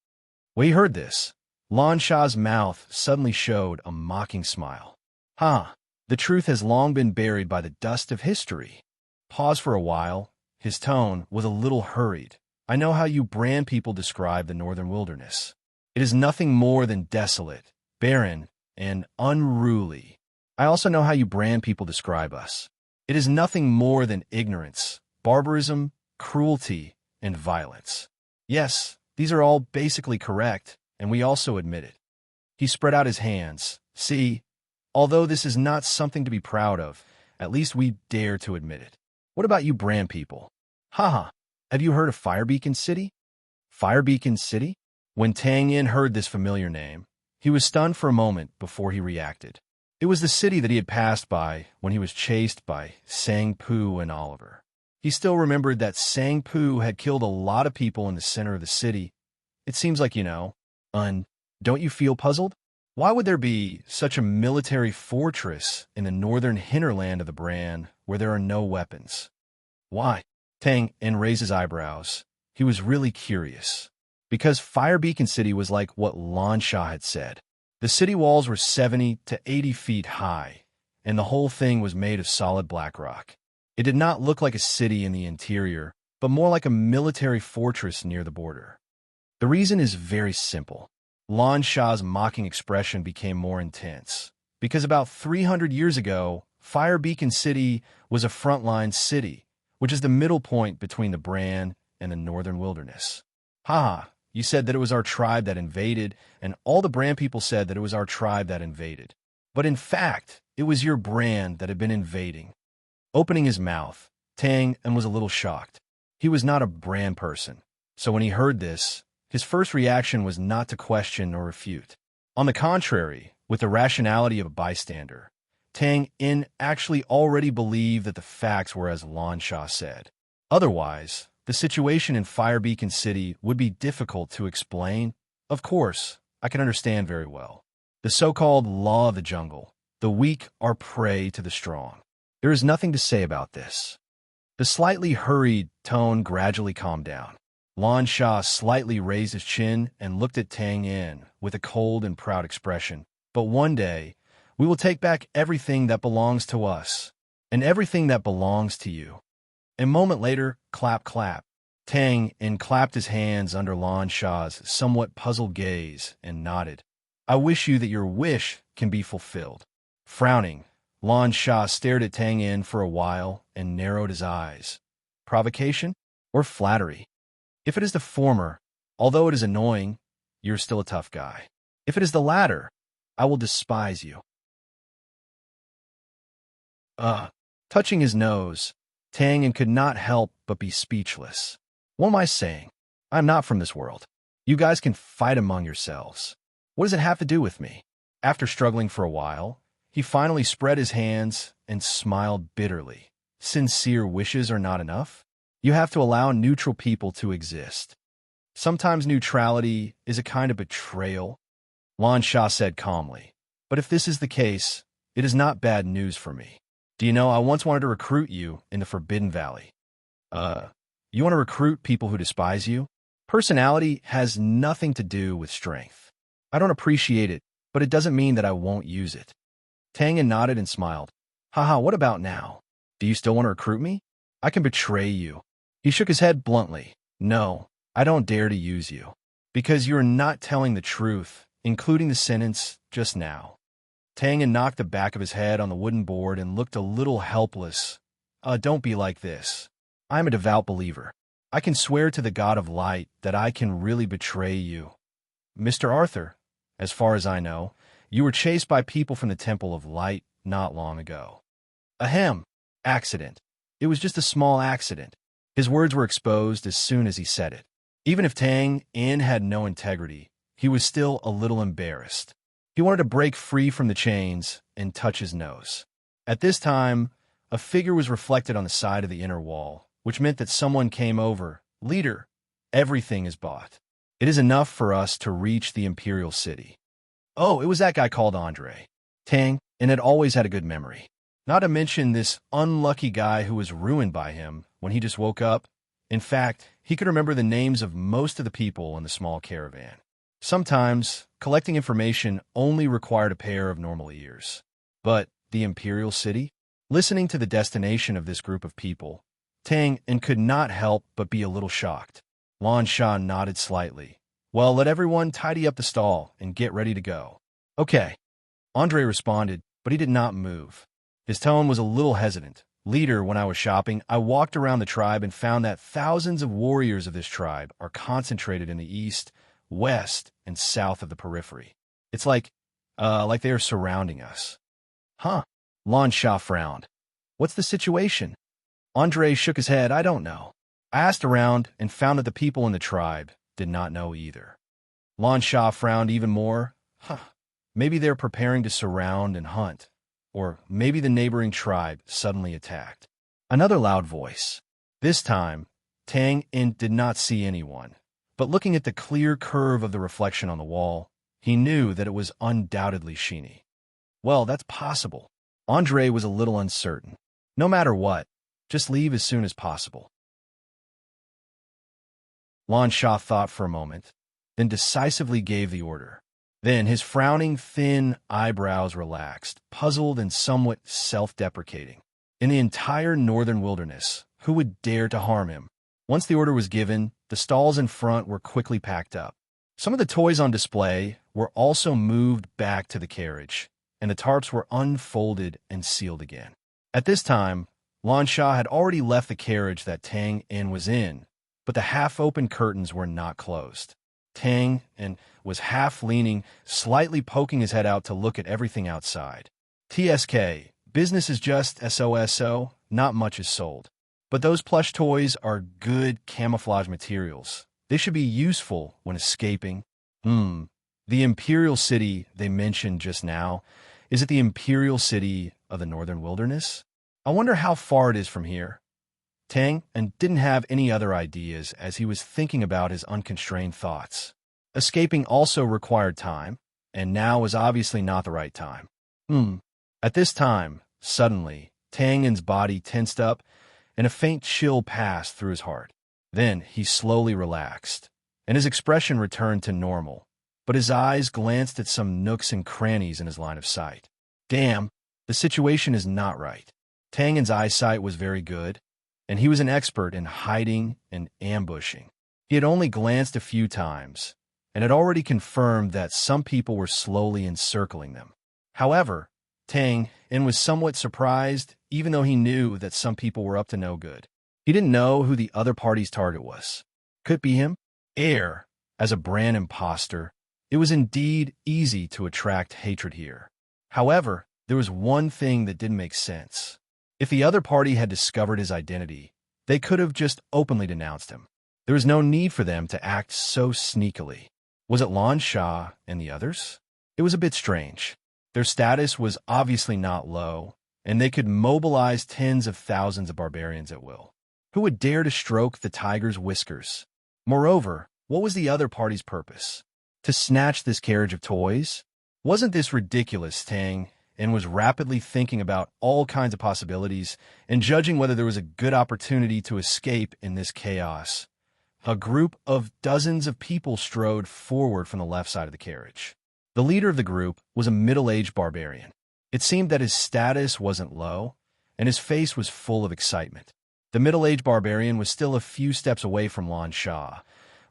When he heard this, Lan Sha's mouth suddenly showed a mocking smile. The truth has long been buried by the dust of history. Pause for a while. His tone was a little hurried. I know how you brand people describe the Northern Wilderness. It is nothing more than desolate, barren, and unruly. I also know how you brand people describe us. It is nothing more than ignorance, barbarism, cruelty, and violence. Yes, these are all basically correct, and we also admit it. He spread out his hands. See, although this is not something to be proud of, at least we dare to admit it. What about you brand people? Have you heard of Firebeacon City? Firebeacon City? When Tang Yin heard this familiar name, he was stunned for a moment before he reacted. It was the city that he had passed by when he was chased by Sang Pu and Oliver. He still remembered that Sang Pu had killed a lot of people in the center of the city. It seems like, don't you feel puzzled? Why would there be such a military fortress in the northern hinterland of the Bran where there are no weapons? Why? Tang Yin raised his eyebrows. He was really curious. Because Firebeacon City was like what Lan Sha had said. The city walls were 70 to 80 feet high, and the whole thing was made of solid black rock. It did not look like a city in the interior, but more like a military fortress near the border. The reason is very simple. Lan Sha's mocking expression became more intense. Because about 300 years ago, Firebeacon City was a frontline city, which is the middle point between the Bran and the Northern Wilderness. You said that it was our tribe that invaded, and all the Bran people said that it was our tribe that invaded. But in fact, it was your Bran that had been invading. Opening his mouth, Tang Yin was a little shocked. He was not a Bran person, so when he heard this, his first reaction was not to question or refute. On the contrary, with the rationality of a bystander, Tang Yin actually already believed that the facts were as Lan Sha said. Otherwise, the situation in Firebeacon City would be difficult to explain. Of course, I can understand very well. The so-called law of the jungle. The weak are prey to the strong. There is nothing to say about this. The slightly hurried tone gradually calmed down. Lan Sha slightly raised his chin and looked at Tang Yin with a cold and proud expression. But one day, we will take back everything that belongs to us, and everything that belongs to you. A moment later, clap, clap. Tang Yin clapped his hands under Lan Sha's somewhat puzzled gaze and nodded. I wish you that your wish can be fulfilled. Frowning, Lan Sha stared at Tang Yin for a while and narrowed his eyes. Provocation or flattery? If it is the former, although it is annoying, you're still a tough guy. If it is the latter, I will despise you. Touching his nose, Tang Yin could not help but be speechless. What am I saying? I'm not from this world. You guys can fight among yourselves. What does it have to do with me? After struggling for a while, he finally spread his hands and smiled bitterly. Sincere wishes are not enough. You have to allow neutral people to exist. Sometimes neutrality is a kind of betrayal, Lan Sha said calmly. But if this is the case, it is not bad news for me. Do you know, I once wanted to recruit you in the Forbidden Valley. You want to recruit people who despise you? Personality has nothing to do with strength. I don't appreciate it, but it doesn't mean that I won't use it. Tang Yin nodded and smiled. What about now? Do you still want to recruit me? I can betray you. He shook his head bluntly. No, I don't dare to use you. Because you're not telling the truth, including the sentence just now. Tang had knocked the back of his head on the wooden board and looked a little helpless. Don't be like this. I'm a devout believer. I can swear to the God of light that I can really betray you. Mr. Arthur, as far as I know, you were chased by people from the Temple of Light not long ago. Ahem. Accident. It was just a small accident. His words were exposed as soon as he said it. Even if Tang In had no integrity, he was still a little embarrassed. He wanted to break free from the chains and touch his nose. At this time, a figure was reflected on the side of the inner wall, which meant that someone came over. Leader, everything is bought. It is enough for us to reach the Imperial City. Oh, it was that guy called Andre. Tang In had always had a good memory. Not to mention this unlucky guy who was ruined by him when he just woke up. In fact, he could remember the names of most of the people in the small caravan. Sometimes, collecting information only required a pair of normal ears. But the Imperial City? Listening to the destination of this group of people, Tang In could not help but be a little shocked. Lan Sha nodded slightly. Well, let everyone tidy up the stall and get ready to go. Okay. Andre responded, but he did not move. His tone was a little hesitant. Leader, when I was shopping, I walked around the tribe and found that thousands of warriors of this tribe are concentrated in the east, west, and south of the periphery. It's like they are surrounding us. Huh? Lan Sha frowned. What's the situation? Andre shook his head. I don't know. I asked around and found that the people in the tribe did not know either. Lan Sha frowned even more. Maybe they're preparing to surround and hunt. Or maybe the neighboring tribe suddenly attacked. Another loud voice. This time, Tang In did not see anyone, but looking at the clear curve of the reflection on the wall, he knew that it was undoubtedly Sheeny. Well, that's possible. Andre was a little uncertain. No matter what, just leave as soon as possible. Lan Sha thought for a moment, then decisively gave the order. Then his frowning, thin eyebrows relaxed, puzzled and somewhat self-deprecating. In the entire northern wilderness, who would dare to harm him? Once the order was given, the stalls in front were quickly packed up. Some of the toys on display were also moved back to the carriage, and the tarps were unfolded and sealed again. At this time, Lan Sha had already left the carriage that Tang In was in, but the half-open curtains were not closed. Tang In was half-leaning, slightly poking his head out to look at everything outside. TSK, business is just SOSO, not much is sold. But those plush toys are good camouflage materials. They should be useful when escaping. The Imperial City they mentioned just now, is it the Imperial City of the Northern Wilderness? I wonder how far it is from here. Tang In didn't have any other ideas as he was thinking about his unconstrained thoughts. Escaping also required time, and now was obviously not the right time. At this time, suddenly, Tang In's body tensed up, and a faint chill passed through his heart. Then he slowly relaxed, and his expression returned to normal, but his eyes glanced at some nooks and crannies in his line of sight. Damn, the situation is not right. Tang In's eyesight was very good, and he was an expert in hiding and ambushing. He had only glanced a few times, and had already confirmed that some people were slowly encircling them. However, Tang In was somewhat surprised, even though he knew that some people were up to no good. He didn't know who the other party's target was. Could it be him? As a brand imposter, it was indeed easy to attract hatred here. However, there was one thing that didn't make sense. If the other party had discovered his identity, they could have just openly denounced him. There was no need for them to act so sneakily. Was it Lan Sha and the others? It was a bit strange. Their status was obviously not low, and they could mobilize tens of thousands of barbarians at will. Who would dare to stroke the tiger's whiskers? Moreover, what was the other party's purpose? To snatch this carriage of toys? Wasn't this ridiculous, Tang In was rapidly thinking about all kinds of possibilities and judging whether there was a good opportunity to escape in this chaos. A group of dozens of people strode forward from the left side of the carriage. The leader of the group was a middle-aged barbarian. It seemed that his status wasn't low, and his face was full of excitement. The middle-aged barbarian was still a few steps away from Lan Sha,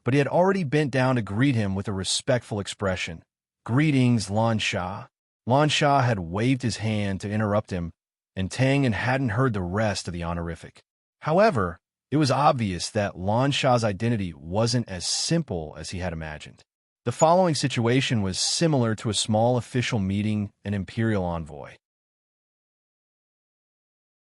but he had already bent down to greet him with a respectful expression. "Greetings, Lan Sha." Lan Sha had waved his hand to interrupt him, and Tang hadn't heard the rest of the honorific. However, it was obvious that Lan Sha's identity wasn't as simple as he had imagined. The following situation was similar to a small official meeting an imperial envoy.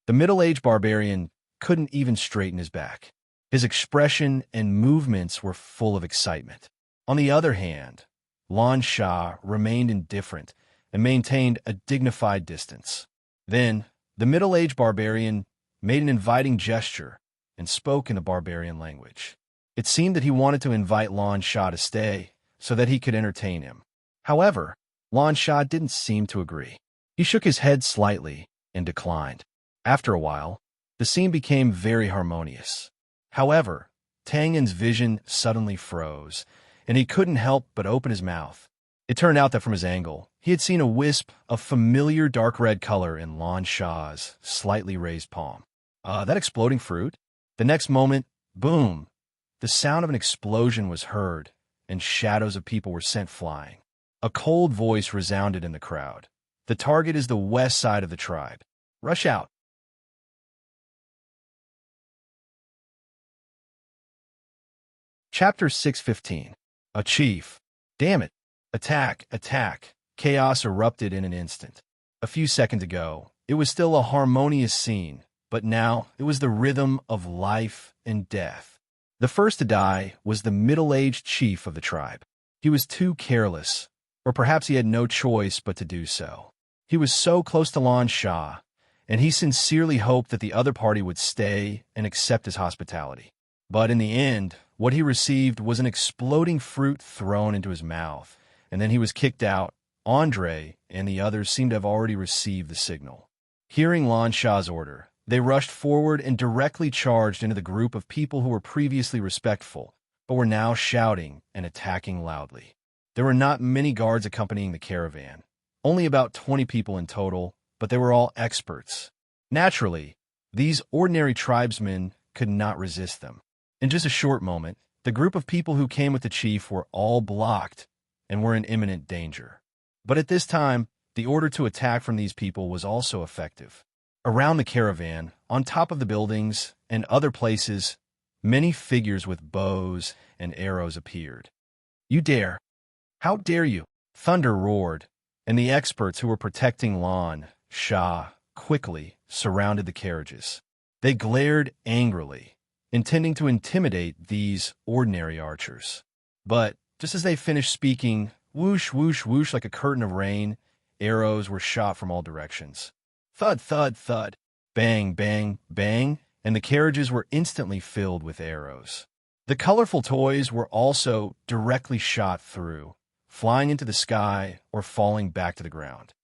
The middle-aged barbarian couldn't even straighten his back. His expression and movements were full of excitement. On the other hand, Lan Sha remained indifferent and maintained a dignified distance. Then, the middle-aged barbarian made an inviting gesture and spoke in the barbarian language. It seemed that he wanted to invite Lan Sha to stay so that he could entertain him. However, Lan Sha didn't seem to agree. He shook his head slightly and declined. After a while, the scene became very harmonious. However, Tang's vision suddenly froze, and he couldn't help but open his mouth. It turned out that from his angle, he had seen a wisp of familiar dark red color in Lan Sha's slightly raised palm. That exploding fruit? The next moment, boom! The sound of an explosion was heard, and shadows of people were sent flying. A cold voice resounded in the crowd. "The target is the west side of the tribe. Rush out." Chapter 6:15. A chief. Damn it. Attack, attack. Chaos erupted in an instant. A few seconds ago, it was still a harmonious scene, but now it was the rhythm of life and death. The first to die was the middle-aged chief of the tribe. He was too careless, or perhaps he had no choice but to do so. He was so close to Lan Sha, and he sincerely hoped that the other party would stay and accept his hospitality. But in the end, what he received was an exploding fruit thrown into his mouth, and then he was kicked out. Andre and the others seemed to have already received the signal. Hearing Lan Sha's order, they rushed forward and directly charged into the group of people who were previously respectful, but were now shouting and attacking loudly. There were not many guards accompanying the caravan, only about 20 people in total, but they were all experts. Naturally, these ordinary tribesmen could not resist them. In just a short moment, the group of people who came with the chief were all blocked and were in imminent danger. But at this time, the order to attack from these people was also effective. Around the caravan, on top of the buildings, and other places, many figures with bows and arrows appeared. "You dare! How dare you!" Thunder roared, and the experts who were protecting Lan Sha quickly surrounded the carriages. They glared angrily, intending to intimidate these ordinary archers. But just as they finished speaking, whoosh, whoosh, whoosh, like a curtain of rain, arrows were shot from all directions. Thud, thud, thud, bang, bang, bang, and the carriages were instantly filled with arrows. The colorful toys were also directly shot through, flying into the sky or falling back to the ground.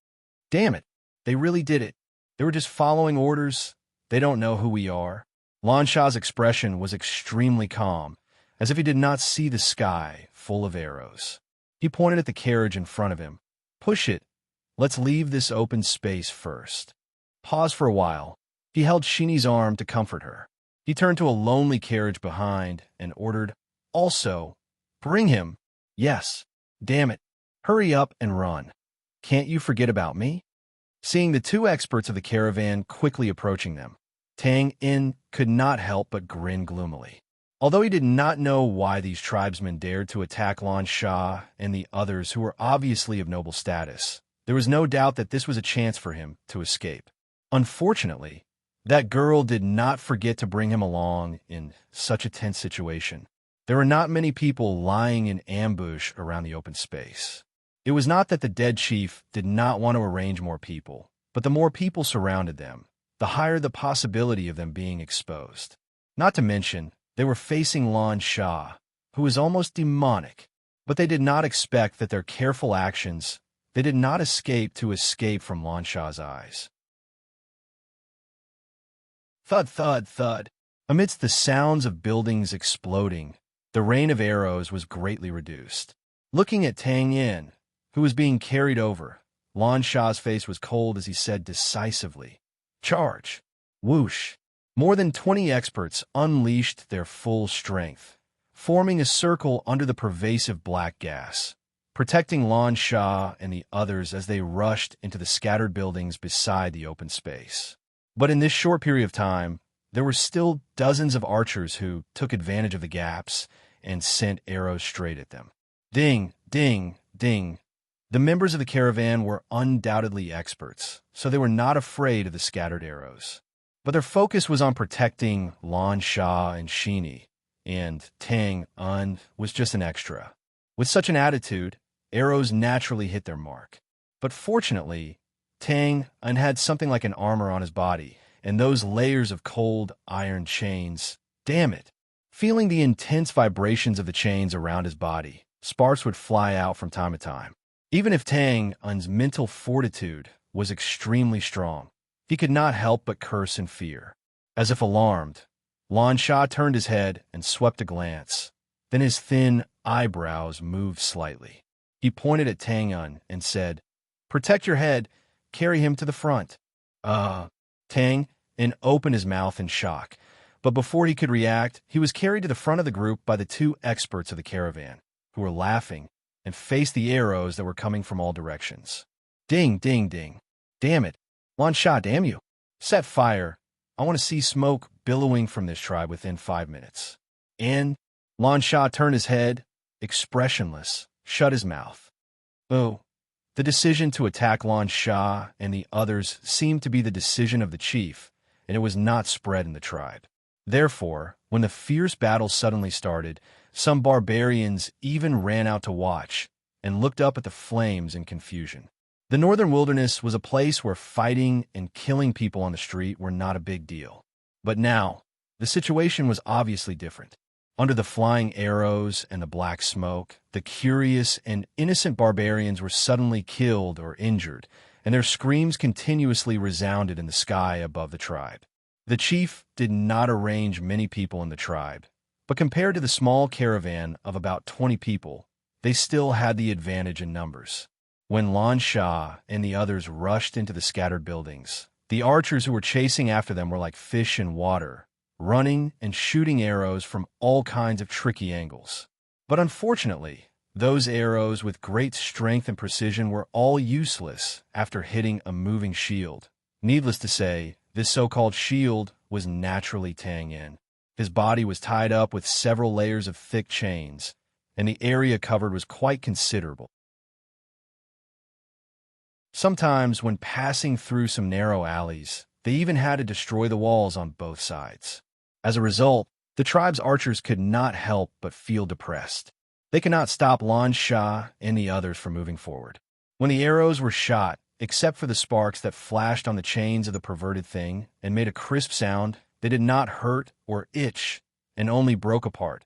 Damn it, they really did it. They were just following orders. They don't know who we are. Lan Sha's expression was extremely calm, as if he did not see the sky full of arrows. He pointed at the carriage in front of him. "Push it. Let's leave this open space first." Pause for a while. He held Shini's arm to comfort her. He turned to a lonely carriage behind and ordered, "Also, bring him. Yes. Damn it. Hurry up and run. Can't you forget about me?" Seeing the two experts of the caravan quickly approaching them, Tang could not help but grin gloomily. Although he did not know why these tribesmen dared to attack Lan Sha and the others who were obviously of noble status, there was no doubt that this was a chance for him to escape. Unfortunately, that girl did not forget to bring him along in such a tense situation. There were not many people lying in ambush around the open space. It was not that the dead chief did not want to arrange more people, but the more people surrounded them, the higher the possibility of them being exposed. Not to mention, they were facing Lan Sha, who was almost demonic, but they did not expect that their careful actions, they did not escape from Lan Sha's eyes. Thud, thud, thud. Amidst the sounds of buildings exploding, the rain of arrows was greatly reduced. Looking at Tang Yin, who was being carried over, Lan Sha's face was cold as he said decisively, "Charge!" Whoosh! More than 20 experts unleashed their full strength, forming a circle under the pervasive black gas, protecting Lan Shah and the others as they rushed into the scattered buildings beside the open space. But in this short period of time, there were still dozens of archers who took advantage of the gaps and sent arrows straight at them. Ding, ding, ding. The members of the caravan were undoubtedly experts, so they were not afraid of the scattered arrows. But their focus was on protecting Lan Shah and Shini, and Tang Un was just an extra. With such an attitude, arrows naturally hit their mark. But fortunately, Tang Un had something like an armor on his body, and those layers of cold iron chains. Damn it! Feeling the intense vibrations of the chains around his body, sparks would fly out from time to time. Even if Tang Un's mental fortitude was extremely strong, he could not help but curse in fear. As if alarmed, Lan Shah turned his head and swept a glance. Then his thin eyebrows moved slightly. He pointed at Tang Un and said, "Protect your head. Carry him to the front." Tang Un opened his mouth in shock, but before he could react, he was carried to the front of the group by the two experts of the caravan, who were laughing and faced the arrows that were coming from all directions. Ding, ding, ding. Damn it. Lan Shah, damn you. Set fire. I want to see smoke billowing from this tribe within 5 minutes. And Lan Shah turned his head, expressionless, shut his mouth. Oh, the decision to attack Lan Shah and the others seemed to be the decision of the chief, and it was not spread in the tribe. Therefore, when the fierce battle suddenly started, some barbarians even ran out to watch and looked up at the flames in confusion. The northern wilderness was a place where fighting and killing people on the street were not a big deal. But now, the situation was obviously different. Under the flying arrows and the black smoke, the curious and innocent barbarians were suddenly killed or injured, and their screams continuously resounded in the sky above the tribe. The chief did not arrange many people in the tribe, but compared to the small caravan of about 20 people, they still had the advantage in numbers. When Lan Shah and the others rushed into the scattered buildings, the archers who were chasing after them were like fish in water, running and shooting arrows from all kinds of tricky angles. But unfortunately, those arrows with great strength and precision were all useless after hitting a moving shield. Needless to say, this so-called shield was naturally Tang Un. His body was tied up with several layers of thick chains, and the area covered was quite considerable. Sometimes, when passing through some narrow alleys, they even had to destroy the walls on both sides. As a result, the tribe's archers could not help but feel depressed. They could not stop Lan Shah and the others from moving forward. When the arrows were shot, except for the sparks that flashed on the chains of the perverted thing and made a crisp sound, they did not hurt or itch and only broke apart.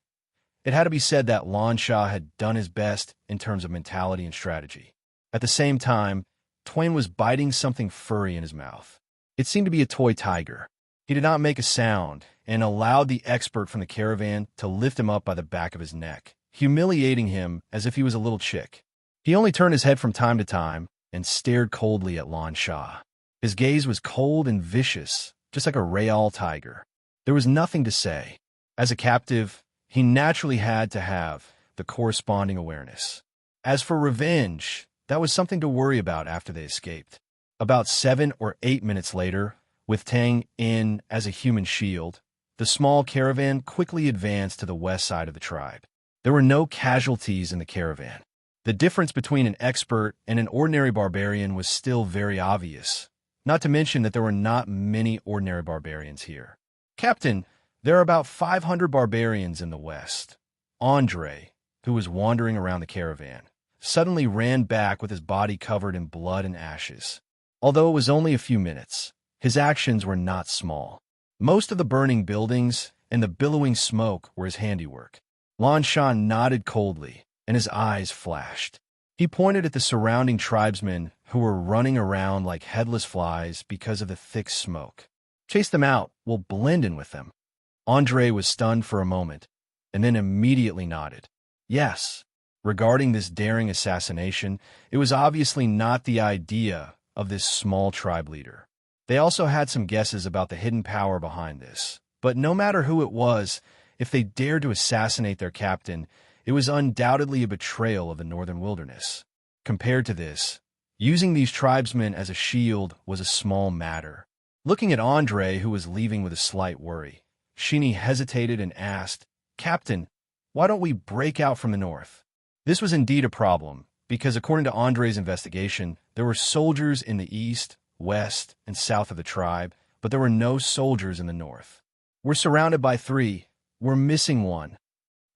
It had to be said that Lan Shah had done his best in terms of mentality and strategy. At the same time, Twain was biting something furry in his mouth. It seemed to be a toy tiger. He did not make a sound and allowed the expert from the caravan to lift him up by the back of his neck, humiliating him as if he was a little chick. He only turned his head from time to time and stared coldly at Lan Shah. His gaze was cold and vicious, just like a Real tiger. There was nothing to say. As a captive, he naturally had to have the corresponding awareness. As for revenge, that was something to worry about after they escaped. About 7 or 8 minutes later, with Tang Un as a human shield, the small caravan quickly advanced to the west side of the tribe. There were no casualties in the caravan. The difference between an expert and an ordinary barbarian was still very obvious, not to mention that there were not many ordinary barbarians here. "Captain, there are about 500 barbarians in the west." Andre, who was wandering around the caravan, suddenly ran back with his body covered in blood and ashes. Although it was only a few minutes, his actions were not small. Most of the burning buildings and the billowing smoke were his handiwork. Lan Shah nodded coldly, and his eyes flashed. He pointed at the surrounding tribesmen who were running around like headless flies because of the thick smoke. "Chase them out, we'll blend in with them." Andre was stunned for a moment, and then immediately nodded. Yes. Regarding this daring assassination, it was obviously not the idea of this small tribe leader. They also had some guesses about the hidden power behind this, but no matter who it was, If they dared to assassinate their captain, it was undoubtedly a betrayal of the northern wilderness. Compared to this, using these tribesmen as a shield was a small matter. Looking at Andre, who was leaving with a slight worry, Shini hesitated and asked, "Captain, why don't we break out from the north?" This was indeed a problem, because according to Andre's investigation, there were soldiers in the east, west, and south of the tribe, but there were no soldiers in the north. "We're surrounded by 3. We're missing 1.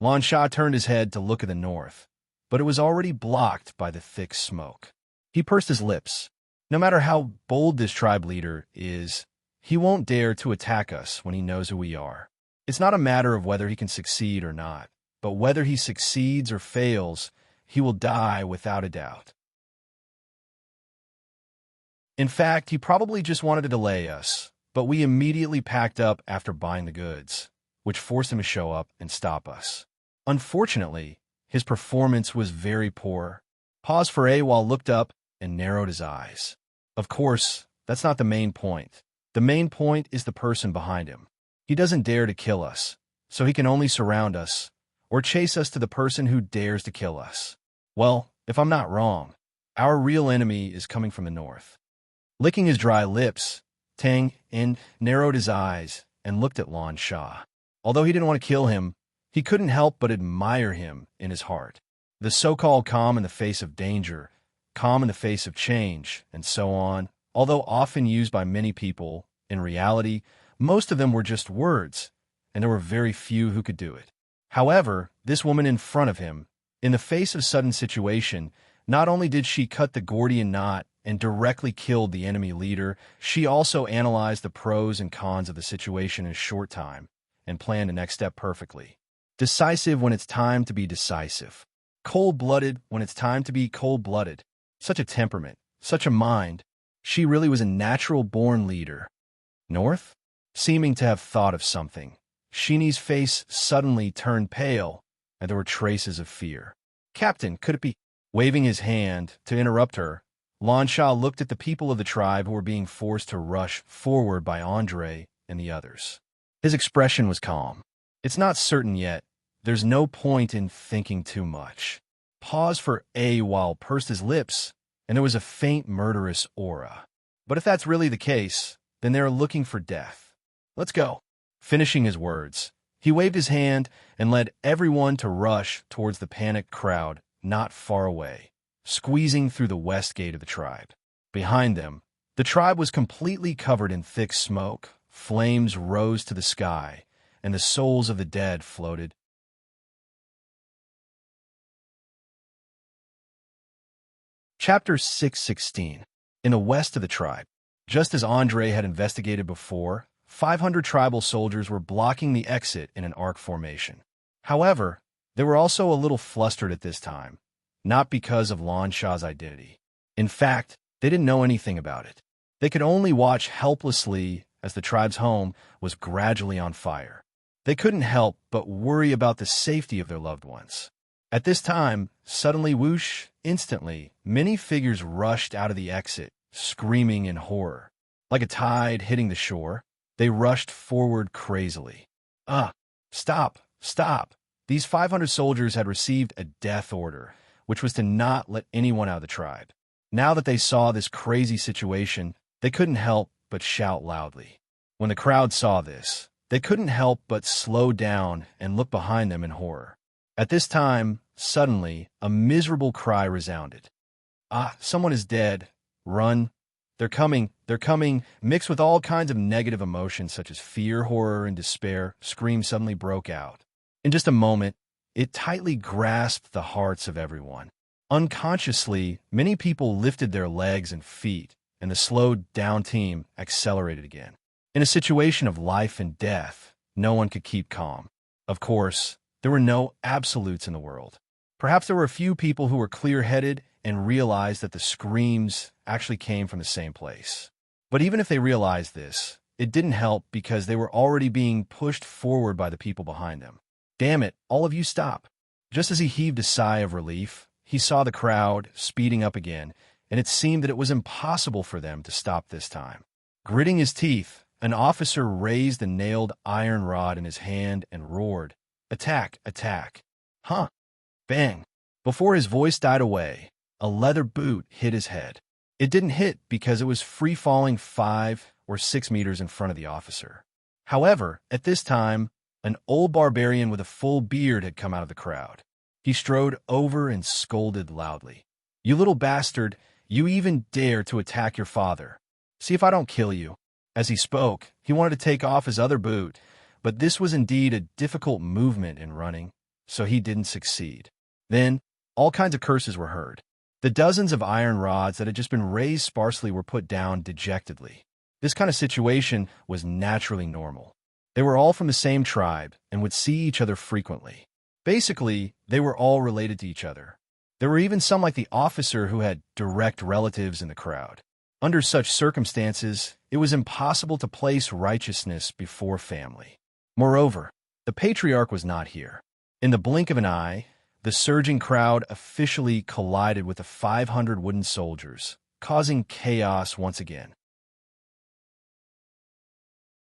Lan Sha turned his head to look at the north, but it was already blocked by the thick smoke. He pursed his lips. No matter how bold this tribe leader is, he won't dare to attack us when he knows who we are. It's not a matter of whether he can succeed or not, but whether he succeeds or fails, he will die without a doubt. In fact, he probably just wanted to delay us, but we immediately packed up after buying the goods, which forced him to show up and stop us. Unfortunately, his performance was very poor. Pause for a while, looked up and narrowed his eyes. Of course, that's not the main point. The main point is the person behind him. He doesn't dare to kill us, so he can only surround us or chase us to the person who dares to kill us. Well, if I'm not wrong, our real enemy is coming from the north. Licking his dry lips, Tang In narrowed his eyes and looked at Lan Sha. Although he didn't want to kill him, he couldn't help but admire him in his heart. The so-called calm in the face of danger, calm in the face of change, and so on, although often used by many people, in reality, most of them were just words, and there were very few who could do it. However, this woman in front of him, in the face of sudden situation, not only did she cut the Gordian knot and directly killed the enemy leader, she also analyzed the pros and cons of the situation in a short time and planned the next step perfectly. Decisive when it's time to be decisive. Cold-blooded when it's time to be cold-blooded. Such a temperament, such a mind. She really was a natural-born leader. North? Seeming to have thought of something, Shini's face suddenly turned pale, and there were traces of fear. "Captain, could it be?" Waving his hand to interrupt her, Lan Sha looked at the people of the tribe who were being forced to rush forward by Andre and the others. His expression was calm. "It's not certain yet. There's no point in thinking too much." Paused for a while, pursed his lips, and there was a faint murderous aura. "But if that's really the case, then they're looking for death. Let's go." Finishing his words, he waved his hand and led everyone to rush towards the panicked crowd not far away, squeezing through the west gate of the tribe. Behind them, the tribe was completely covered in thick smoke, flames rose to the sky, and the souls of the dead floated. Chapter 616. In the west of the tribe. Just as Andre had investigated before, 500 tribal soldiers were blocking the exit in an arc formation. However, they were also a little flustered at this time, not because of Lan Sha's identity. In fact, they didn't know anything about it. They could only watch helplessly as the tribe's home was gradually on fire. They couldn't help but worry about the safety of their loved ones. At this time, suddenly whoosh, instantly, many figures rushed out of the exit, screaming in horror. Like a tide hitting the shore, they rushed forward crazily. Stop, stop. These 500 soldiers had received a death order, which was to not let anyone out of the tribe. Now that they saw this crazy situation, they couldn't help but shout loudly. When the crowd saw this, they couldn't help but slow down and look behind them in horror. At this time, suddenly, a miserable cry resounded. Someone is dead. Run. They're coming, mixed with all kinds of negative emotions such as fear, horror, and despair. Screams suddenly broke out. In just a moment, it tightly grasped the hearts of everyone. Unconsciously, many people lifted their legs and feet, and the slowed down team accelerated again. In a situation of life and death, no one could keep calm. Of course, there were no absolutes in the world. Perhaps there were a few people who were clear-headed and realized that the screams actually came from the same place. But even if they realized this, it didn't help because they were already being pushed forward by the people behind them. "Damn it, all of you stop." Just as he heaved a sigh of relief, he saw the crowd speeding up again, and it seemed that it was impossible for them to stop this time. Gritting his teeth, An officer raised a nailed iron rod in his hand and roared, "Attack! Attack!" Huh! Bang! Before his voice died away, a leather boot hit his head. It didn't hit because it was free-falling 5 or 6 meters in front of the officer. However, at this time, an old barbarian with a full beard had come out of the crowd. He strode over and scolded loudly. "You little bastard, you even dare to attack your father. See if I don't kill you." As he spoke, he wanted to take off his other boot, but this was indeed a difficult movement in running, so he didn't succeed. Then, all kinds of curses were heard. The dozens of iron rods that had just been raised sparsely were put down dejectedly. This kind of situation was naturally normal. They were all from the same tribe and would see each other frequently. Basically, they were all related to each other. There were even some like the officer who had direct relatives in the crowd. Under such circumstances, it was impossible to place righteousness before family. Moreover, the patriarch was not here. In the blink of an eye, the surging crowd officially collided with the 500 wooden soldiers, causing chaos once again.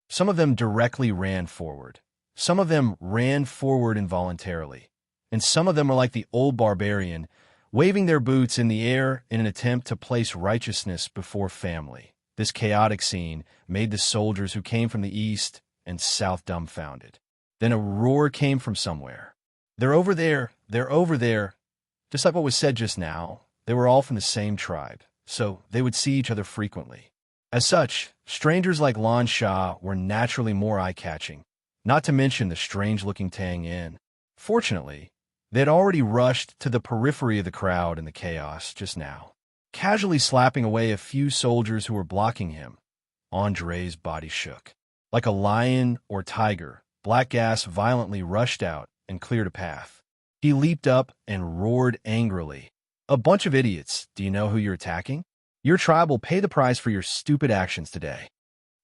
Some of them directly ran forward. Some of them ran forward involuntarily. And some of them were like the old barbarian, waving their boots in the air in an attempt to place righteousness before family. This chaotic scene made the soldiers who came from the east and south dumbfounded. Then a roar came from somewhere. "They're over there! They're over there!" Just like what was said just now, they were all from the same tribe, so they would see each other frequently. As such, strangers like Lan Sha were naturally more eye-catching, not to mention the strange-looking Tang Yin. Fortunately, they had already rushed to the periphery of the crowd in the chaos just now. Casually slapping away a few soldiers who were blocking him, Andre's body shook. Like a lion or tiger, Black Gas violently rushed out and cleared a path. He leaped up and roared angrily. "A bunch of idiots, do you know who you're attacking? Your tribe will pay the price for your stupid actions today."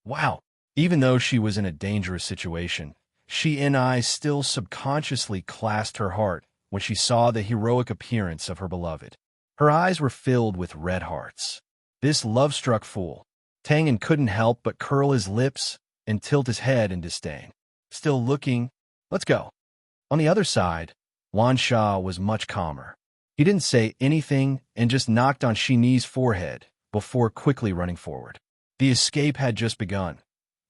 Wow! Even though she was in a dangerous situation, she and I still subconsciously clasped her heart when she saw the heroic appearance of her beloved. Her eyes were filled with red hearts. This love-struck fool, Tangan couldn't help but curl his lips and tilt his head in disdain. Still looking, "Let's go." On the other side, Lan Sha was much calmer. He didn't say anything and just knocked on Shini's forehead before quickly running forward. The escape had just begun.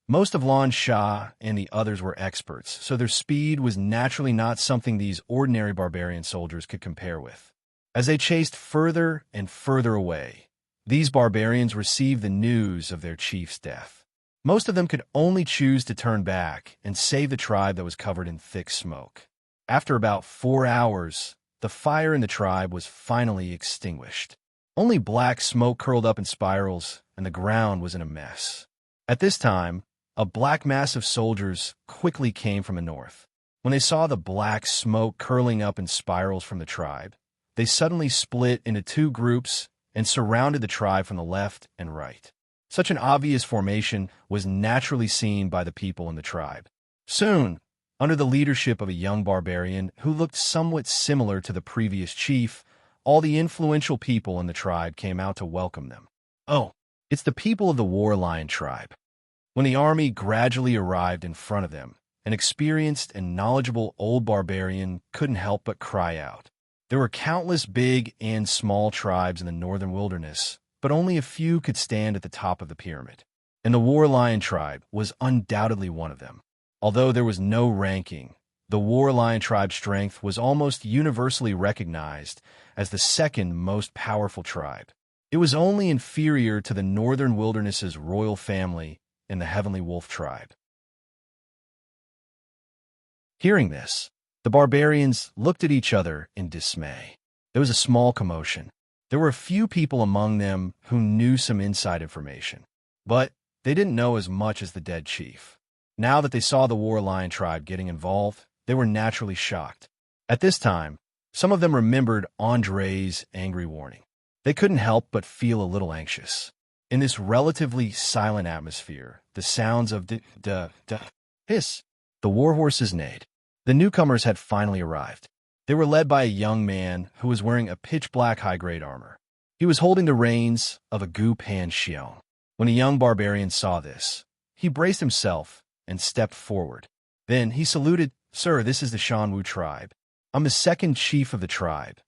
Most of Lan Sha and the others were experts, so their speed was naturally not something these ordinary barbarian soldiers could compare with. As they chased further and further away, these barbarians received the news of their chief's death. Most of them could only choose to turn back and save the tribe that was covered in thick smoke. After about 4 hours, the fire in the tribe was finally extinguished. Only black smoke curled up in spirals, and the ground was in a mess. At this time, a black mass of soldiers quickly came from the north. When they saw the black smoke curling up in spirals from the tribe, they suddenly split into 2 groups and surrounded the tribe from the left and right. Such an obvious formation was naturally seen by the people in the tribe. Soon, under the leadership of a young barbarian who looked somewhat similar to the previous chief, all the influential people in the tribe came out to welcome them. Oh, it's the people of the War Lion tribe. When the army gradually arrived in front of them, an experienced and knowledgeable old barbarian couldn't help but cry out. There were countless big and small tribes in the northern wilderness, but only a few could stand at the top of the pyramid. And the War Lion tribe was undoubtedly one of them. Although there was no ranking, the War Lion tribe's strength was almost universally recognized as the second most powerful tribe. It was only inferior to the northern wilderness's royal family and the Heavenly Wolf tribe. Hearing this, the barbarians looked at each other in dismay. There was a small commotion. There were a few people among them who knew some inside information, but they didn't know as much as the dead chief. Now that they saw the War Lion tribe getting involved, they were naturally shocked. At this time, some of them remembered Andre's angry warning. They couldn't help but feel a little anxious. In this relatively silent atmosphere, the sounds of hiss, the war horses neighed. The newcomers had finally arrived. They were led by a young man who was wearing a pitch-black high-grade armor. He was holding the reins of a Gu Pan Xiong. When the young barbarian saw this, he He braced himself and stepped forward. Then he saluted, "Sir, this is the Shanwu tribe. I'm the second chief of the tribe."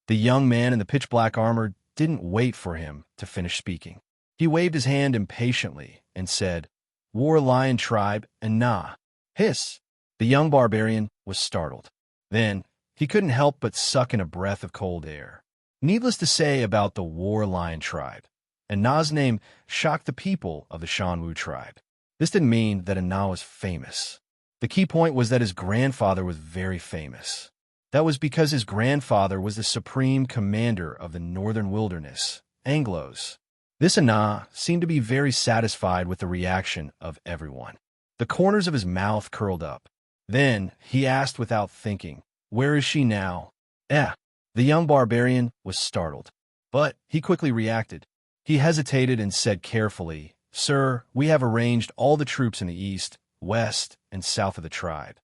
The young man in the pitch-black armor didn't wait for him to finish speaking. He waved his hand impatiently and said, "War Lion tribe, and nah." Hiss! The young barbarian was startled. Then he couldn't help but suck in a breath of cold air. Needless to say about the War Lion tribe, Anna's name shocked the people of the Shanwu tribe. This didn't mean that Anna was famous. The key point was that his grandfather was very famous. That was because his grandfather was the supreme commander of the northern wilderness, Anglos. This Anna seemed to be very satisfied with the reaction of everyone. The corners of his mouth curled up. Then he asked without thinking, "Where is she now?" The young barbarian was startled, but he quickly reacted. He hesitated and said carefully, "Sir, we have arranged all the troops in the east, west, and south of the tribe."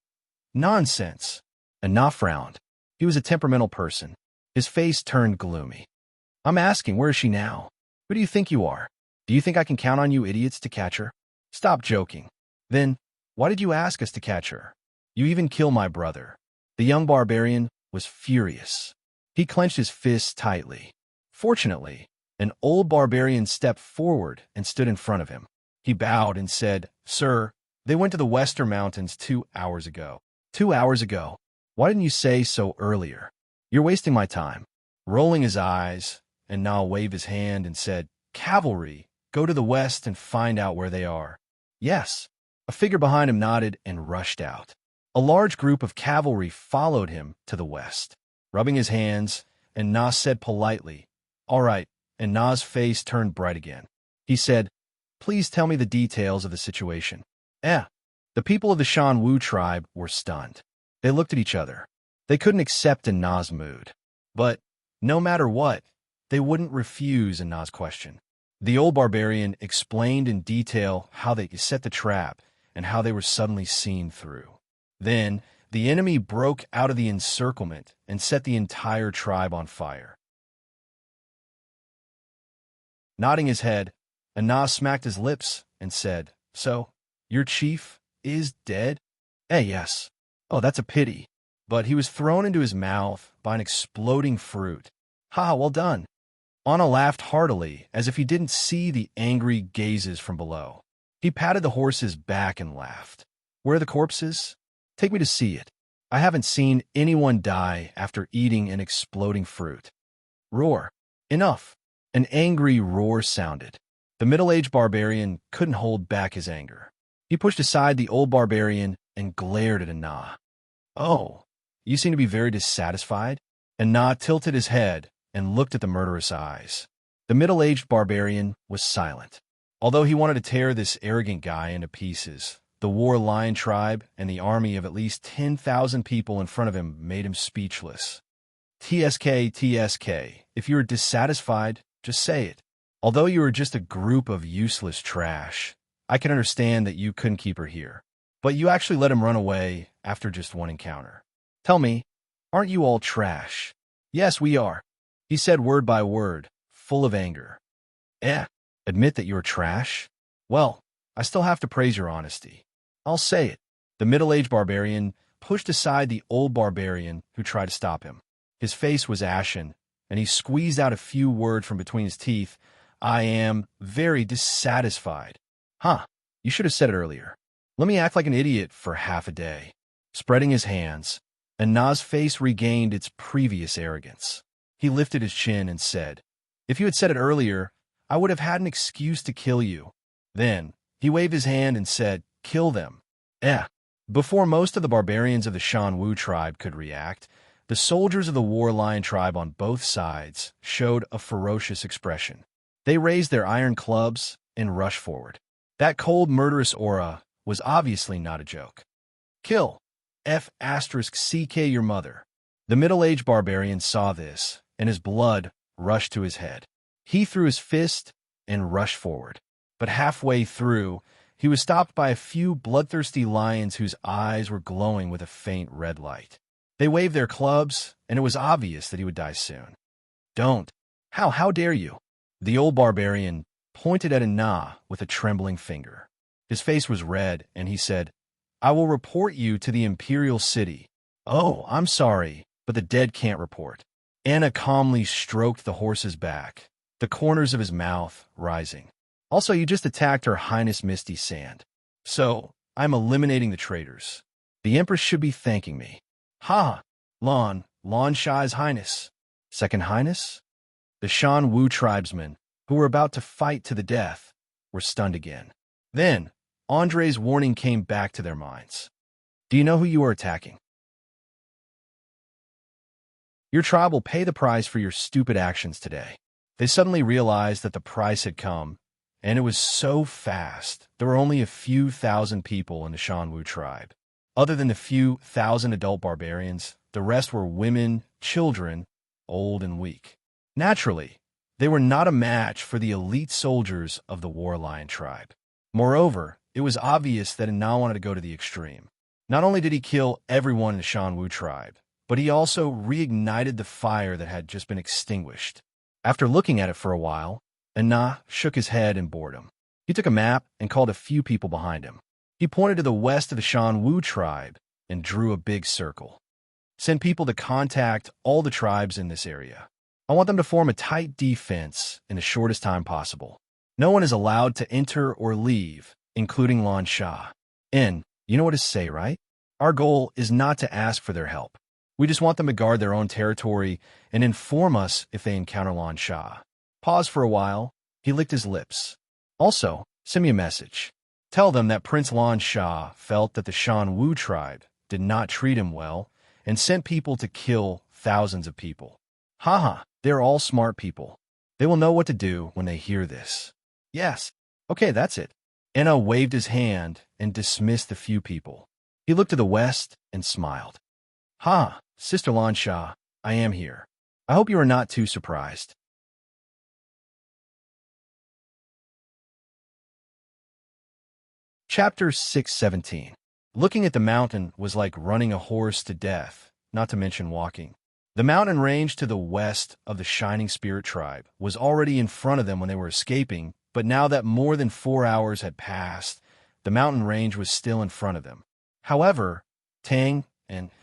"Nonsense." Anna frowned. He was a temperamental person. His face turned gloomy. "I'm asking, where is she now? Who do you think you are? Do you think I can count on you idiots to catch her? Stop joking." "Then, why did you ask us to catch her? You even kill my brother." The young barbarian was furious. He clenched his fists tightly. Fortunately, an old barbarian stepped forward and stood in front of him. He bowed and said, "Sir, they went to the Western Mountains 2 hours ago." 2 hours ago? Why didn't you say so earlier? You're wasting my time." Rolling his eyes, and Na waved his hand and said, "Cavalry, go to the west and find out where they are." "Yes." A figure behind him nodded and rushed out. A large group of cavalry followed him to the west. Rubbing his hands, and Na said politely, "All right," and Na's face turned bright again. He said, "Please tell me the details of the situation." The people of the Shanwu tribe were stunned. They looked at each other. They couldn't accept Na's mood. But no matter what, they wouldn't refuse Na's question. The old barbarian explained in detail how they set the trap and how they were suddenly seen through. Then the enemy broke out of the encirclement and set the entire tribe on fire. Nodding his head, Anna smacked his lips and said, "So, your chief is dead?" Yes." "Oh, that's a pity." But he was thrown into his mouth by an exploding fruit. "Ha, well done." Anna laughed heartily, as if he didn't see the angry gazes from below. He patted the horse's back and laughed. "Where are the corpses? Take me to see it. I haven't seen anyone die after eating an exploding fruit." Roar. Enough. An angry roar sounded. The middle-aged barbarian couldn't hold back his anger. He pushed aside the old barbarian and glared at Anna. "Oh, you seem to be very dissatisfied?" Anna tilted his head and looked at the murderous eyes. The middle-aged barbarian was silent. Although he wanted to tear this arrogant guy into pieces, the War Lion tribe and the army of at least 10,000 people in front of him made him speechless. TSK, if you are dissatisfied, just say it. Although you are just a group of useless trash, I can understand that you couldn't keep her here. But you actually let him run away after just one encounter. Tell me, aren't you all trash? Yes, we are. He said word by word, full of anger. Admit that you're trash? Well, I still have to praise your honesty. I'll say it. The middle-aged barbarian pushed aside the old barbarian who tried to stop him. His face was ashen, and he squeezed out a few words from between his teeth. "I am very dissatisfied." You should have said it earlier. Let me act like an idiot for half a day. Spreading his hands, Anna's face regained its previous arrogance. He lifted his chin and said, "If you had said it earlier, I would have had an excuse to kill you." Then he waved his hand and said, "Kill them." Before most of the barbarians of the Shanwu tribe could react, the soldiers of the War Lion tribe on both sides showed a ferocious expression. They raised their iron clubs and rushed forward. That cold, murderous aura was obviously not a joke. "Kill. F*CK your mother." The middle-aged barbarian saw this, and his blood rushed to his head. He threw his fist and rushed forward. But halfway through, he was stopped by a few bloodthirsty lions whose eyes were glowing with a faint red light. They waved their clubs, and it was obvious that he would die soon. "Don't. How dare you?" The old barbarian pointed at Anna with a trembling finger. His face was red, and he said, "I will report you to the imperial city." "Oh, I'm sorry, but the dead can't report." Anna calmly stroked the horse's back, the corners of his mouth rising. "Also, you just attacked Her Highness Misty Sand. So, I'm eliminating the traitors. The Empress should be thanking me." "Ha! Lan Shai's Highness." "Second Highness?" The Shan Wu tribesmen, who were about to fight to the death, were stunned again. Then, Andre's warning came back to their minds. "Do you know who you are attacking? Your tribe will pay the price for your stupid actions today." They suddenly realized that the price had come, and it was so fast. There were only a few thousand people in the Shanwu tribe. Other than the few thousand adult barbarians, the rest were women, children, old and weak. Naturally, they were not a match for the elite soldiers of the War Lion tribe. Moreover, it was obvious that Na wanted to go to the extreme. Not only did he kill everyone in the Shanwu tribe, but he also reignited the fire that had just been extinguished. After looking at it for a while, Na shook his head in boredom. He took a map and called a few people behind him. He pointed to the west of the Shanwu tribe and drew a big circle. "Send people to contact all the tribes in this area. I want them to form a tight defense in the shortest time possible. No one is allowed to enter or leave, including Lan Sha. And you know what to say, right? Our goal is not to ask for their help. We just want them to guard their own territory and inform us if they encounter Lan Sha." Pause for a while. He licked his lips. "Also, send me a message. Tell them that Prince Lan Sha felt that the Shan Wu tribe did not treat him well and sent people to kill thousands of people. Haha, they're all smart people. They will know what to do when they hear this." "Yes. Okay, that's it." Enna waved his hand and dismissed the few people. He looked to the west and smiled. "Ha, Sister Lan Sha, I am here. I hope you are not too surprised." Chapter 617. Looking at the mountain was like running a horse to death, not to mention walking. The mountain range to the west of the Shining Spirit tribe was already in front of them when they were escaping, but now that more than 4 hours had passed, the mountain range was still in front of them. However, Tang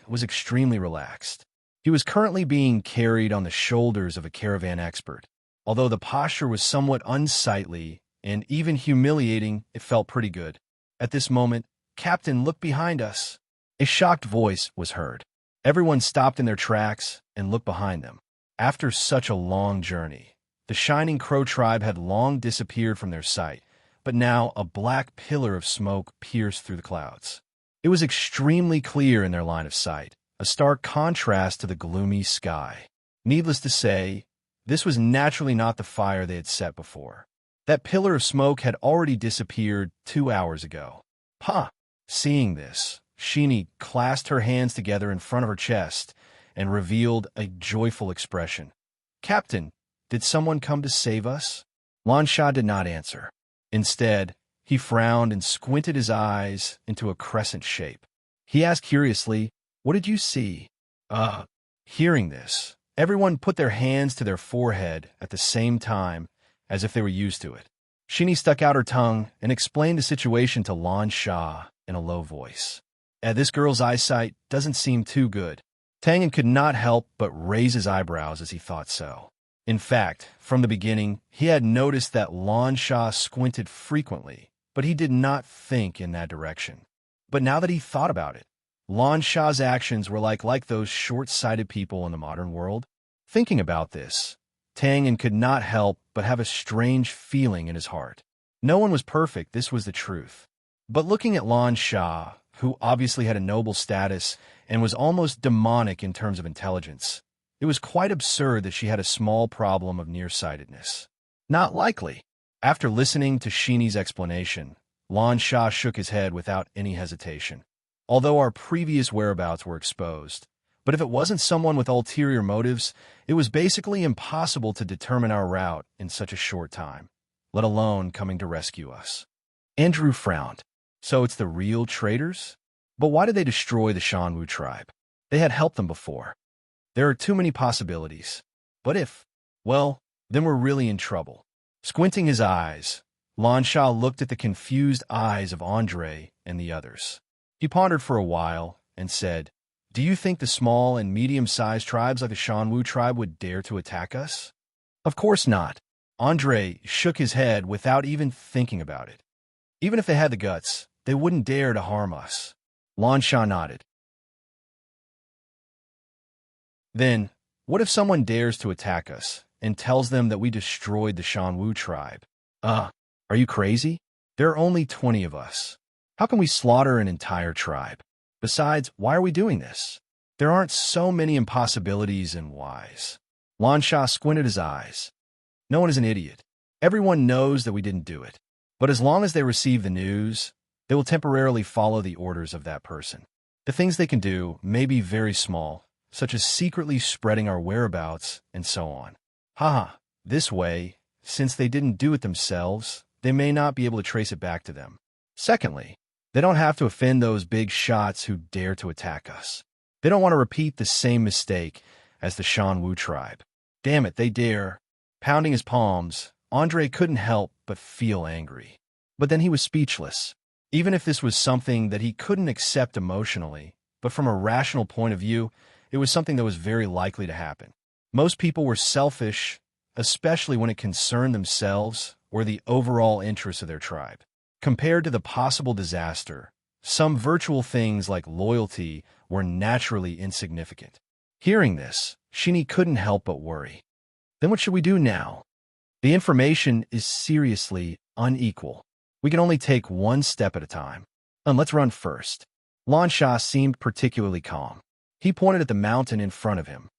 was extremely relaxed. He was currently being carried on the shoulders of a caravan expert. Although the posture was somewhat unsightly and even humiliating, it felt pretty good. At this moment, "Captain, look behind us." A shocked voice was heard. Everyone stopped in their tracks and looked behind them. After such a long journey, the Shining Crow tribe had long disappeared from their sight, but now a black pillar of smoke pierced through the clouds. It was extremely clear in their line of sight, a stark contrast to the gloomy sky. Needless to say, this was naturally not the fire they had set before. That pillar of smoke had already disappeared 2 hours ago. "Ha!" Seeing this, Sheeny clasped her hands together in front of her chest and revealed a joyful expression. "Captain, did someone come to save us?" Lan Sha did not answer. Instead, he frowned and squinted his eyes into a crescent shape. He asked curiously, "What did you see?" Hearing this, everyone put their hands to their forehead at the same time, as if they were used to it. Sheeny stuck out her tongue and explained the situation to Lan Sha in a low voice. This girl's eyesight doesn't seem too good. Tangan could not help but raise his eyebrows as he thought so. In fact, from the beginning, he had noticed that Lan Sha squinted frequently, but he did not think in that direction. But now that he thought about it, Lan Sha's actions were like those short-sighted people in the modern world. Thinking about this, Tangan could not help but have a strange feeling in his heart. No one was perfect, this was the truth. But looking at Lan Sha, who obviously had a noble status and was almost demonic in terms of intelligence, it was quite absurd that she had a small problem of nearsightedness. Not likely. After listening to Sheeny's explanation, Lan Sha shook his head without any hesitation. Although our previous whereabouts were exposed, but if it wasn't someone with ulterior motives, it was basically impossible to determine our route in such a short time, let alone coming to rescue us. Andrew frowned. So it's the real traitors? But why did they destroy the Shanwu tribe? They had helped them before. There are too many possibilities. But if, well, then we're really in trouble. Squinting his eyes, Lan Sha looked at the confused eyes of Andre and the others. He pondered for a while and said, "Do you think the small and medium-sized tribes like the Shanwu tribe would dare to attack us?" "Of course not." Andre shook his head without even thinking about it. "Even if they had the guts, they wouldn't dare to harm us." Lan Sha nodded. "Then, what if someone dares to attack us and tells them that we destroyed the Shanwu tribe?" Are you crazy? There are only 20 of us. How can we slaughter an entire tribe? Besides, why are we doing this? There aren't so many impossibilities and whys." Lan Sha squinted his eyes. "No one is an idiot. Everyone knows that we didn't do it. But as long as they receive the news, they will temporarily follow the orders of that person. The things they can do may be very small, such as secretly spreading our whereabouts and so on. Haha, this way, since they didn't do it themselves, they may not be able to trace it back to them. Secondly, they don't have to offend those big shots who dare to attack us. They don't want to repeat the same mistake as the Shanwu tribe. Damn it, they dare." Pounding his palms, Andre couldn't help but feel angry. But then he was speechless. Even if this was something that he couldn't accept emotionally, but from a rational point of view, it was something that was very likely to happen. Most people were selfish, especially when it concerned themselves or the overall interests of their tribe. Compared to the possible disaster, some virtual things like loyalty were naturally insignificant. Hearing this, Shinny couldn't help but worry. Then what should we do now? The information is seriously unequal. We can only take one step at a time. Let's run first. Lan Sha seemed particularly calm. He pointed at the mountain in front of him.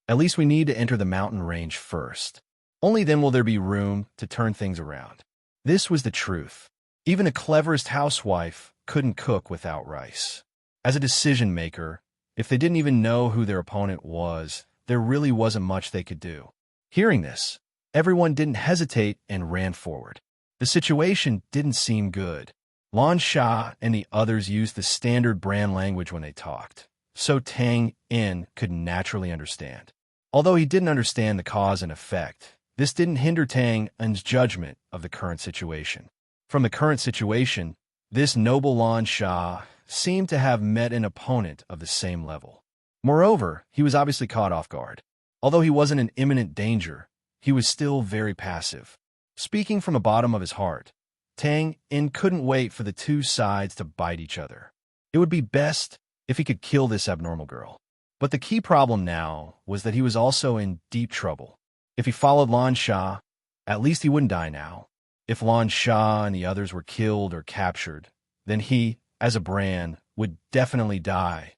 "At least we need to enter the mountain range first. Only then will there be room to turn things around." This was the truth. Even the cleverest housewife couldn't cook without rice. As a decision-maker, if they didn't even know who their opponent was, there really wasn't much they could do. Hearing this, everyone didn't hesitate and ran forward. The situation didn't seem good. Lan Sha and the others used the standard brand language when they talked, so Tang In could naturally understand. Although he didn't understand the cause and effect, this didn't hinder Tang In's judgment of the current situation. From the current situation, this noble Lan Sha seemed to have met an opponent of the same level. Moreover, he was obviously caught off guard. Although he wasn't in imminent danger, he was still very passive. Speaking from the bottom of his heart, Tang In couldn't wait for the two sides to bite each other. It would be best if he could kill this abnormal girl. But the key problem now was that he was also in deep trouble. If he followed Lan Sha, at least he wouldn't die now. If Lan Sha and the others were killed or captured, then he, as a brand, would definitely die.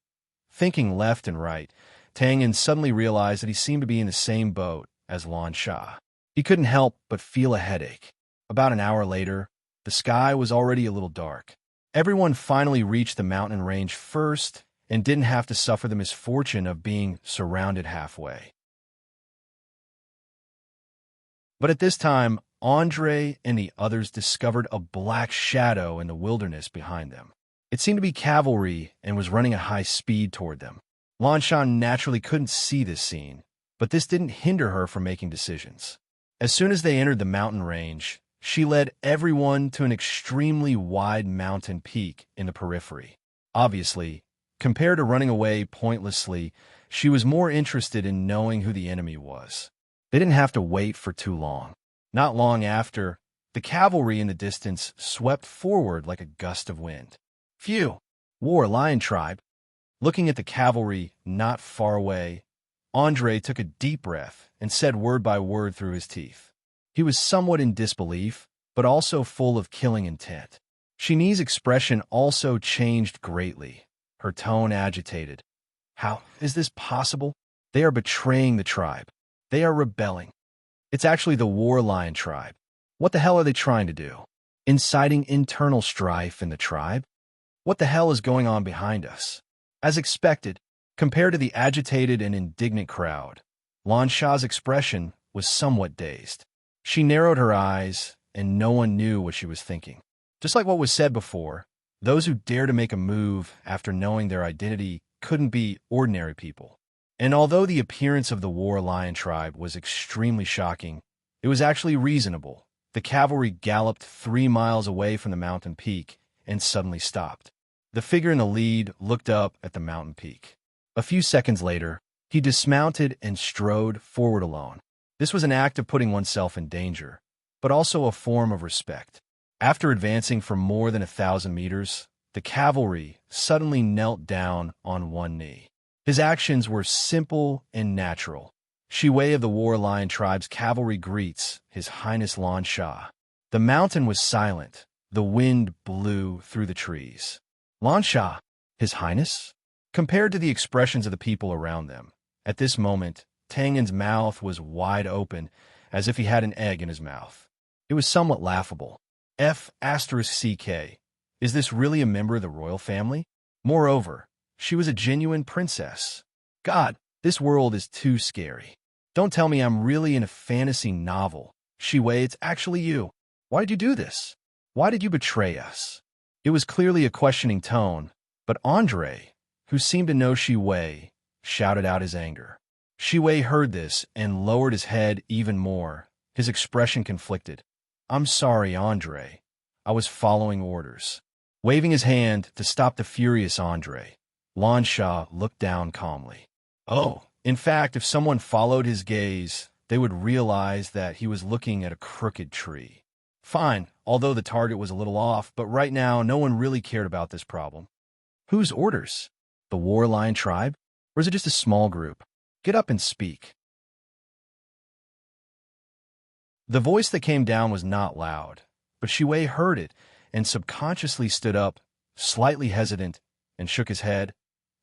Thinking left and right, Tang In suddenly realized that he seemed to be in the same boat as Lan Sha. He couldn't help but feel a headache. About an hour later, the sky was already a little dark. Everyone finally reached the mountain range first and didn't have to suffer the misfortune of being surrounded halfway. But at this time, Andre and the others discovered a black shadow in the wilderness behind them. It seemed to be cavalry and was running at high speed toward them. Lan Sha naturally couldn't see this scene, but this didn't hinder her from making decisions. As soon as they entered the mountain range, she led everyone to an extremely wide mountain peak in the periphery. Obviously, compared to running away pointlessly, she was more interested in knowing who the enemy was. They didn't have to wait for too long. Not long after, the cavalry in the distance swept forward like a gust of wind. Phew! War Lion tribe. Looking at the cavalry not far away, Andre took a deep breath and said word by word through his teeth. He was somewhat in disbelief, but also full of killing intent. Shini's expression also changed greatly, her tone agitated. How is this possible? They are betraying the tribe. They are rebelling. It's actually the War Lion tribe. What the hell are they trying to do? Inciting internal strife in the tribe? What the hell is going on behind us? As expected, compared to the agitated and indignant crowd, Lan Sha's expression was somewhat dazed. She narrowed her eyes, and no one knew what she was thinking. Just like what was said before, those who dare to make a move after knowing their identity couldn't be ordinary people. And although the appearance of the War Lion tribe was extremely shocking, it was actually reasonable, The cavalry galloped 3 miles away from the mountain peak and suddenly stopped. The figure in the lead looked up at the mountain peak. A few seconds later, he dismounted and strode forward alone. This was an act of putting oneself in danger, but also a form of respect. After advancing for more than 1,000 meters, the cavalry suddenly knelt down on one knee. His actions were simple and natural. Shiwei of the War Lion Tribe's cavalry greets His Highness Lan Sha. The mountain was silent. The wind blew through the trees. Lan Sha, His Highness? Compared to the expressions of the people around them, at this moment, Tangen's mouth was wide open, as if he had an egg in his mouth. It was somewhat laughable. F***CK. Is this really a member of the royal family? Moreover, she was a genuine princess. God, this world is too scary. Don't tell me I'm really in a fantasy novel. Shiwei, it's actually you. Why did you do this? Why did you betray us? It was clearly a questioning tone, but Andre, who seemed to know Shiwei, shouted out his anger. Shiwei heard this and lowered his head even more, his expression conflicted. I'm sorry, Andre. I was following orders. Waving his hand to stop the furious Andre, Lan Sha looked down calmly. Oh, in fact, if someone followed his gaze, they would realize that he was looking at a crooked tree. Fine, although the target was a little off, but right now no one really cared about this problem. Whose orders? The War Lion Tribe? Or is it just a small group? Get up and speak. The voice that came down was not loud, but Shiwei heard it and subconsciously stood up, slightly hesitant, and shook his head.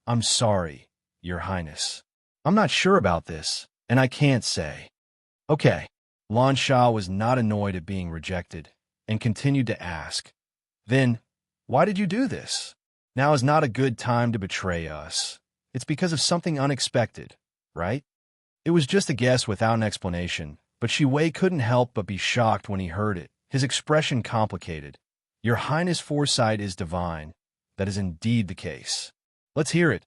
I'm sorry, Your Highness. I'm not sure about this, and I can't say. Okay. Lan Sha was not annoyed at being rejected and continued to ask, Then, why did you do this? Now is not a good time to betray us. It's because of something unexpected, right? It was just a guess without an explanation, but Shiwei couldn't help but be shocked when he heard it, his expression complicated. Your Highness' foresight is divine. That is indeed the case. Let's hear it.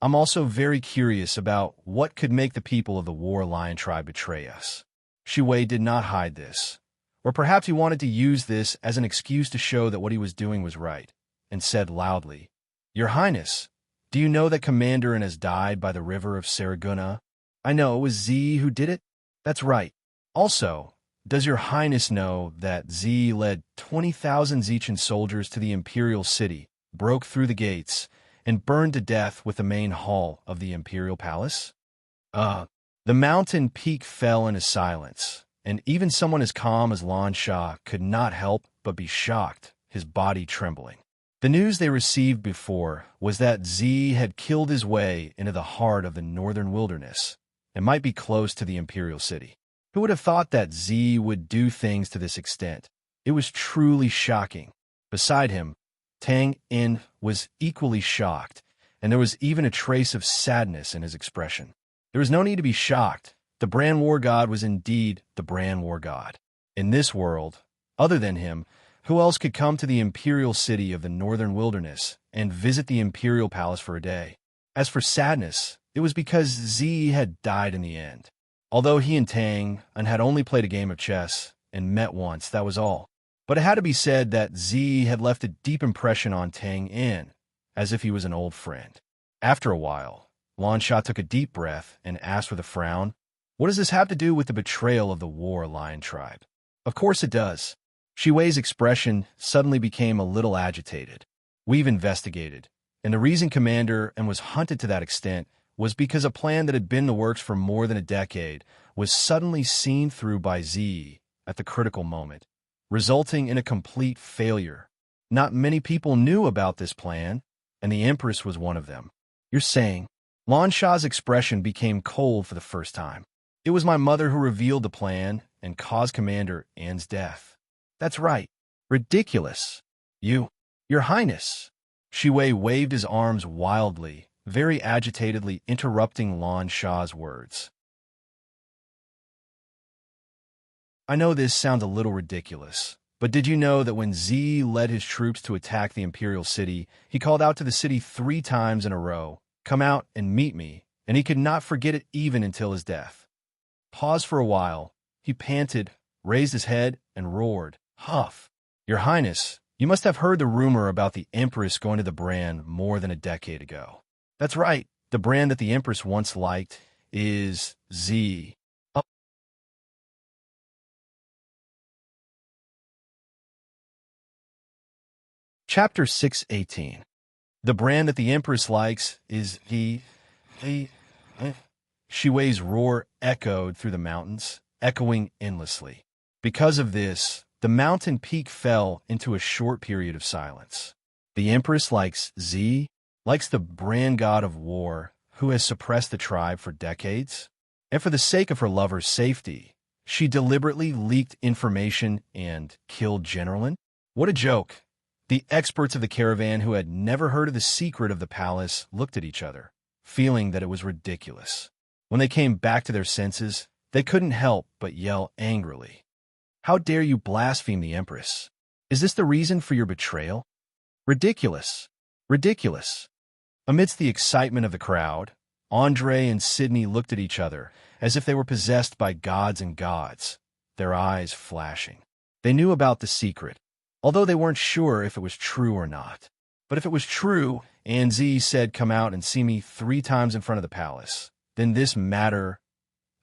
I'm also very curious about what could make the people of the War Lion Tribe betray us. Shiwei did not hide this, or perhaps he wanted to use this as an excuse to show that what he was doing was right, and said loudly, Your Highness, do you know that Commander N has died by the river of Saraguna? I know, it was Z who did it? That's right. Also, does Your Highness know that Z led 20,000 Zichan soldiers to the imperial city, broke through the gates, and burned to death with the main hall of the imperial palace? The mountain peak fell into silence, and even someone as calm as Lan Sha could not help but be shocked, his body trembling. The news they received before was that Z had killed his way into the heart of the northern wilderness and might be close to the imperial city. Who would have thought that Z would do things to this extent? It was truly shocking. Beside him, Tang In was equally shocked, and there was even a trace of sadness in his expression. There was no need to be shocked. The Bran War God was indeed the Bran War God. In this world, other than him, who else could come to the imperial city of the northern wilderness and visit the imperial palace for a day? As for sadness, it was because Z had died in the end. Although he and Tang had only played a game of chess and met once, that was all. But it had to be said that Z had left a deep impression on Tang In, as if he was an old friend. After a while, Lan Sha took a deep breath and asked with a frown, What does this have to do with the betrayal of the War Lion Tribe? Of course it does. Shiwei's expression suddenly became a little agitated. We've investigated, and the reason Commander N was hunted to that extent was because a plan that had been in the works for more than a decade was suddenly seen through by Z at the critical moment, resulting in a complete failure. Not many people knew about this plan, and the Empress was one of them. You're saying? Lan Sha's expression became cold for the first time. It was my mother who revealed the plan and caused Commander N's death. That's right. Ridiculous. Your Highness. Shiwei waved his arms wildly, very agitatedly interrupting Lan Sha's words. I know this sounds a little ridiculous, but did you know that when Z led his troops to attack the imperial city, he called out to the city 3 times in a row, Come out and meet me, and he could not forget it even until his death. Paused for a while, he panted, raised his head, and roared, "Huff! Your Highness, you must have heard the rumor about the Empress going to the brand more than a decade ago." "That's right. The brand that the Empress once liked is Z." Oh. Chapter 618. The brand that the Empress likes is the Shiwei's roar echoed through the mountains, echoing endlessly. Because of this, the mountain peak fell into a short period of silence. The Empress likes Z, likes the brand god of war who has suppressed the tribe for decades, and for the sake of her lover's safety, she deliberately leaked information and killed Generalin? What a joke! The experts of the caravan who had never heard of the secret of the palace looked at each other, feeling that it was ridiculous. When they came back to their senses, they couldn't help but yell angrily. "How dare you blaspheme the Empress? Is this the reason for your betrayal? Ridiculous! Ridiculous!" Amidst the excitement of the crowd, Andre and Sydney looked at each other as if they were possessed by gods and gods, their eyes flashing. They knew about the secret, although they weren't sure if it was true or not. But if it was true, and Z said, "Come out and see me 3 times in front of the palace," then this matter,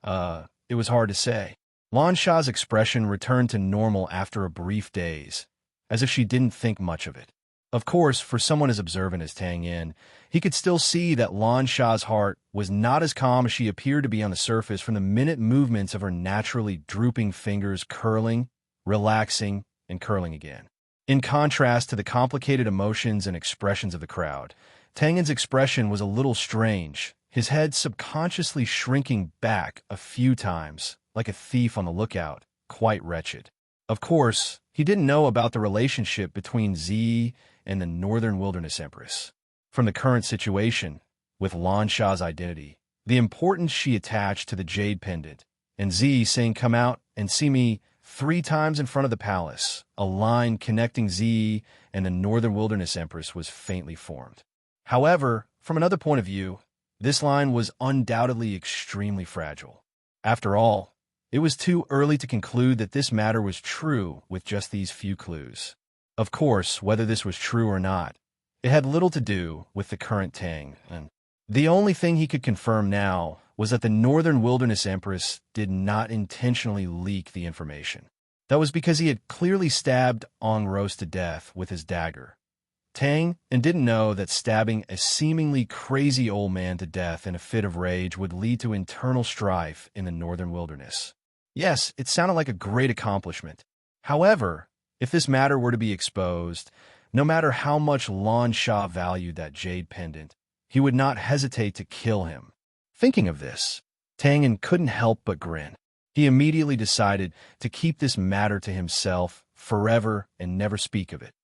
it was hard to say. Lan Shah's expression returned to normal after a brief daze, as if she didn't think much of it. Of course, for someone as observant as Tang Yin, he could still see that Lan Shah's heart was not as calm as she appeared to be on the surface from the minute movements of her naturally drooping fingers curling, relaxing, and curling again. In contrast to the complicated emotions and expressions of the crowd, Tang Yin's expression was a little strange, his head subconsciously shrinking back a few times, like a thief on the lookout, quite wretched. Of course, he didn't know about the relationship between Z and the Northern Wilderness Empress. From the current situation, with Lan Shah's identity, the importance she attached to the jade pendant, and Z saying, "Come out and see me 3 times in front of the palace," a line connecting Z and the Northern Wilderness Empress was faintly formed. However, from another point of view, this line was undoubtedly extremely fragile. After all, it was too early to conclude that this matter was true with just these few clues. Of course, whether this was true or not, it had little to do with the current Tang, and the only thing he could confirm now was that the Northern Wilderness Empress did not intentionally leak the information. That was because he had clearly stabbed Ong Rose to death with his dagger. Tang and didn't know that stabbing a seemingly crazy old man to death in a fit of rage would lead to internal strife in the Northern Wilderness. Yes, it sounded like a great accomplishment. However, if this matter were to be exposed, no matter how much Lan Shah valued that jade pendant, he would not hesitate to kill him. Thinking of this, Tang Yin couldn't help but grin. He immediately decided to keep this matter to himself forever and never speak of it.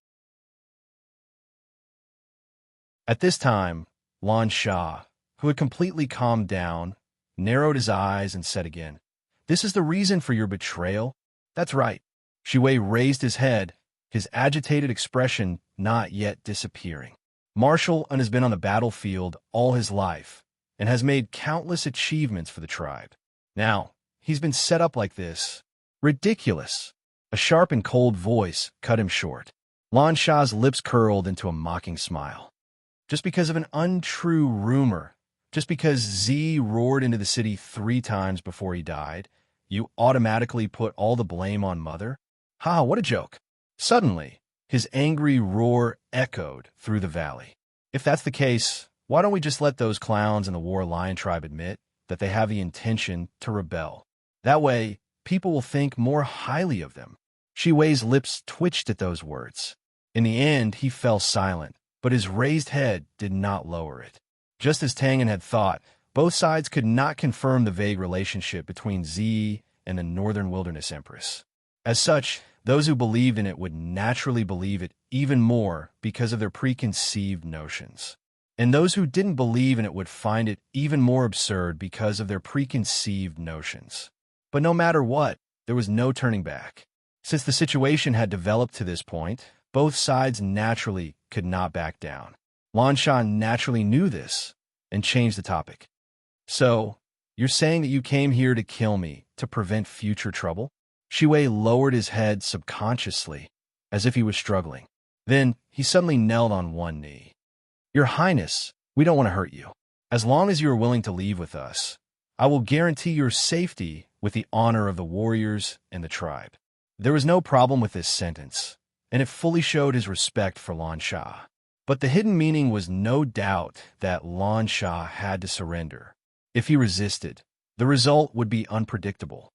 At this time, Lan Shah, who had completely calmed down, narrowed his eyes and said again, "This is the reason for your betrayal?" "That's right." Shiwei raised his head, his agitated expression not yet disappearing. Marshal and has been on the battlefield all his life, and has made countless achievements for the tribe. Now, he's been set up like this. Ridiculous. A sharp and cold voice cut him short. Lan Shah's lips curled into a mocking smile. Just because of an untrue rumor, just because Z roared into the city 3 times before he died, you automatically put all the blame on Mother? Ha, what a joke. Suddenly, his angry roar echoed through the valley. If that's the case, why don't we just let those clowns in the War Lion tribe admit that they have the intention to rebel? That way, people will think more highly of them. Shiwei's lips twitched at those words. In the end, he fell silent, but his raised head did not lower it. Just as Tang Yin had thought, both sides could not confirm the vague relationship between Z and the Northern Wilderness Empress. As such, those who believed in it would naturally believe it even more because of their preconceived notions. And those who didn't believe in it would find it even more absurd because of their preconceived notions. But no matter what, there was no turning back. Since the situation had developed to this point, both sides naturally could not back down. Lan Shah naturally knew this and changed the topic. "So, you're saying that you came here to kill me to prevent future trouble?" Wei lowered his head subconsciously, as if he was struggling. Then he suddenly knelt on one knee. Your Highness, we don't want to hurt you. As long as you are willing to leave with us, I will guarantee your safety with the honor of the warriors and the tribe. There was no problem with this sentence, and it fully showed his respect for Lan Sha. But the hidden meaning was no doubt that Lan Sha had to surrender. If he resisted, the result would be unpredictable.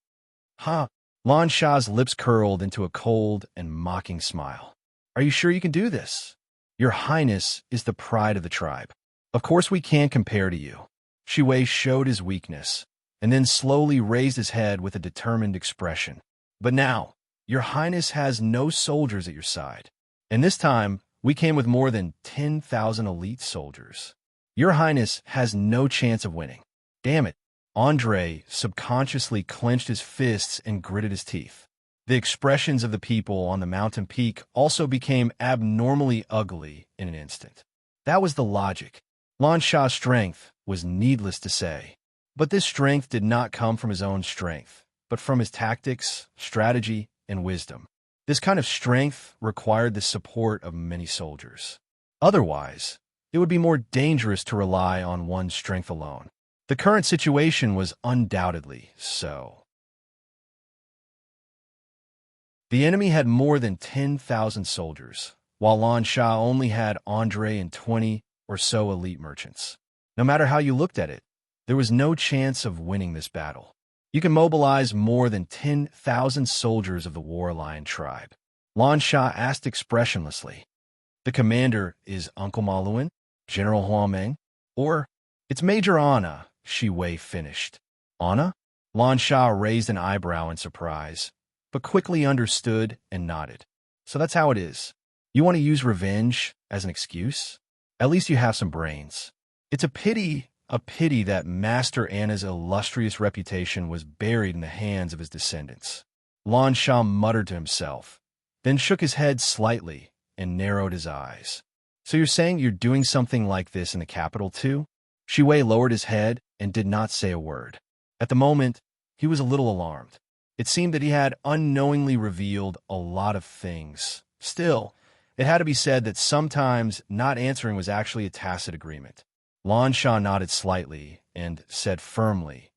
Huh? Lan Sha's lips curled into a cold and mocking smile. Are you sure you can do this? Your Highness is the pride of the tribe. Of course we can't compare to you. Wei showed his weakness, and then slowly raised his head with a determined expression. But now, your Highness has no soldiers at your side. And this time, we came with more than 10,000 elite soldiers. Your Highness has no chance of winning. Damn it. Andre subconsciously clenched his fists and gritted his teeth. The expressions of the people on the mountain peak also became abnormally ugly in an instant. That was the logic. Lan Sha's strength was needless to say. But this strength did not come from his own strength, but from his tactics, strategy, and wisdom. This kind of strength required the support of many soldiers. Otherwise, it would be more dangerous to rely on one's strength alone. The current situation was undoubtedly so. The enemy had more than 10,000 soldiers, while Lan Sha only had Andre and 20 or so elite merchants. No matter how you looked at it, there was no chance of winning this battle. You can mobilize more than 10,000 soldiers of the War Lion tribe. Lan Sha asked expressionlessly. The commander is Uncle Maluan, General Huameng, or it's Major Anna, Wei finished. Anna? Lan Sha raised an eyebrow in surprise, but quickly understood and nodded. So that's how it is. You want to use revenge as an excuse? At least you have some brains. It's a pity that Master Anna's illustrious reputation was buried in the hands of his descendants. Lan Sha muttered to himself, then shook his head slightly and narrowed his eyes. So you're saying you're doing something like this in the capital too? Wei lowered his head and did not say a word. At the moment, he was a little alarmed. It seemed that he had unknowingly revealed a lot of things. Still, it had to be said that sometimes not answering was actually a tacit agreement. Lan Sha nodded slightly and said firmly,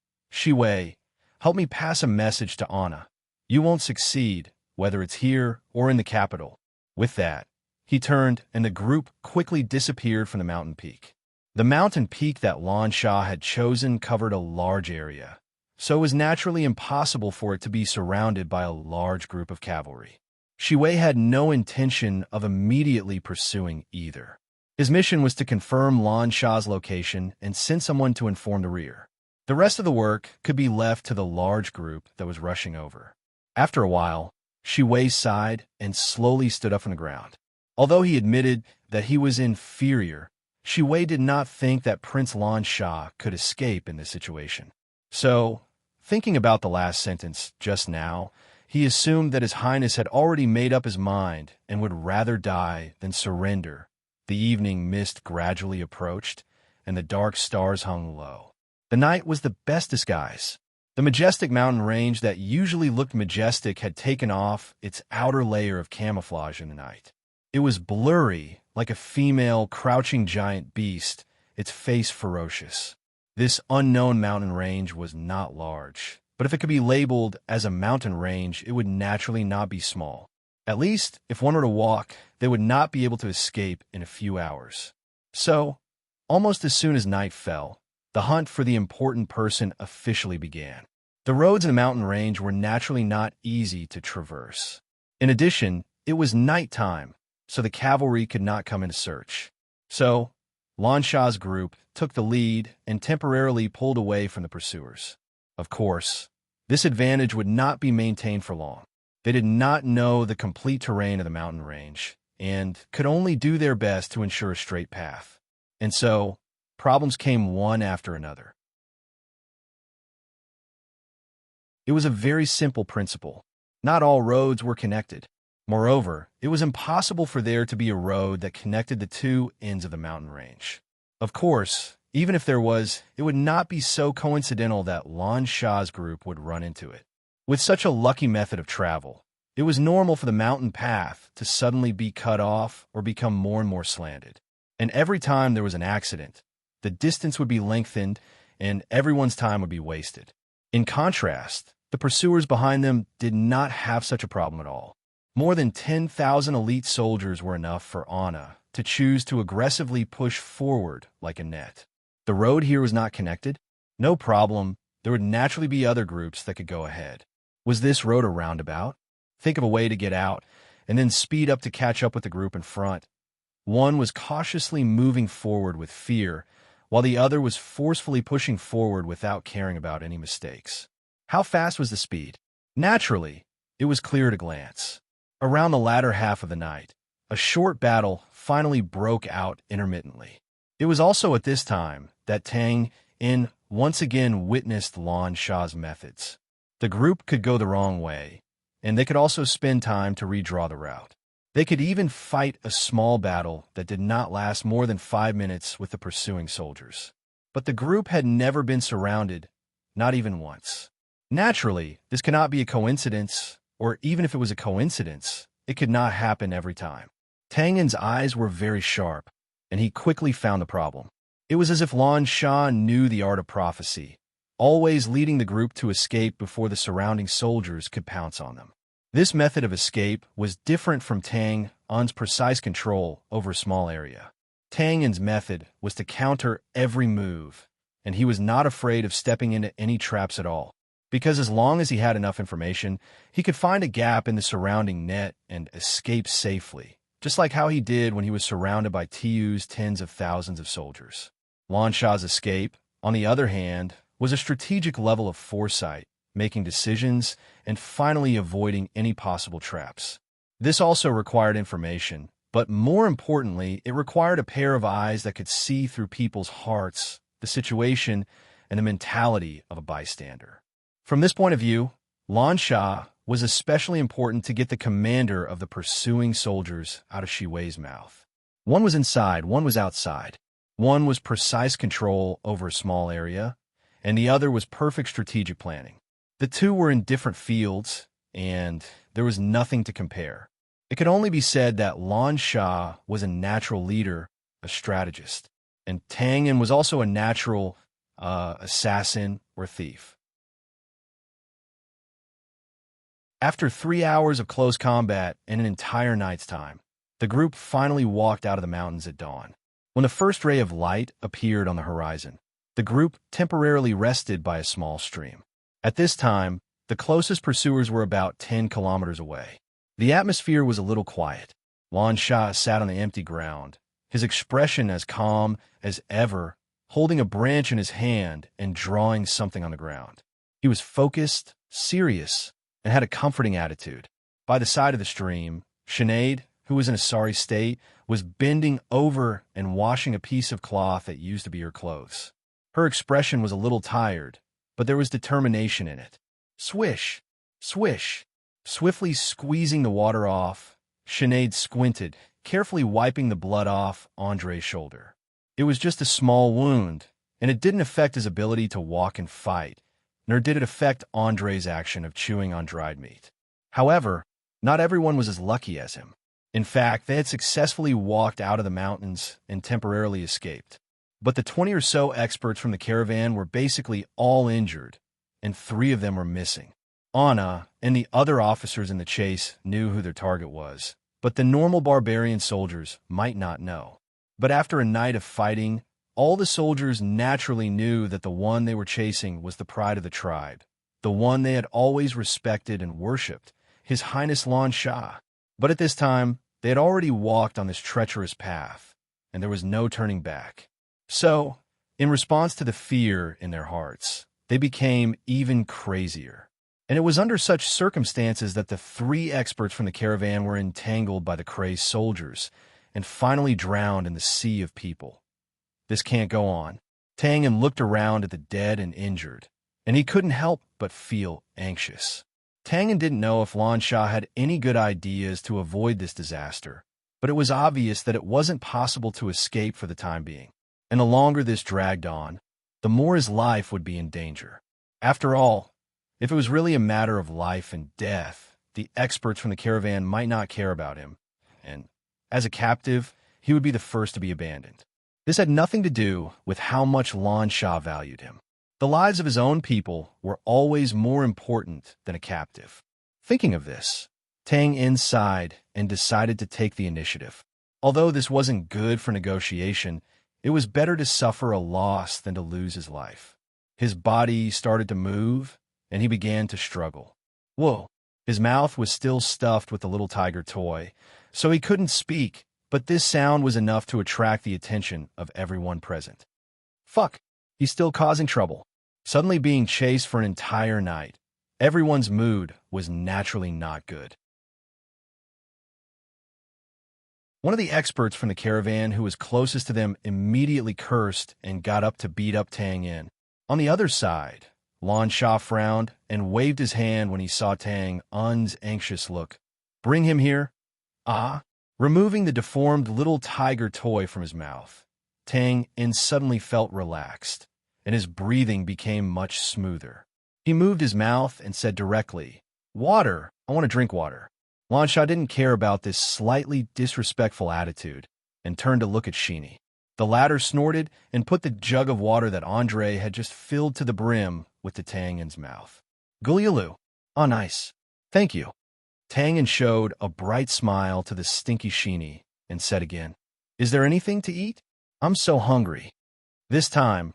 Wei, help me pass a message to Anna. You won't succeed, whether it's here or in the capital. With that, he turned and the group quickly disappeared from the mountain peak. The mountain peak that Lan Sha had chosen covered a large area, so it was naturally impossible for it to be surrounded by a large group of cavalry. Wei had no intention of immediately pursuing either. His mission was to confirm Lan Sha's location and send someone to inform the rear. The rest of the work could be left to the large group that was rushing over. After a while, Wei sighed and slowly stood up from the ground. Although he admitted that he was inferior, Wei did not think that Prince Lan Sha could escape in this situation. So, thinking about the last sentence just now, he assumed that His Highness had already made up his mind and would rather die than surrender. The evening mist gradually approached, and the dark stars hung low. The night was the best disguise. The majestic mountain range that usually looked majestic had taken off its outer layer of camouflage in the night. It was blurry, like a female crouching giant beast, its face ferocious. This unknown mountain range was not large, but if it could be labeled as a mountain range, it would naturally not be small. At least, if one were to walk, they would not be able to escape in a few hours. So, almost as soon as night fell, the hunt for the important person officially began. The roads in the mountain range were naturally not easy to traverse. In addition, it was nighttime, so the cavalry could not come into search. So, Lan Sha's group took the lead and temporarily pulled away from the pursuers. Of course, this advantage would not be maintained for long. They did not know the complete terrain of the mountain range and could only do their best to ensure a straight path. And so, problems came one after another. It was a very simple principle. Not all roads were connected. Moreover, it was impossible for there to be a road that connected the two ends of the mountain range. Of course, even if there was, it would not be so coincidental that Lan Sha's group would run into it. With such a lucky method of travel, it was normal for the mountain path to suddenly be cut off or become more and more slanted. And every time there was an accident, the distance would be lengthened and everyone's time would be wasted. In contrast, the pursuers behind them did not have such a problem at all. More than 10,000 elite soldiers were enough for Anna to choose to aggressively push forward like a net. The road here was not connected? No problem, there would naturally be other groups that could go ahead. Was this road a roundabout? Think of a way to get out, and then speed up to catch up with the group in front. One was cautiously moving forward with fear, while the other was forcefully pushing forward without caring about any mistakes. How fast was the speed? Naturally, it was clear at a glance. Around the latter half of the night, a short battle finally broke out intermittently. It was also at this time that Tang In once again witnessed Lan Sha's methods. The group could go the wrong way, and they could also spend time to redraw the route. They could even fight a small battle that did not last more than 5 minutes with the pursuing soldiers. But the group had never been surrounded, not even once. Naturally, this cannot be a coincidence, or even if it was a coincidence, it could not happen every time. Tang Yin's eyes were very sharp, and he quickly found the problem. It was as if Lan Sha knew the art of prophecy, always leading the group to escape before the surrounding soldiers could pounce on them. This method of escape was different from Tang Yin's precise control over a small area. Tang Yin's method was to counter every move, and he was not afraid of stepping into any traps at all, because as long as he had enough information, he could find a gap in the surrounding net and escape safely, just like how he did when he was surrounded by Tiyu's tens of thousands of soldiers. Lan Sha's escape, on the other hand, was a strategic level of foresight, making decisions, and finally avoiding any possible traps. This also required information, but more importantly, it required a pair of eyes that could see through people's hearts, the situation, and the mentality of a bystander. From this point of view, Lan Sha was especially important to get the commander of the pursuing soldiers out of Shiwei's mouth. One was inside, one was outside. One was precise control over a small area, and the other was perfect strategic planning. The two were in different fields, and there was nothing to compare. It could only be said that Lan Sha was a natural leader, a strategist, and Tang Yin was also a natural assassin or thief. After 3 hours of close combat and an entire night's time, the group finally walked out of the mountains at dawn. When the first ray of light appeared on the horizon, the group temporarily rested by a small stream. At this time, the closest pursuers were about 10 kilometers away. The atmosphere was a little quiet. Lan Sha sat on the empty ground, his expression as calm as ever, holding a branch in his hand and drawing something on the ground. He was focused, serious, and had a comforting attitude. By the side of the stream, Sinead, who was in a sorry state, was bending over and washing a piece of cloth that used to be her clothes. Her expression was a little tired, but there was determination in it. Swish! Swish! Swiftly squeezing the water off, Sinead squinted, carefully wiping the blood off Andre's shoulder. It was just a small wound, and it didn't affect his ability to walk and fight, nor did it affect Andre's action of chewing on dried meat. However, not everyone was as lucky as him. In fact, they had successfully walked out of the mountains and temporarily escaped. But the 20 or so experts from the caravan were basically all injured, and 3 of them were missing. Anna and the other officers in the chase knew who their target was, but the normal barbarian soldiers might not know. But after a night of fighting, all the soldiers naturally knew that the one they were chasing was the pride of the tribe, the one they had always respected and worshipped, His Highness Lan Sha. But at this time, they had already walked on this treacherous path, and there was no turning back. So, in response to the fear in their hearts, they became even crazier. And it was under such circumstances that the 3 experts from the caravan were entangled by the crazed soldiers and finally drowned in the sea of people. This can't go on. Tang Yin looked around at the dead and injured, and he couldn't help but feel anxious. Tang Yin didn't know if Lan Sha had any good ideas to avoid this disaster, but it was obvious that it wasn't possible to escape for the time being. And the longer this dragged on, the more his life would be in danger. After all, If it was really a matter of life and death, the experts from the caravan might not care about him, and as a captive, he would be the first to be abandoned. This had nothing to do with how much Lan Shah valued him. The lives of his own people were always more important than a captive. Thinking of this, Tang Yin sighed and decided to take the initiative. Although this wasn't good for negotiation, it was better to suffer a loss than to lose his life. His body started to move, and he began to struggle. Whoa! His mouth was still stuffed with the little tiger toy, so he couldn't speak, but this sound was enough to attract the attention of everyone present. Fuck! He's still causing trouble. Suddenly being chased for an entire night. Everyone's mood was naturally not good. One of the experts from the caravan who was closest to them immediately cursed and got up to beat up Tang Yin. On the other side, Lan Shah frowned and waved his hand when he saw Tang Yin's anxious look. Bring him here. Ah? Removing the deformed little tiger toy from his mouth, Tang Yin suddenly felt relaxed, and his breathing became much smoother. He moved his mouth and said directly, "Water, I want to drink water." Lan Shah didn't care about this slightly disrespectful attitude and turned to look at Sheeny. The latter snorted and put the jug of water that Andre had just filled to the brim with the Tang Yin's mouth. "Gulialu. Oh, nice. Thank you." Tang Yin showed a bright smile to the stinky Sheeny and said again, "Is there anything to eat? I'm so hungry." This time,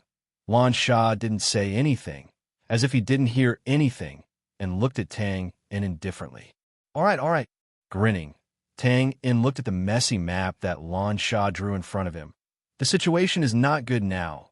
Lan Shah didn't say anything, as if he didn't hear anything, and looked at Tang Yin indifferently. All right. Grinning, Tang Yin looked at the messy map that Lan Shah drew in front of him. "The situation is not good now.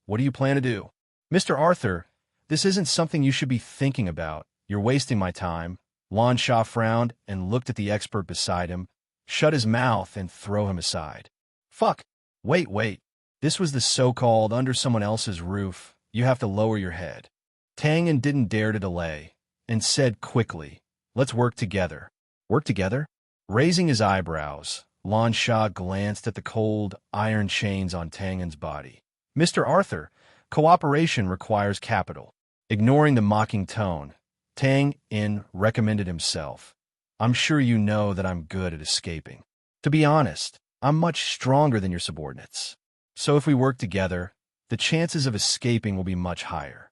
What do you plan to do?" "Mr. Arthur, this isn't something you should be thinking about. You're wasting my time." Lan Shah frowned and looked at the expert beside him, shut his mouth and throw him aside. Fuck. Wait. This was the so-called under someone else's roof. You have to lower your head. Tang Yin didn't dare to delay, and said quickly, "Let's work together." Work together? Raising his eyebrows, Lan Shah glanced at the cold iron chains on Tang Yin's body. "Mr. Arthur, cooperation requires capital." Ignoring the mocking tone, Tang Yin recommended himself. "I'm sure you know that I'm good at escaping. To be honest, I'm much stronger than your subordinates. So if we work together, the chances of escaping will be much higher."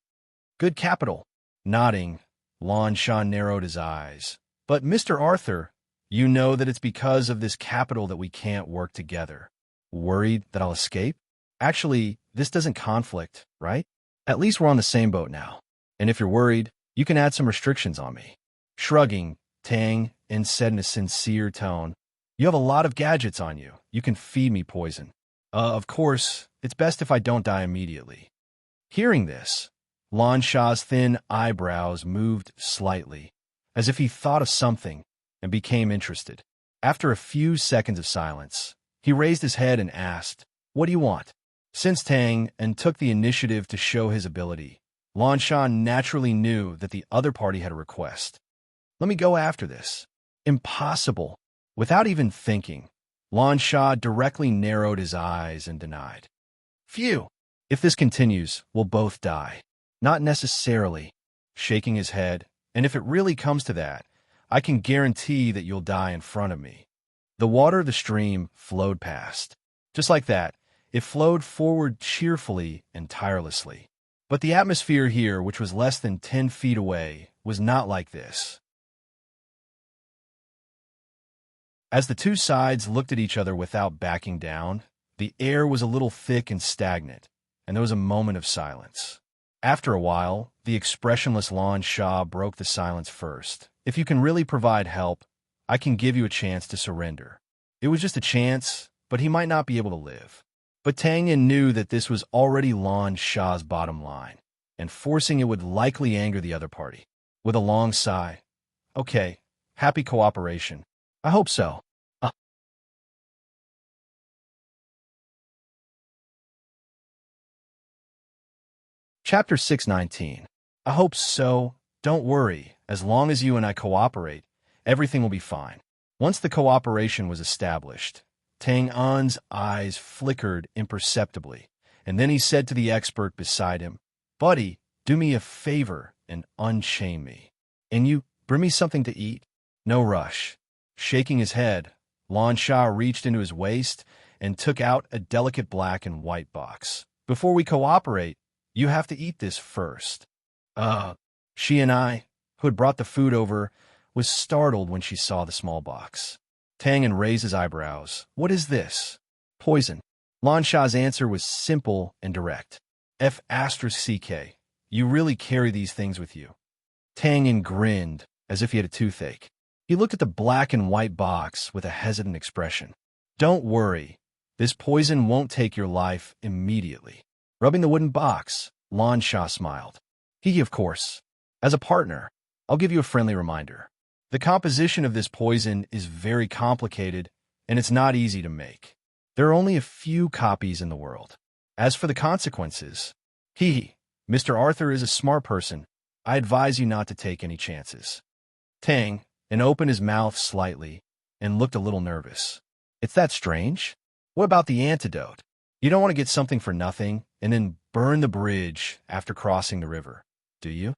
"Good capital." Nodding, Lan Shah narrowed his eyes. "But Mr. Arthur, you know that it's because of this capital that we can't work together." "Worried that I'll escape?" "Actually, this doesn't conflict, right? At least we're on the same boat now. And if you're worried, you can add some restrictions on me." Shrugging, Tang Yin said in a sincere tone, "You have a lot of gadgets on you. You can feed me poison. Of course, it's best if I don't die immediately." Hearing this, Lan Shah's thin eyebrows moved slightly, as if he thought of something and became interested. After a few seconds of silence, he raised his head and asked, "What do you want?" Since Tang Yin took the initiative to show his ability, Lan Shah naturally knew that the other party had a request. "Let me go after this." "Impossible." Without even thinking, Lan Shah directly narrowed his eyes and denied. "Phew! If this continues, we'll both die." "Not necessarily." Shaking his head, "And if it really comes to that, I can guarantee that you'll die in front of me." The water of the stream flowed past. Just like that, it flowed forward cheerfully and tirelessly. But the atmosphere here, which was less than 10 feet away, was not like this. As the two sides looked at each other without backing down, the air was a little thick and stagnant, and there was a moment of silence. After a while, the expressionless Lan Shah broke the silence first. "If you can really provide help, I can give you a chance to surrender." It was just a chance, but he might not be able to live. But Tang Yin knew that this was already Lan Shah's bottom line, and forcing it would likely anger the other party. With a long sigh, "Okay, happy cooperation. I hope so." Chapter 619. "I hope so. Don't worry. As long as you and I cooperate, everything will be fine." Once the cooperation was established, Tang Yin's eyes flickered imperceptibly, and then he said to the expert beside him, "Buddy, do me a favor and unchain me. And you, bring me something to eat? No rush. Shaking his head, Lan Sha reached into his waist and took out a delicate black and white box. Before we cooperate, you have to eat this first. She and I, who had brought the food over, was startled when she saw the small box. Tang raised his eyebrows. What is this? Poison. Lan Sha's answer was simple and direct. F***CK. You really carry these things with you. Tang grinned as if he had a toothache. He looked at the black and white box with a hesitant expression. Don't worry. This poison won't take your life immediately. Rubbing the wooden box, Lan Sha smiled. Of course. As a partner, I'll give you a friendly reminder. The composition of this poison is very complicated, and it's not easy to make. There are only a few copies in the world. As for the consequences, Mr. Arthur is a smart person. I advise you not to take any chances. Tang opened his mouth slightly and looked a little nervous. It's that strange? What about the antidote? You don't want to get something for nothing and then burn the bridge after crossing the river, do you?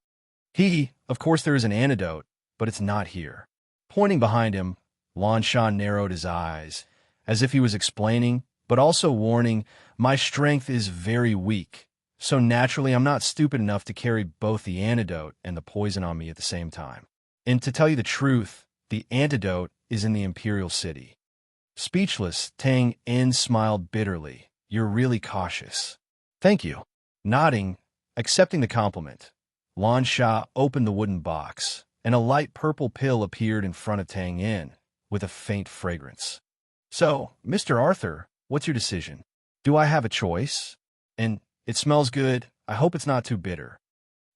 Of course there is an antidote, but it's not here. Pointing behind him, Lan Sha narrowed his eyes, as if he was explaining, but also warning, my strength is very weak, so naturally I'm not stupid enough to carry both the antidote and the poison on me at the same time. And to tell you the truth, the antidote is in the Imperial City. Speechless, Tang smiled bitterly. You're really cautious. Thank you. Nodding, accepting the compliment, Lan Sha opened the wooden box, and a light purple pill appeared in front of Tang with a faint fragrance. So, Mr. Arthur, what's your decision? Do I have a choice? And it smells good. I hope it's not too bitter.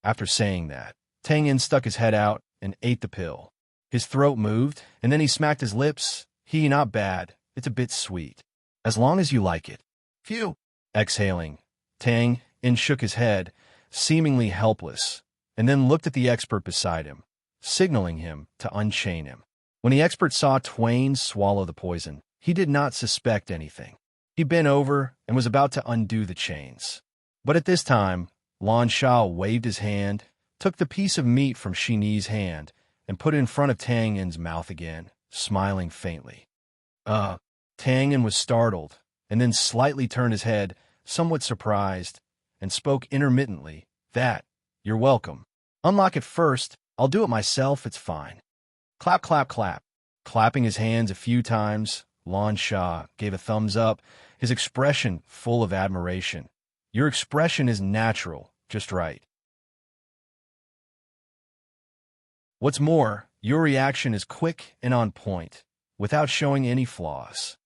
After saying that, Tang stuck his head out and ate the pill. His throat moved, and then he smacked his lips. Not bad. It's a bit sweet. As long as you like it. Phew. Exhaling, Tang shook his head, seemingly helpless, and then looked at the expert beside him, signaling him to unchain him. When the expert saw Twain swallow the poison, he did not suspect anything. He bent over and was about to undo the chains. But at this time, Lan Sha waved his hand, took the piece of meat from Shini's hand, and put it in front of Tang mouth again, smiling faintly. Tang was startled, and then slightly turned his head, somewhat surprised, and spoke intermittently, you're welcome. Unlock it first. I'll do it myself, it's fine. Clap, clap, clap. Clapping his hands a few times, Lan Sha gave a thumbs up, his expression full of admiration. Your expression is natural, just right. What's more, your reaction is quick and on point, without showing any flaws.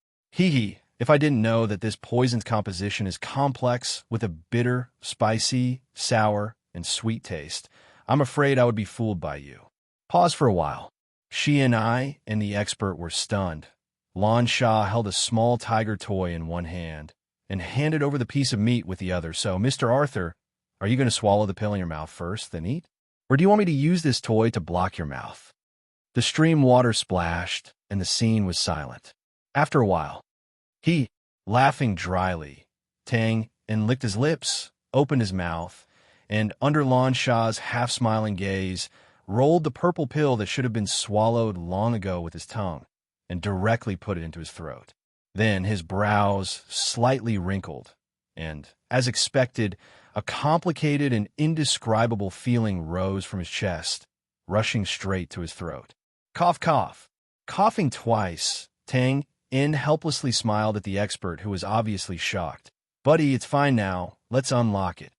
If I didn't know that this poison's composition is complex with a bitter, spicy, sour, and sweet taste, I'm afraid I would be fooled by you. Pause for a while. She and I and the expert were stunned. Lan Sha held a small tiger toy in one hand and handed over the piece of meat with the other. So, Mr. Arthur, are you going to swallow the pill in your mouth first, then eat? Or do you want me to use this toy to block your mouth? The stream water splashed, and the scene was silent. After a while, laughing dryly, Tang licked his lips, opened his mouth, and under Lan Sha's half-smiling gaze, rolled the purple pill that should have been swallowed long ago with his tongue, and directly put it into his throat. Then his brows slightly wrinkled, and, as expected, a complicated and indescribable feeling rose from his chest, rushing straight to his throat. Cough, cough. Coughing twice, Tang helplessly smiled at the expert, who was obviously shocked. Buddy, it's fine now. Let's unlock it.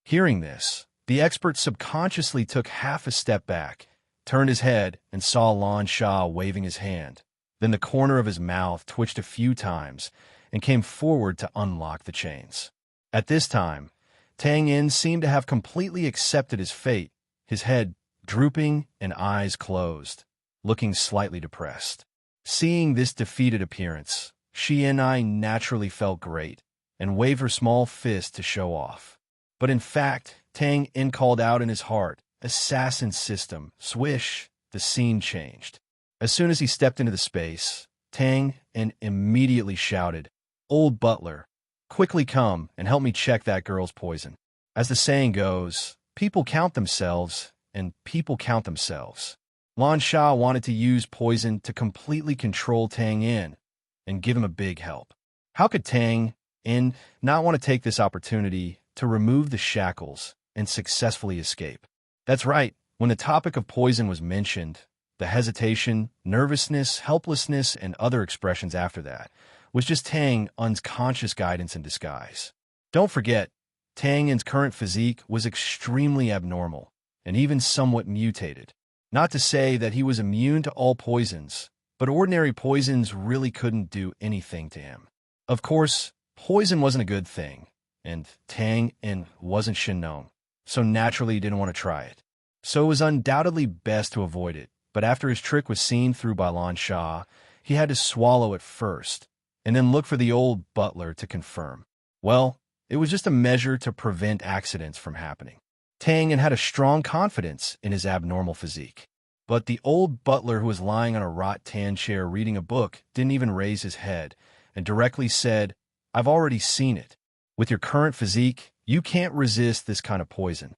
Hearing this, the expert subconsciously took half a step back, turned his head, and saw Lan Sha waving his hand. Then the corner of his mouth twitched a few times and came forward to unlock the chains. At this time, Tang seemed to have completely accepted his fate, his head drooping and eyes closed, looking slightly depressed. Seeing this defeated appearance, she and I naturally felt great and waved her small fist to show off. But in fact, Tang called out in his heart, "Assassin system, swish!" The scene changed. As soon as he stepped into the space, Tang immediately shouted, "Old butler, quickly come and help me check that girl's poison." As the saying goes, people count themselves, and people count themselves. Lan Sha wanted to use poison to completely control Tang In and give him a big help. How could Tang In not want to take this opportunity to remove the shackles and successfully escape? That's right, when the topic of poison was mentioned, the hesitation, nervousness, helplessness, and other expressions after that was just Tang In's conscious guidance in disguise. Don't forget, Tang In's current physique was extremely abnormal and even somewhat mutated. Not to say that he was immune to all poisons, but ordinary poisons really couldn't do anything to him. Of course, poison wasn't a good thing, and Tang In wasn't Shin-Nong, so naturally he didn't want to try it. So it was undoubtedly best to avoid it, but after his trick was seen through by Lan Sha, he had to swallow it first, and then look for the old butler to confirm. Well, it was just a measure to prevent accidents from happening. Tang In had a strong confidence in his abnormal physique. But the old butler who was lying on a rattan chair reading a book didn't even raise his head and directly said, "I've already seen it. With your current physique, you can't resist this kind of poison."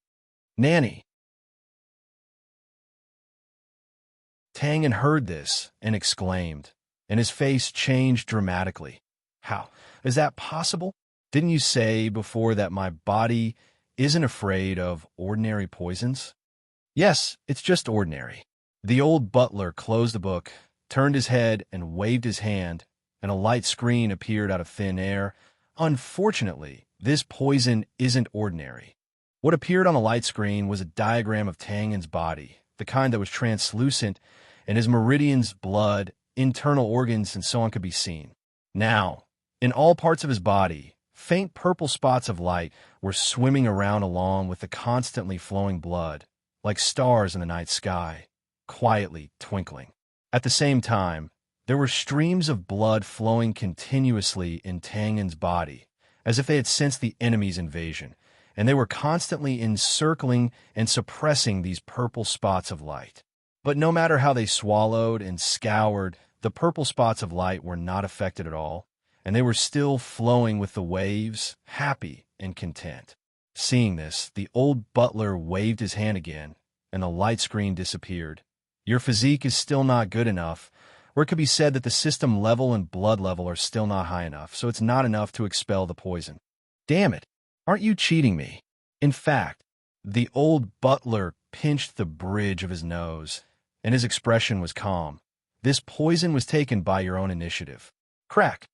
Nanny. Tang In heard this and exclaimed, and his face changed dramatically. "How is that possible? Didn't you say before that my body isn't afraid of ordinary poisons?" "Yes, it's just ordinary." The old butler closed the book, turned his head, and waved his hand, and a light screen appeared out of thin air. Unfortunately, this poison isn't ordinary. What appeared on the light screen was a diagram of Tang In's body, the kind that was translucent, and his meridians, blood, internal organs, and so on could be seen. Now, in all parts of his body, faint purple spots of light were swimming around along with the constantly flowing blood, like stars in the night sky, quietly twinkling. At the same time, there were streams of blood flowing continuously in Tang In's body, as if they had sensed the enemy's invasion, and they were constantly encircling and suppressing these purple spots of light. But no matter how they swallowed and scoured, the purple spots of light were not affected at all, and they were still flowing with the waves, happy and content. Seeing this, the old butler waved his hand again, and the light screen disappeared. "Your physique is still not good enough, or it could be said that the system level and blood level are still not high enough, so it's not enough to expel the poison." "Damn it, aren't you cheating me?" In fact, the old butler pinched the bridge of his nose, and his expression was calm. "This poison was taken by your own initiative." Crack.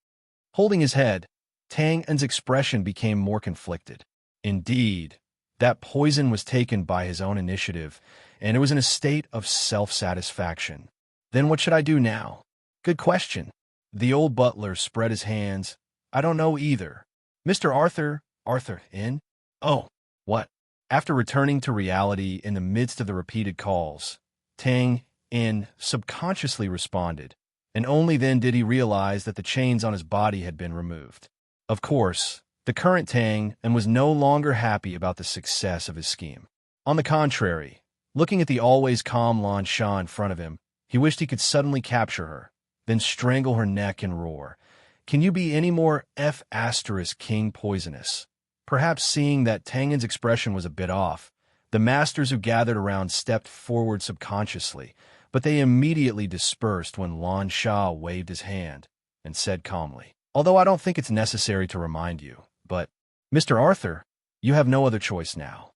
Holding his head, Tang In's expression became more conflicted. Indeed, that poison was taken by his own initiative, and it was in a state of self-satisfaction. Then what should I do now? Good question. The old butler spread his hands. "I don't know either. Mr. Arthur in?" "Oh, what?" After returning to reality in the midst of the repeated calls, Tang In subconsciously responded, and only then did he realize that the chains on his body had been removed. Of course, the current Tang In was no longer happy about the success of his scheme. On the contrary, looking at the always calm Lan Sha in front of him, he wished he could suddenly capture her, then strangle her neck and roar, "Can you be any more King poisonous?" Perhaps seeing that Tang In's expression was a bit off, the masters who gathered around stepped forward subconsciously, but they immediately dispersed when Lan Sha waved his hand and said calmly, "Although I don't think it's necessary to remind you, but, Mr. Arthur, you have no other choice now."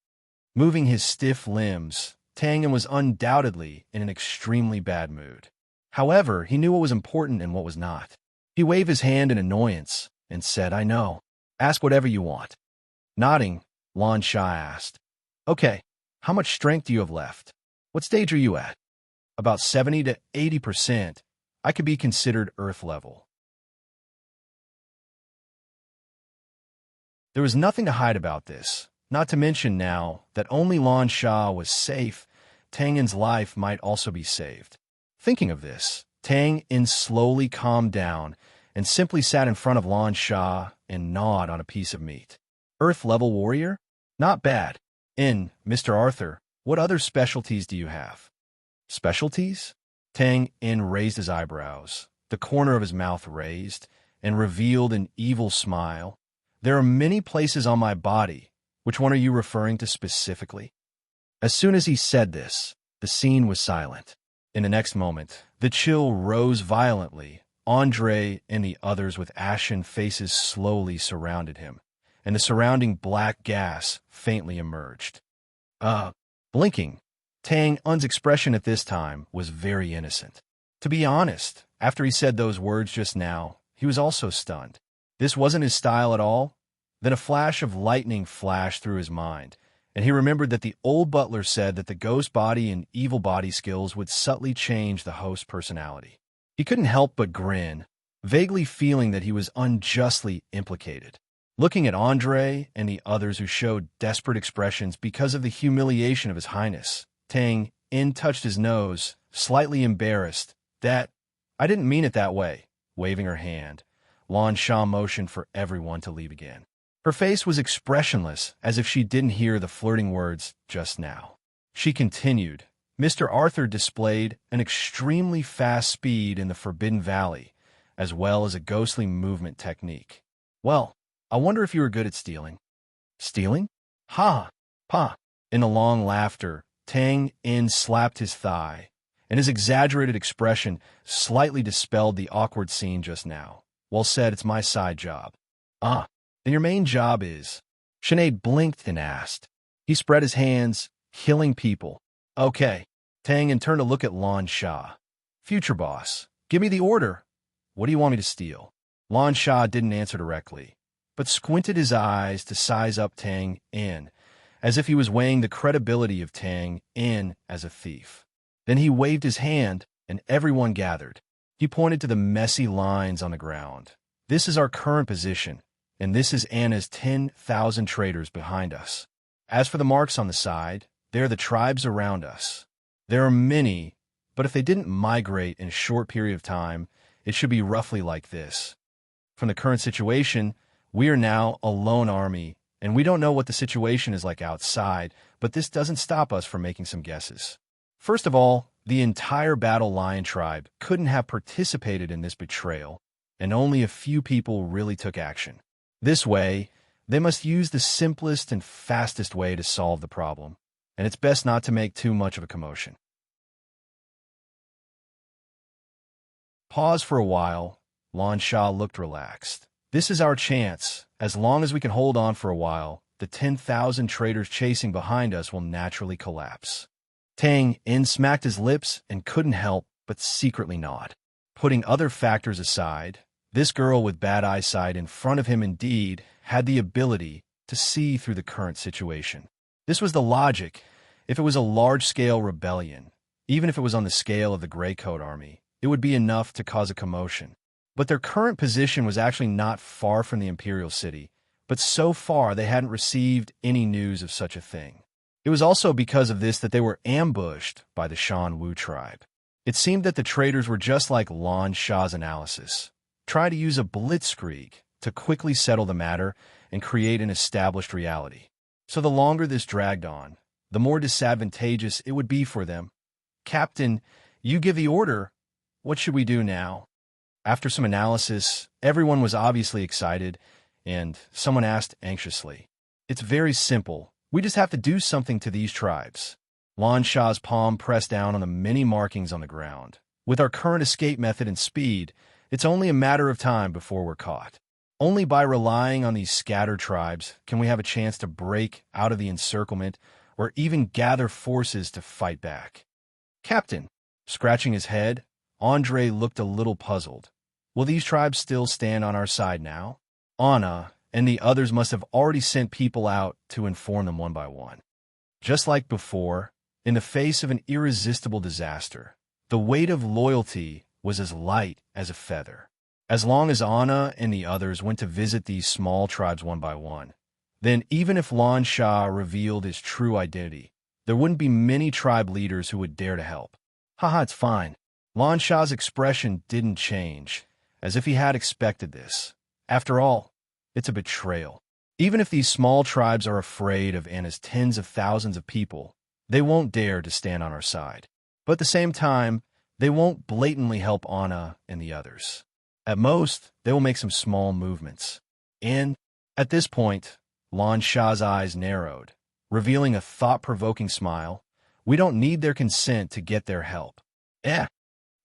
Moving his stiff limbs, Tang In was undoubtedly in an extremely bad mood. However, he knew what was important and what was not. He waved his hand in annoyance and said, "I know. Ask whatever you want." Nodding, Lan Sha asked, "Okay, how much strength do you have left? What stage are you at?" "About 70 to 80%. I could be considered Earth level." There was nothing to hide about this, not to mention now that only Lan Sha was safe, Tang In's life might also be saved. Thinking of this, Tang In slowly calmed down and simply sat in front of Lan Sha and gnawed on a piece of meat. "Earth-level warrior? Not bad. Mr. Arthur, what other specialties do you have?" "Specialties?" Tang In raised his eyebrows, the corner of his mouth raised, and revealed an evil smile. "There are many places on my body Which one are you referring to specifically? As soon as he said this, the scene was silent. In the next moment, the chill rose violently. Andre and the others with ashen faces slowly surrounded him, and the surrounding black gas faintly emerged. Blinking. Tang Un's expression at this time was very innocent. To be honest, after he said those words just now, he was also stunned. This wasn't his style at all. Then a flash of lightning flashed through his mind, and he remembered that the old butler said that the ghost body and evil body skills would subtly change the host's personality. He couldn't help but grin, vaguely feeling that he was unjustly implicated. Looking at Andre and the others who showed desperate expressions because of the humiliation of his highness, Tang In touched his nose, slightly embarrassed. I didn't mean it that way. Waving her hand, Lan Sha motioned for everyone to leave again. Her face was expressionless, as if she didn't hear the flirting words just now. She continued, Mr. Arthur displayed an extremely fast speed in the Forbidden Valley, as well as a ghostly movement technique. Well, I wonder if you were good at stealing. Stealing? Ha! Pa! In a long laughter, Tang In slapped his thigh, and his exaggerated expression slightly dispelled the awkward scene just now. Well said, it's my side job. Then your main job is... Sinead blinked and asked. He spread his hands, killing people. Okay. Tang In turned to look at Lan Sha. Future boss, give me the order. What do you want me to steal? Lan Sha didn't answer directly, but squinted his eyes to size up Tang In, as if he was weighing the credibility of Tang In as a thief. Then he waved his hand, and everyone gathered. He pointed to the messy lines on the ground. This is our current position, and this is Anna's 10,000 traders behind us. As for the marks on the side, they're the tribes around us. There are many, but if they didn't migrate in a short period of time, it should be roughly like this. From the current situation, we are now a lone army, and we don't know what the situation is like outside, but this doesn't stop us from making some guesses. First of all, the entire Battle Lion tribe couldn't have participated in this betrayal, and only a few people really took action. This way, they must use the simplest and fastest way to solve the problem, and it's best not to make too much of a commotion. Pause for a while. Lan Sha looked relaxed. This is our chance. As long as we can hold on for a while, the 10,000 traders chasing behind us will naturally collapse. Tang In smacked his lips and couldn't help but secretly nod. Putting other factors aside, this girl with bad eyesight in front of him indeed had the ability to see through the current situation. This was the logic. If it was a large-scale rebellion, even if it was on the scale of the Grey Coat Army, it would be enough to cause a commotion. But their current position was actually not far from the Imperial City, but so far they hadn't received any news of such a thing. It was also because of this that they were ambushed by the Shan Wu tribe. It seemed that the traders were just like Lan Sha's analysis. Try to use a blitzkrieg to quickly settle the matter and create an established reality. So the longer this dragged on, the more disadvantageous it would be for them. Captain, you give the order. What should we do now? After some analysis, everyone was obviously excited, and someone asked anxiously. It's very simple. We just have to do something to these tribes. Lan Sha's palm pressed down on the many markings on the ground. With our current escape method and speed, it's only a matter of time before we're caught. Only by relying on these scattered tribes can we have a chance to break out of the encirclement or even gather forces to fight back. Captain, scratching his head, Andre looked a little puzzled. Will these tribes still stand on our side now? Anna and the others must have already sent people out to inform them one by one. Just like before, in the face of an irresistible disaster, the weight of loyalty was as light as a feather. As long as Anna and the others went to visit these small tribes one by one, then even if Lan Sha revealed his true identity, there wouldn't be many tribe leaders who would dare to help. Haha, it's fine. Lan Sha's expression didn't change, as if he had expected this. After all, it's a betrayal. Even if these small tribes are afraid of Anna's tens of thousands of people, they won't dare to stand on our side. But at the same time, they won't blatantly help Anna and the others. At most, they will make some small movements. And, at this point, Lan Shah's eyes narrowed, revealing a thought-provoking smile. We don't need their consent to get their help. Eh.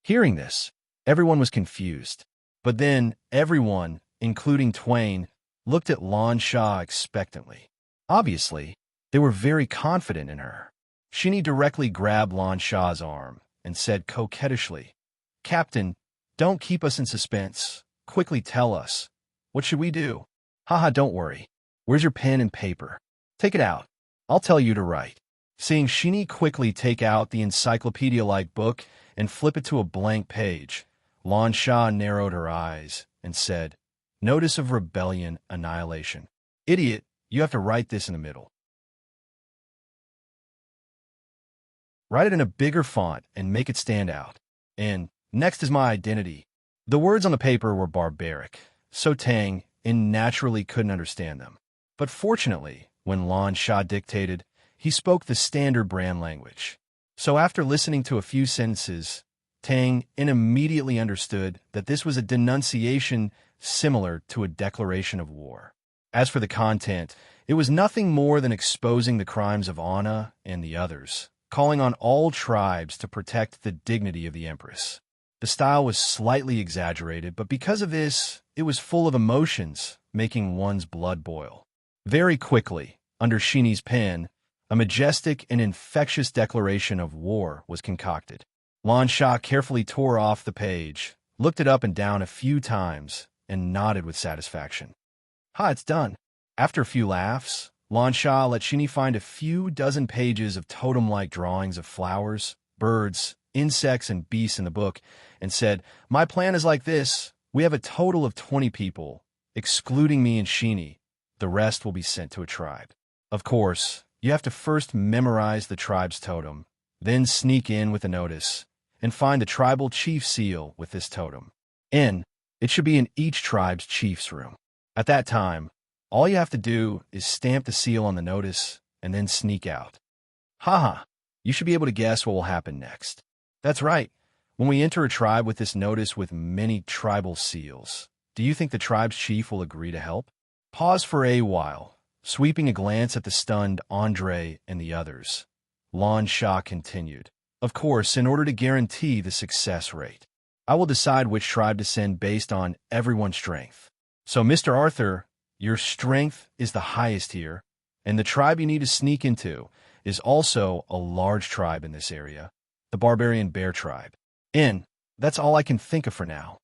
Hearing this, everyone was confused. But then everyone, including Twain, looked at Lan Shah expectantly. Obviously, they were very confident in her. Shini directly grabbed Lan Shah's arm and said coquettishly, "Captain, don't keep us in suspense. Quickly tell us. What should we do?" "Haha, don't worry. Where's your pen and paper? Take it out. I'll tell you to write." Seeing Shini quickly take out the encyclopedia-like book and flip it to a blank page, Lan Shah narrowed her eyes and said, "Notice of rebellion, annihilation. Idiot, you have to write this in the middle. Write it in a bigger font and make it stand out. And next is my identity." The words on the paper were barbaric, so Tang naturally couldn't understand them. But fortunately, when Lan Shah dictated, he spoke the standard brand language. So after listening to a few sentences, Tang immediately understood that this was a denunciation similar to a declaration of war. As for the content, it was nothing more than exposing the crimes of Anna and the others, calling on all tribes to protect the dignity of the Empress. The style was slightly exaggerated, but because of this, it was full of emotions, making one's blood boil. Very quickly, under Shini's pen, a majestic and infectious declaration of war was concocted. Lan Shah carefully tore off the page, looked it up and down a few times, and nodded with satisfaction. "Ha, it's done." After a few laughs, Lan Shah let Shini find a few dozen pages of totem-like drawings of flowers, birds, insects, and beasts in the book, and said, "My plan is like this. We have a total of 20 people, excluding me and Shini. The rest will be sent to a tribe. Of course, you have to first memorize the tribe's totem, then sneak in with a notice, and find the tribal chief seal with this totem. It should be in each tribe's chief's room. At that time, all you have to do is stamp the seal on the notice and then sneak out." Haha, you should be able to guess what will happen next. That's right. When we enter a tribe with this notice with many tribal seals, do you think the tribe's chief will agree to help? Pause for a while, sweeping a glance at the stunned Andre and the others. Lan Shah continued, "Of course, in order to guarantee the success rate, I will decide which tribe to send based on everyone's strength. So, Mr. Arthur, your strength is the highest here, and the tribe you need to sneak into is also a large tribe in this area, the barbarian bear tribe. That's all I can think of for now."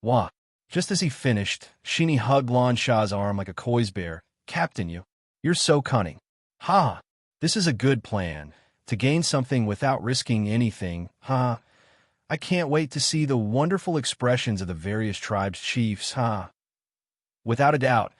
Wah. Just as he finished, Shini hugged Lan Shah's arm like a coy's bear. "Captain, you're so cunning. Ha! This is a good plan, to gain something without risking anything. Ha! I can't wait to see the wonderful expressions of the various tribes' chiefs. Ha!" Without a doubt,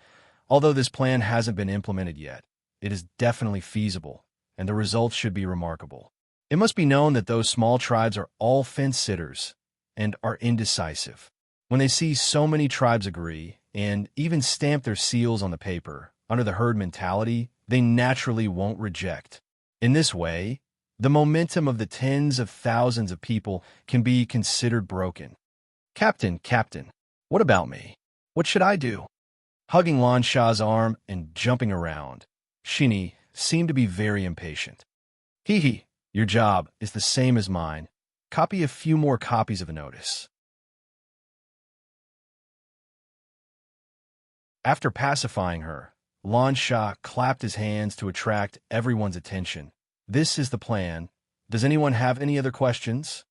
although this plan hasn't been implemented yet, it is definitely feasible, and the results should be remarkable. It must be known that those small tribes are all fence-sitters and are indecisive. When they see so many tribes agree and even stamp their seals on the paper under the herd mentality, they naturally won't reject. In this way, the momentum of the tens of thousands of people can be considered broken. Captain, what about me? What should I do?" Hugging Lan Shah's arm and jumping around, Shini seemed to be very impatient. "Hee, your job is the same as mine. Copy a few more copies of the notice." After pacifying her, Lan Shah clapped his hands to attract everyone's attention. "This is the plan. Does anyone have any other questions?"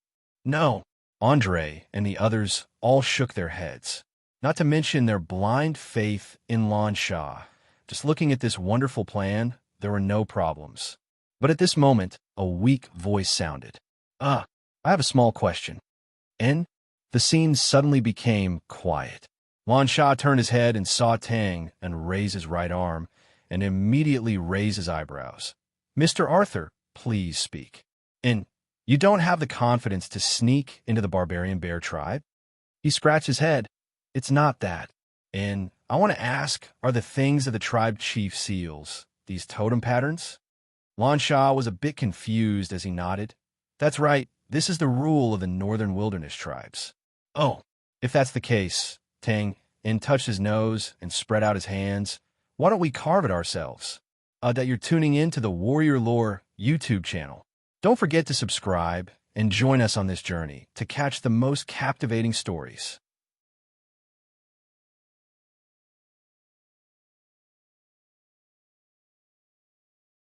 "No." Andre and the others all shook their heads, not to mention their blind faith in Lan Shah. Just looking at this wonderful plan, there were no problems. But at this moment, a weak voice sounded. I have a small question." The scene suddenly became quiet. Lan Shah turned his head and saw Tang and raise his right arm, and immediately raise his eyebrows. "Mr. Arthur, please speak. You don't have the confidence to sneak into the barbarian bear tribe?" He scratched his head. "It's not that. I want to ask, are the things of the tribe chief seals, these totem patterns?" Lan Shah was a bit confused as he nodded. "That's right. This is the rule of the northern wilderness tribes." "Oh, if that's the case," Tang touched his nose and spread out his hands, Why don't we carve it ourselves? That you're tuning in to the Warrior Lore YouTube channel. Don't forget to subscribe and join us on this journey to catch the most captivating stories.